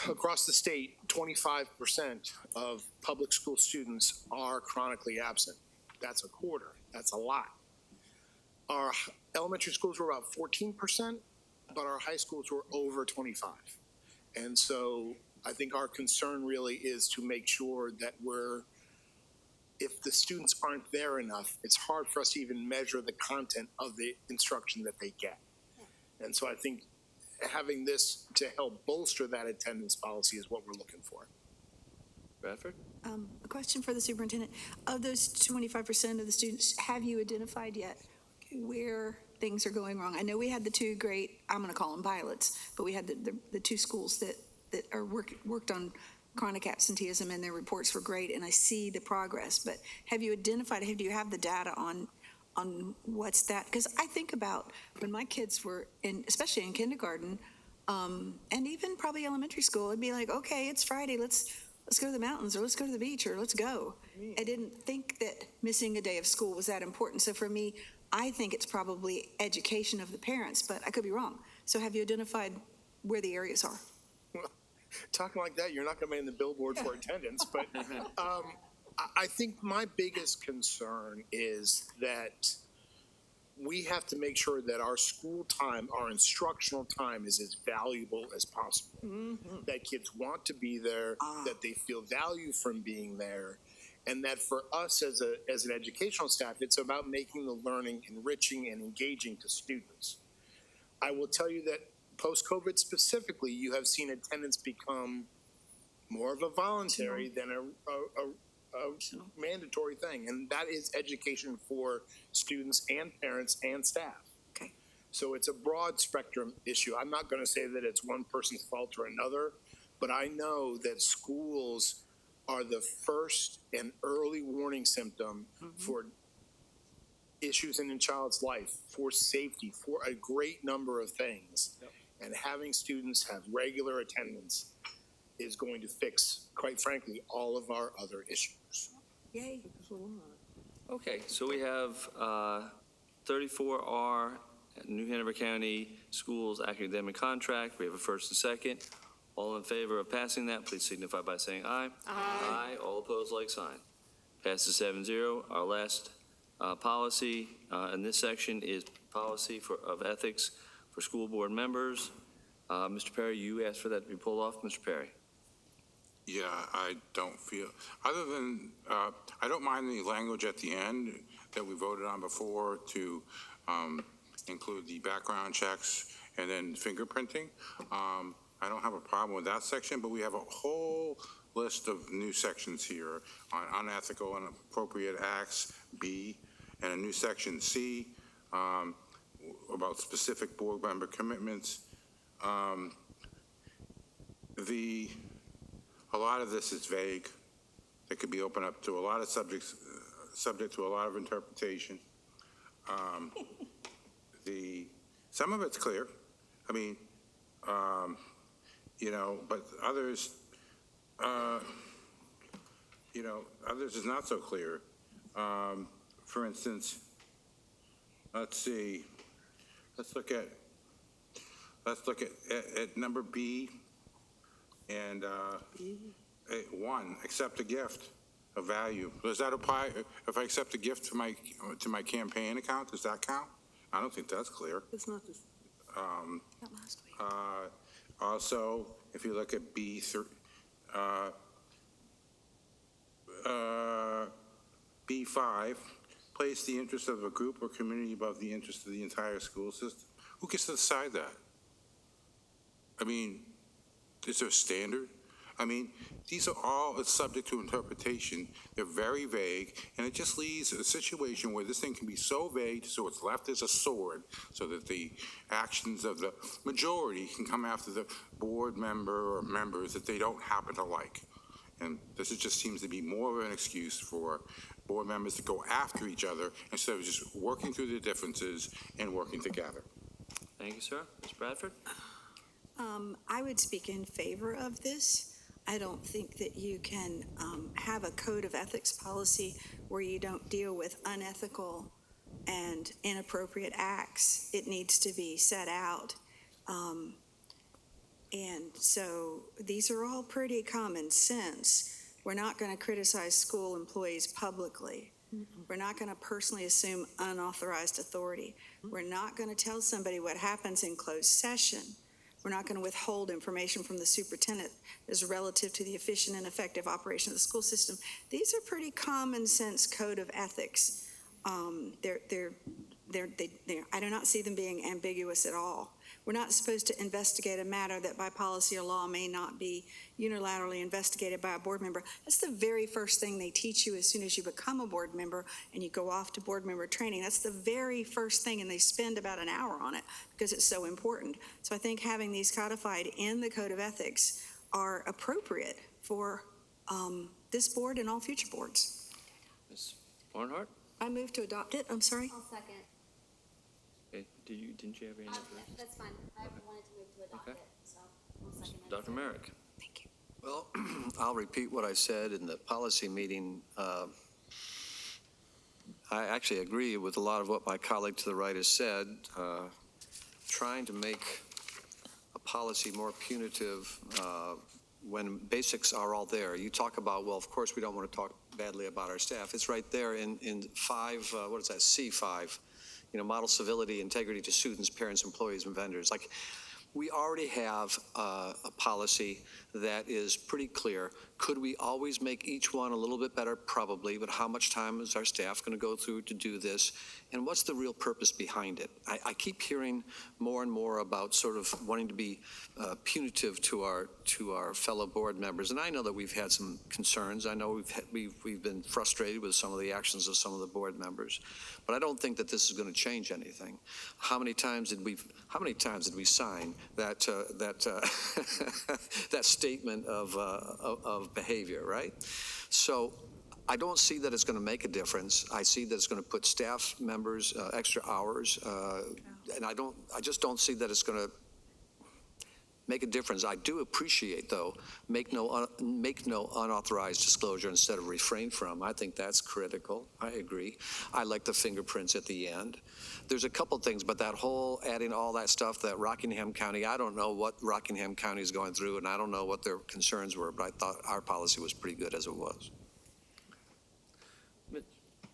across the state, 25% of public school students are chronically absent. That's a quarter. That's a lot. Our elementary schools were about 14%, but our high schools were over 25. And so I think our concern really is to make sure that if the students aren't there enough, it's hard for us to even measure the content of the instruction that they get. And so I think having this to help bolster that attendance policy is what we're looking for. Bradford? A question for the superintendent. Of those 25% of the students, have you identified yet where things are going wrong? I know we had the two great, I'm going to call them pilots, but we had the two schools that are worked on chronic absenteeism, and their reports were great, and I see the progress. But have you identified, do you have the data on what's that? Because I think about when my kids were especially in kindergarten, and even probably elementary school, it'd be like, okay, it's Friday, let's go to the mountains, or let's go to the beach, or let's go. I didn't think that missing a day of school was that important. So for me, I think it's probably education of the parents, but I could be wrong. So have you identified where the areas are? Talking like that, you're not going to be in the billboard for attendance, but I think my biggest concern is that we have to make sure that our school time, our instructional time is as valuable as possible. That kids want to be there, that they feel value from being there, And that for us as an educational staff, it's about making the learning enriching and engaging to students. I will tell you that post-COVID specifically, you have seen attendance become more of a voluntary than a mandatory thing. And that is education for students and parents and staff. Okay. So it's a broad spectrum issue. I'm not going to say that it's one person's fault or another, but I know that schools are the first and early warning symptom for issues in a child's life, for safety, for a great number of things. Yep. And having students have regular attendance is going to fix, quite frankly, all of our other issues. Yay. Okay, so we have 34R, New Hanover County Schools Academic Contract. We have a first and second. All in favor of passing that, please signify by saying aye. Aye. All opposed, like sign. Passes 7-0. Our last policy in this section is policy of ethics for school board members. Mr. Perry, you asked for that to be pulled off. Mr. Perry. Yeah, I don't feel, other than, I don't mind the language at the end that we voted on before to include the background checks and then fingerprinting. I don't have a problem with that section, but we have a whole list of new sections here on unethical and inappropriate acts, B, and a new section, C, about specific board member commitments. A lot of this is vague. It could be opened up to a lot of subjects, subject to a lot of interpretation. Some of it's clear. I mean, but others, others is not so clear. For instance, let's see. Let's look at number B and 1. Accept a gift of value. Does that apply if I accept a gift to my campaign account? Does that count? I don't think that's clear. It's not this. Not last week. Also, if you look at B5, place the interest of a group or community above the interest of the entire school system. Who gets to decide that? I mean, is there a standard? I mean, these are all subject to interpretation. They're very vague, and it just leaves a situation where this thing can be so vague, so it's left as a sword, so that the actions of the majority can come after the board member or members that they don't happen to like. And this just seems to be more of an excuse for board members to go after each other instead of just working through the differences and working together. Thank you, sir. Ms. Bradford? I would speak in favor of this. I don't think that you can have a code of ethics policy where you don't deal with unethical and inappropriate acts. It needs to be set out. And so these are all pretty common sense. We're not going to criticize school employees publicly. We're not going to personally assume unauthorized authority. We're not going to tell somebody what happens in closed session. We're not going to withhold information from the superintendent as relative to the efficient and effective operation of the school system. These are pretty common sense code of ethics. I do not see them being ambiguous at all. We're not supposed to investigate a matter that by policy or law may not be unilaterally investigated by a board member. That's the very first thing they teach you as soon as you become a board member and you go off to board member training. That's the very first thing, and they spend about an hour on it because it's so important. So I think having these codified in the Code of Ethics are appropriate for this board and all future boards. Ms. Barnhart? I move to adopt it. I'm sorry. I'll second. Okay. Didn't you have any? That's fine. I wanted to move to adopt Okay. it, so I'll second it. Dr. Merrick? Thank you. Well, I'll repeat what I said in the policy meeting. I actually agree with a lot of what my colleague to the right has said. Trying to make a policy more punitive when basics are all there. You talk about, well, of course, we don't want to talk badly about our staff. It's right there in 5, what is that, C5, model civility, integrity to students, parents, employees, and vendors. Like, we already have a policy that is pretty clear. Could we always make each one a little bit better? Probably, but how much time is our staff going to go through to do this? And what's the real purpose behind it? I keep hearing more and more about sort of wanting to be punitive to our fellow board members, and I know that we've had some concerns. I know we've been frustrated with some of the actions of some of the board members, but I don't think that this is going to change anything. How many times did we sign that that statement of behavior, right? So I don't see that it's going to make a difference. I see that it's going to put staff members extra hours, and I just don't see that it's going to make a difference. I do appreciate, though, make no unauthorized disclosure instead of refrain from. I think that's critical. I agree. I like the fingerprints at the end. There's a couple things, but that whole adding all that stuff that Rockingham County, I don't know what Rockingham County is going through, and I don't know what their concerns were, but I thought our policy was pretty good as it was.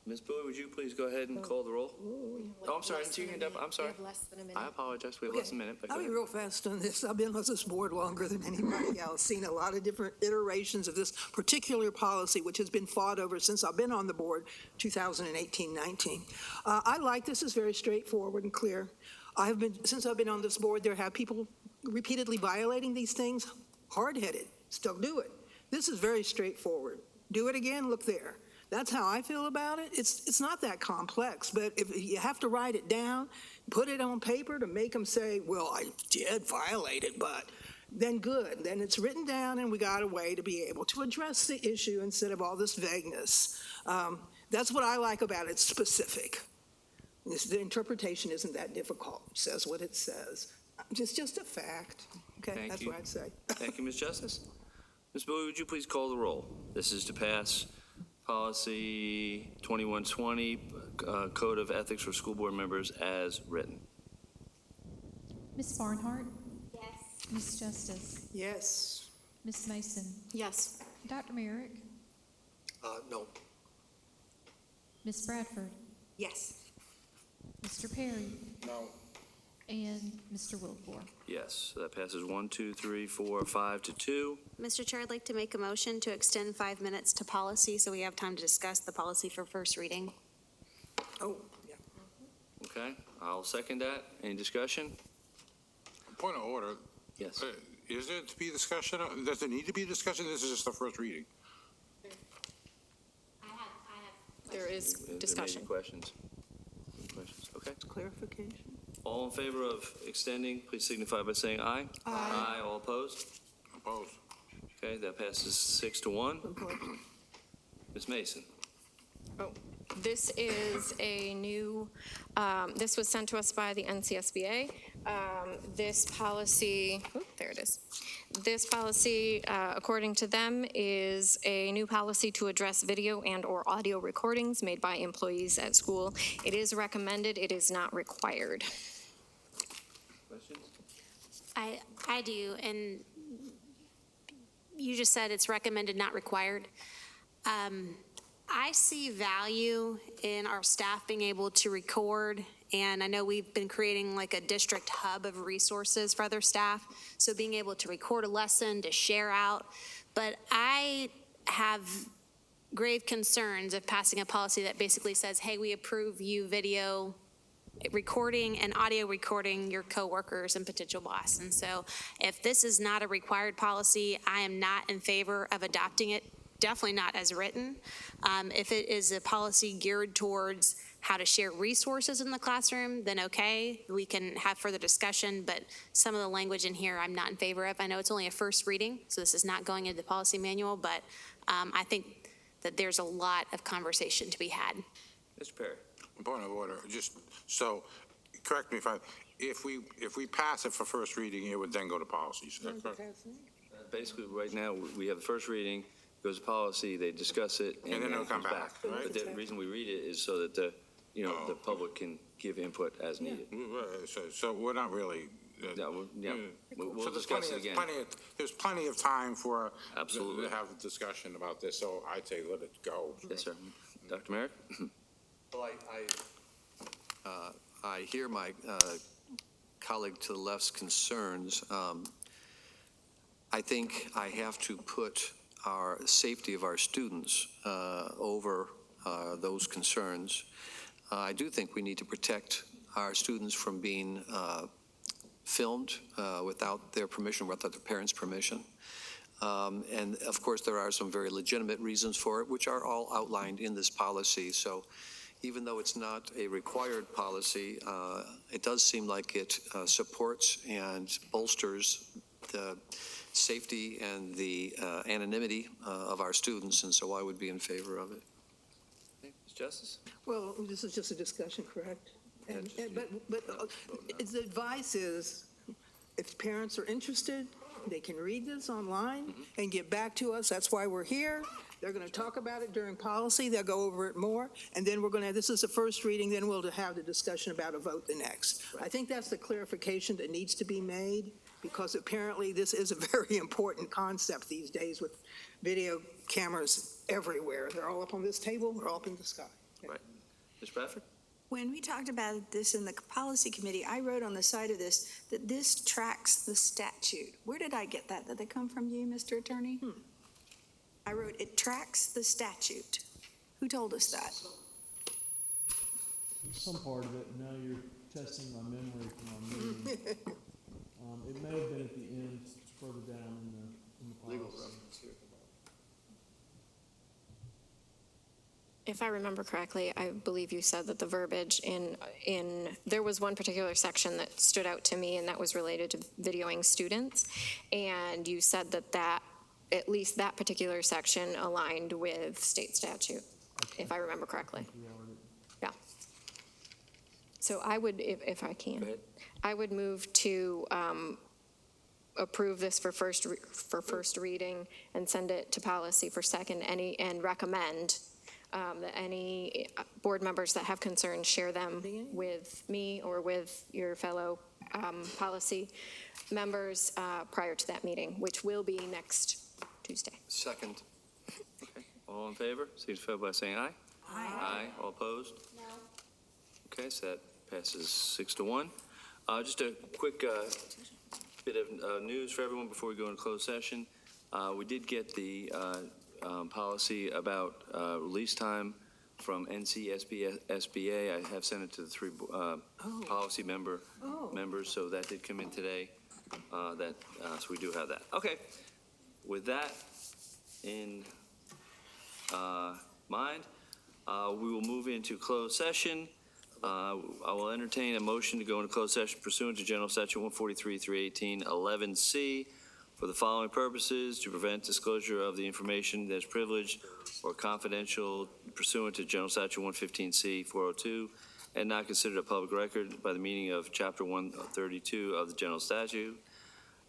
Ms. Bowie, would you please go ahead and call the roll? Oh, I'm sorry, I didn't see your hand up. I'm sorry. less than a minute. I apologize. We have less than a minute. But I'll go be ahead. real fast on this. I've been on this board longer than anybody else, seen a lot of different iterations of this particular policy, which has been fought over since I've been on the board, 2018-19. I like this. It's very straightforward and clear. Since I've been on this board, there have people repeatedly violating these things, hard-headed, still do it. This is very straightforward. Do it again, look there. That's how I feel about it. It's not that complex, but if you have to write it down, put it on paper to make them say, well, I did violate it, but then good. Then it's written down and we got a way to be able to address the issue instead of all this vagueness. That's what I like about it. It's specific. The interpretation isn't that difficult. It says what it says. It's just a fact. Okay, Thank that's you. what I'd say. Thank you, Ms. Justice. Ms. Bowie, would you please call the roll? This is to pass Policy 2120, Code of Ethics for School Board Members as written. Ms. Barnhart? Yes. Ms. Justice? Yes. Ms. Mason? Yes. Dr. Merrick? No. Ms. Bradford? Yes. Mr. Perry? No. And Mr. Wildebohr? Yes, so that passes 1, 2, 3, 4, 5 to 2. Mr. Chair, I'd like to make a motion to extend 5 minutes to policy so we have time to discuss the policy for first reading. Oh, yeah. Okay, I'll second that. Any discussion? Point of order. Yes. Is there to be discussion? Does there need to be discussion? This is just the first reading. There is There may be discussion. questions. Okay. Clarification. All in favor of extending, please signify by saying aye. Aye. All opposed? Opposed. Okay, that passes 6 to 1. Ms. Mason? This is a new, this was sent to us by the NCSBA. This policy, there it is. This policy, according to them, is a new policy to address video and/or audio recordings made by employees at school. It is recommended, it is not required. Questions? I do, and you just said it's recommended, not required. I see value in our staff being able to record, and I know we've been creating like a district hub of resources for other staff, so being able to record a lesson, to share out. But I have grave concerns of passing a policy that basically says, hey, we approve you video recording and audio recording your coworkers and potential boss. And so if this is not a required policy, I am not in favor of adopting it, definitely not as written. If it is a policy geared towards how to share resources in the classroom, then okay, we can have further discussion, but some of the language in here I'm not in favor of. I know it's only a first reading, so this is not going into the policy manual, but I think that there's a lot of conversation to be had. Mr. Perry? Point of order, just so, correct me if we pass it for first reading, it would then go to policies. Is that correct? Basically, right now, we have the first reading, goes to policy, they discuss it, And then it'll it come comes back, right? But the reason we read it is so that the public can give input as needed. So we're not really. We'll So there's discuss it again. There's plenty of time for Absolutely. to have a discussion about this, so I'd say let it go. Yes, sir. Dr. Merrick? Well, I hear my colleague to the left's concerns, I think I have to put our safety of our students over those concerns. I do think we need to protect our students from being filmed without their permission, without their parents' permission. And of course, there are some very legitimate reasons for it, which are all outlined in this policy. So even though it's not a required policy, it does seem like it supports and bolsters the safety and the anonymity of our students, and so I would be in favor of it. Ms. Justice? Well, this is just a discussion, correct? But the advice is, if parents are interested, they can read this online and get back to us. That's why we're here. They're going to talk about it during policy. They'll go over it more. And then we're going to, this is the first reading, then we'll have the discussion about a vote the next. I think that's the clarification that needs to be made, because apparently this is a very important concept these days with video cameras everywhere. They're all up on this table, they're all up in the sky. Right. Ms. Bradford? When we talked about this in the policy committee, I wrote on the side of this that this tracks the statute. Where did I get that? Did that come from you, Mr. Attorney? I wrote, it tracks the statute. Who told us that? Some part of it. Now you're testing my memory for my meeting. It may have been at the end, further down in the policy. Legal reference here. If I remember correctly, I believe you said that the verbiage there was one particular section that stood out to me, and that was related to videoing students. And you said that at least that particular section aligned with state statute, if I remember correctly. Yeah. So I would, if I can, I would move to approve this for first reading and send it to policy for second, and recommend that any board members that have concerns share them with me or with your fellow policy members prior to that meeting, which will be next Tuesday. Second. Okay. All in favor, signify by saying aye. Aye. All opposed? No. Okay, so that passes 6-1. Just a quick bit of news for everyone before we go into closed session. We did get the policy about release time from NHCS. I have sent it to the three policy members, so that did come in today. So we do have that. Okay. With that in mind, we will move into closed session. I will entertain a motion to go into closed session pursuant to General Statute 143-318-11C for the following purposes: to prevent disclosure of the information that is privileged or confidential pursuant to General Statute 115C 402 and not considered a public record by the meaning of Chapter 132 of the General Statute;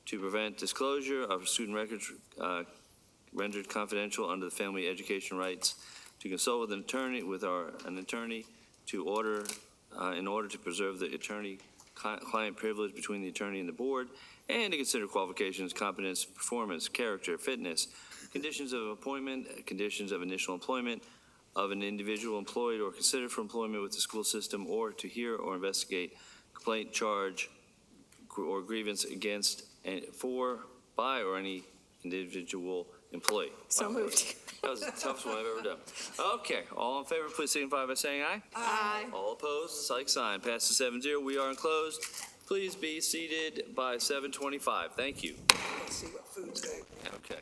to prevent disclosure of student records rendered confidential under the Family Education Rights; to consult with an attorney to order in order to preserve the attorney-client privilege between the attorney and the board; and to consider qualifications, competence, performance, character, fitness, conditions of appointment, conditions of initial employment of an individual employed or considered for employment with the school system, or to hear or investigate complaint, charge, or grievance against, by, or any individual employee. So moved. That was the toughest one I've ever done. Okay, all in favor, please signify by saying aye. Aye. All opposed, like sign. Passes 7-0. We are enclosed. Please be seated by 7:25. Thank you. Let's see what food's good. Okay.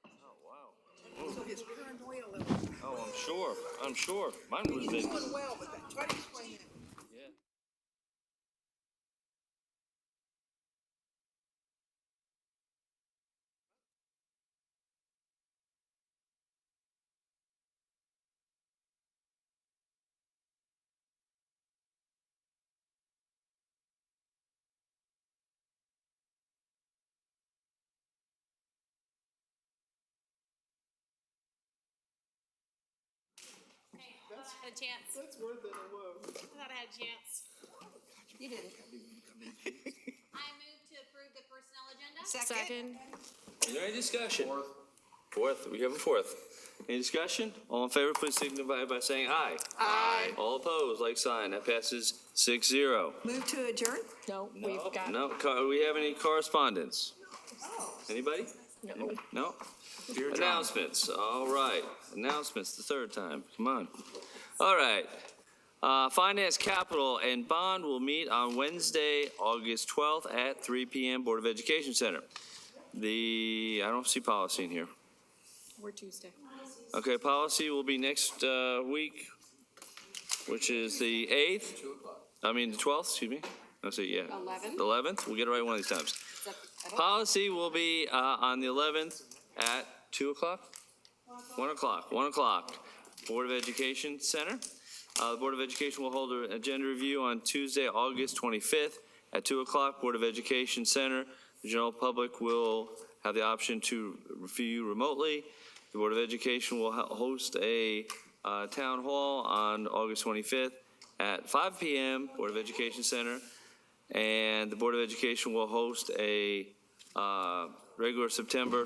Oh, wow. So his paranoia level. Oh, I'm sure. Mine would have He's been. doing well with that. Try to explain that. Yeah. I had a chance. That's worth it, I will. I thought I had a chance. You didn't. I move to approve the personnel agenda. Second. Is there any discussion? Fourth, we have a fourth. Any discussion? All in favor, please signify by saying aye. Aye. All opposed, like sign. That passes 6-0. Move to adjourn? No, we've got. No, do we have any correspondence? Anybody? Anybody? No? Dear John. Announcements, all right. Announcements, the third time, come on. All right. Finance, Capital, and Bond will meet on Wednesday, August 12th at 3 p.m. Board of Education Center. I don't see policy in here. We're Tuesday. Okay, policy will be next week, which is the 8th. I mean, the 12th, excuse me. I'll say, yeah. 11th. The 11th, we'll get it right one of these times. Policy will be on the 11th at 2 o'clock? 1 o'clock, 1 o'clock. Board of Education Center. The Board of Education will hold an agenda review on Tuesday, August 25th at 2 o'clock, Board of Education Center. The general public will have the option to review remotely. The Board of Education will host a town hall on August 25th at 5 p.m., Board of Education Center. And the Board of Education will host a regular September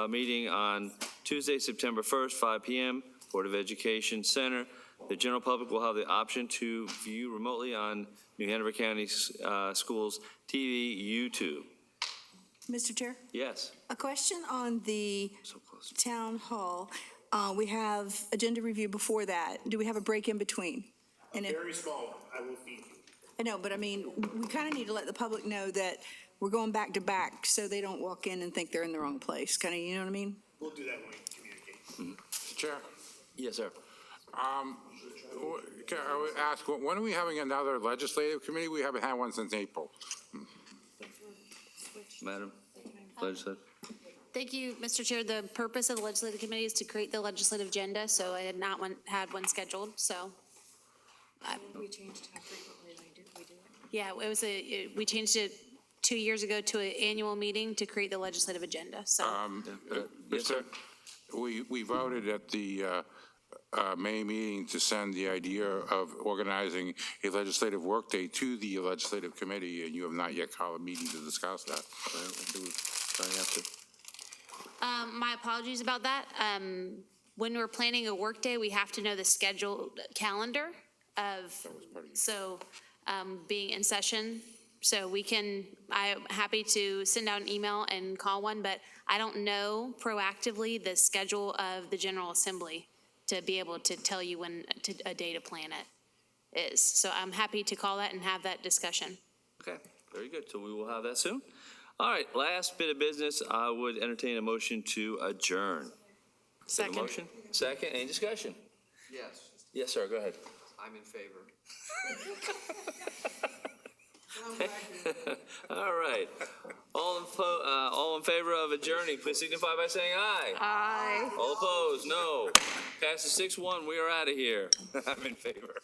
meeting on Tuesday, September 1st, 5 p.m., Board of Education Center. The general public will have the option to view remotely on New Hanover County Schools TV, YouTube. Mr. Chair? Yes. A question on the So close. town hall. We have agenda review before that. Do we have a break in between? And if, Very small one, I will feed you. I know, but I mean, we kind of need to let the public know that we're going back to back so they don't walk in and think they're in the wrong place. Kind of, you know what I mean? We'll do that when we communicate. Chair, Yes, sir. I would ask, when are we having another legislative committee? We haven't had one since April. Madam Legislator. Thank you, Mr. Chair. The purpose of the legislative committee is to create the legislative agenda, so I had not had one scheduled, so. We changed how frequently we do it. Yeah, we changed it 2 years ago to an annual meeting to create the legislative agenda, so. Yes, sir. We voted at the May meeting to send the idea of organizing a legislative workday to the legislative committee, and you have not yet called a meeting to discuss that. I have to. My apologies about that. When we're planning a workday, we have to know the scheduled calendar of, being in session. So I'm happy to send out an email and call one, but I don't know proactively the schedule of the General Assembly to be able to tell you when a day to plan it is. So I'm happy to call that and have that discussion. Okay, very good. So we will have that soon. All right, last bit of business, I would entertain a motion to adjourn. Second. Motion? Second, any discussion? Yes, Yes, sir, go ahead. I'm in favor. All right. All in favor of adjourning, please signify by saying aye. Aye. All opposed, no. Passes 6-1, we are out of here. I'm in favor.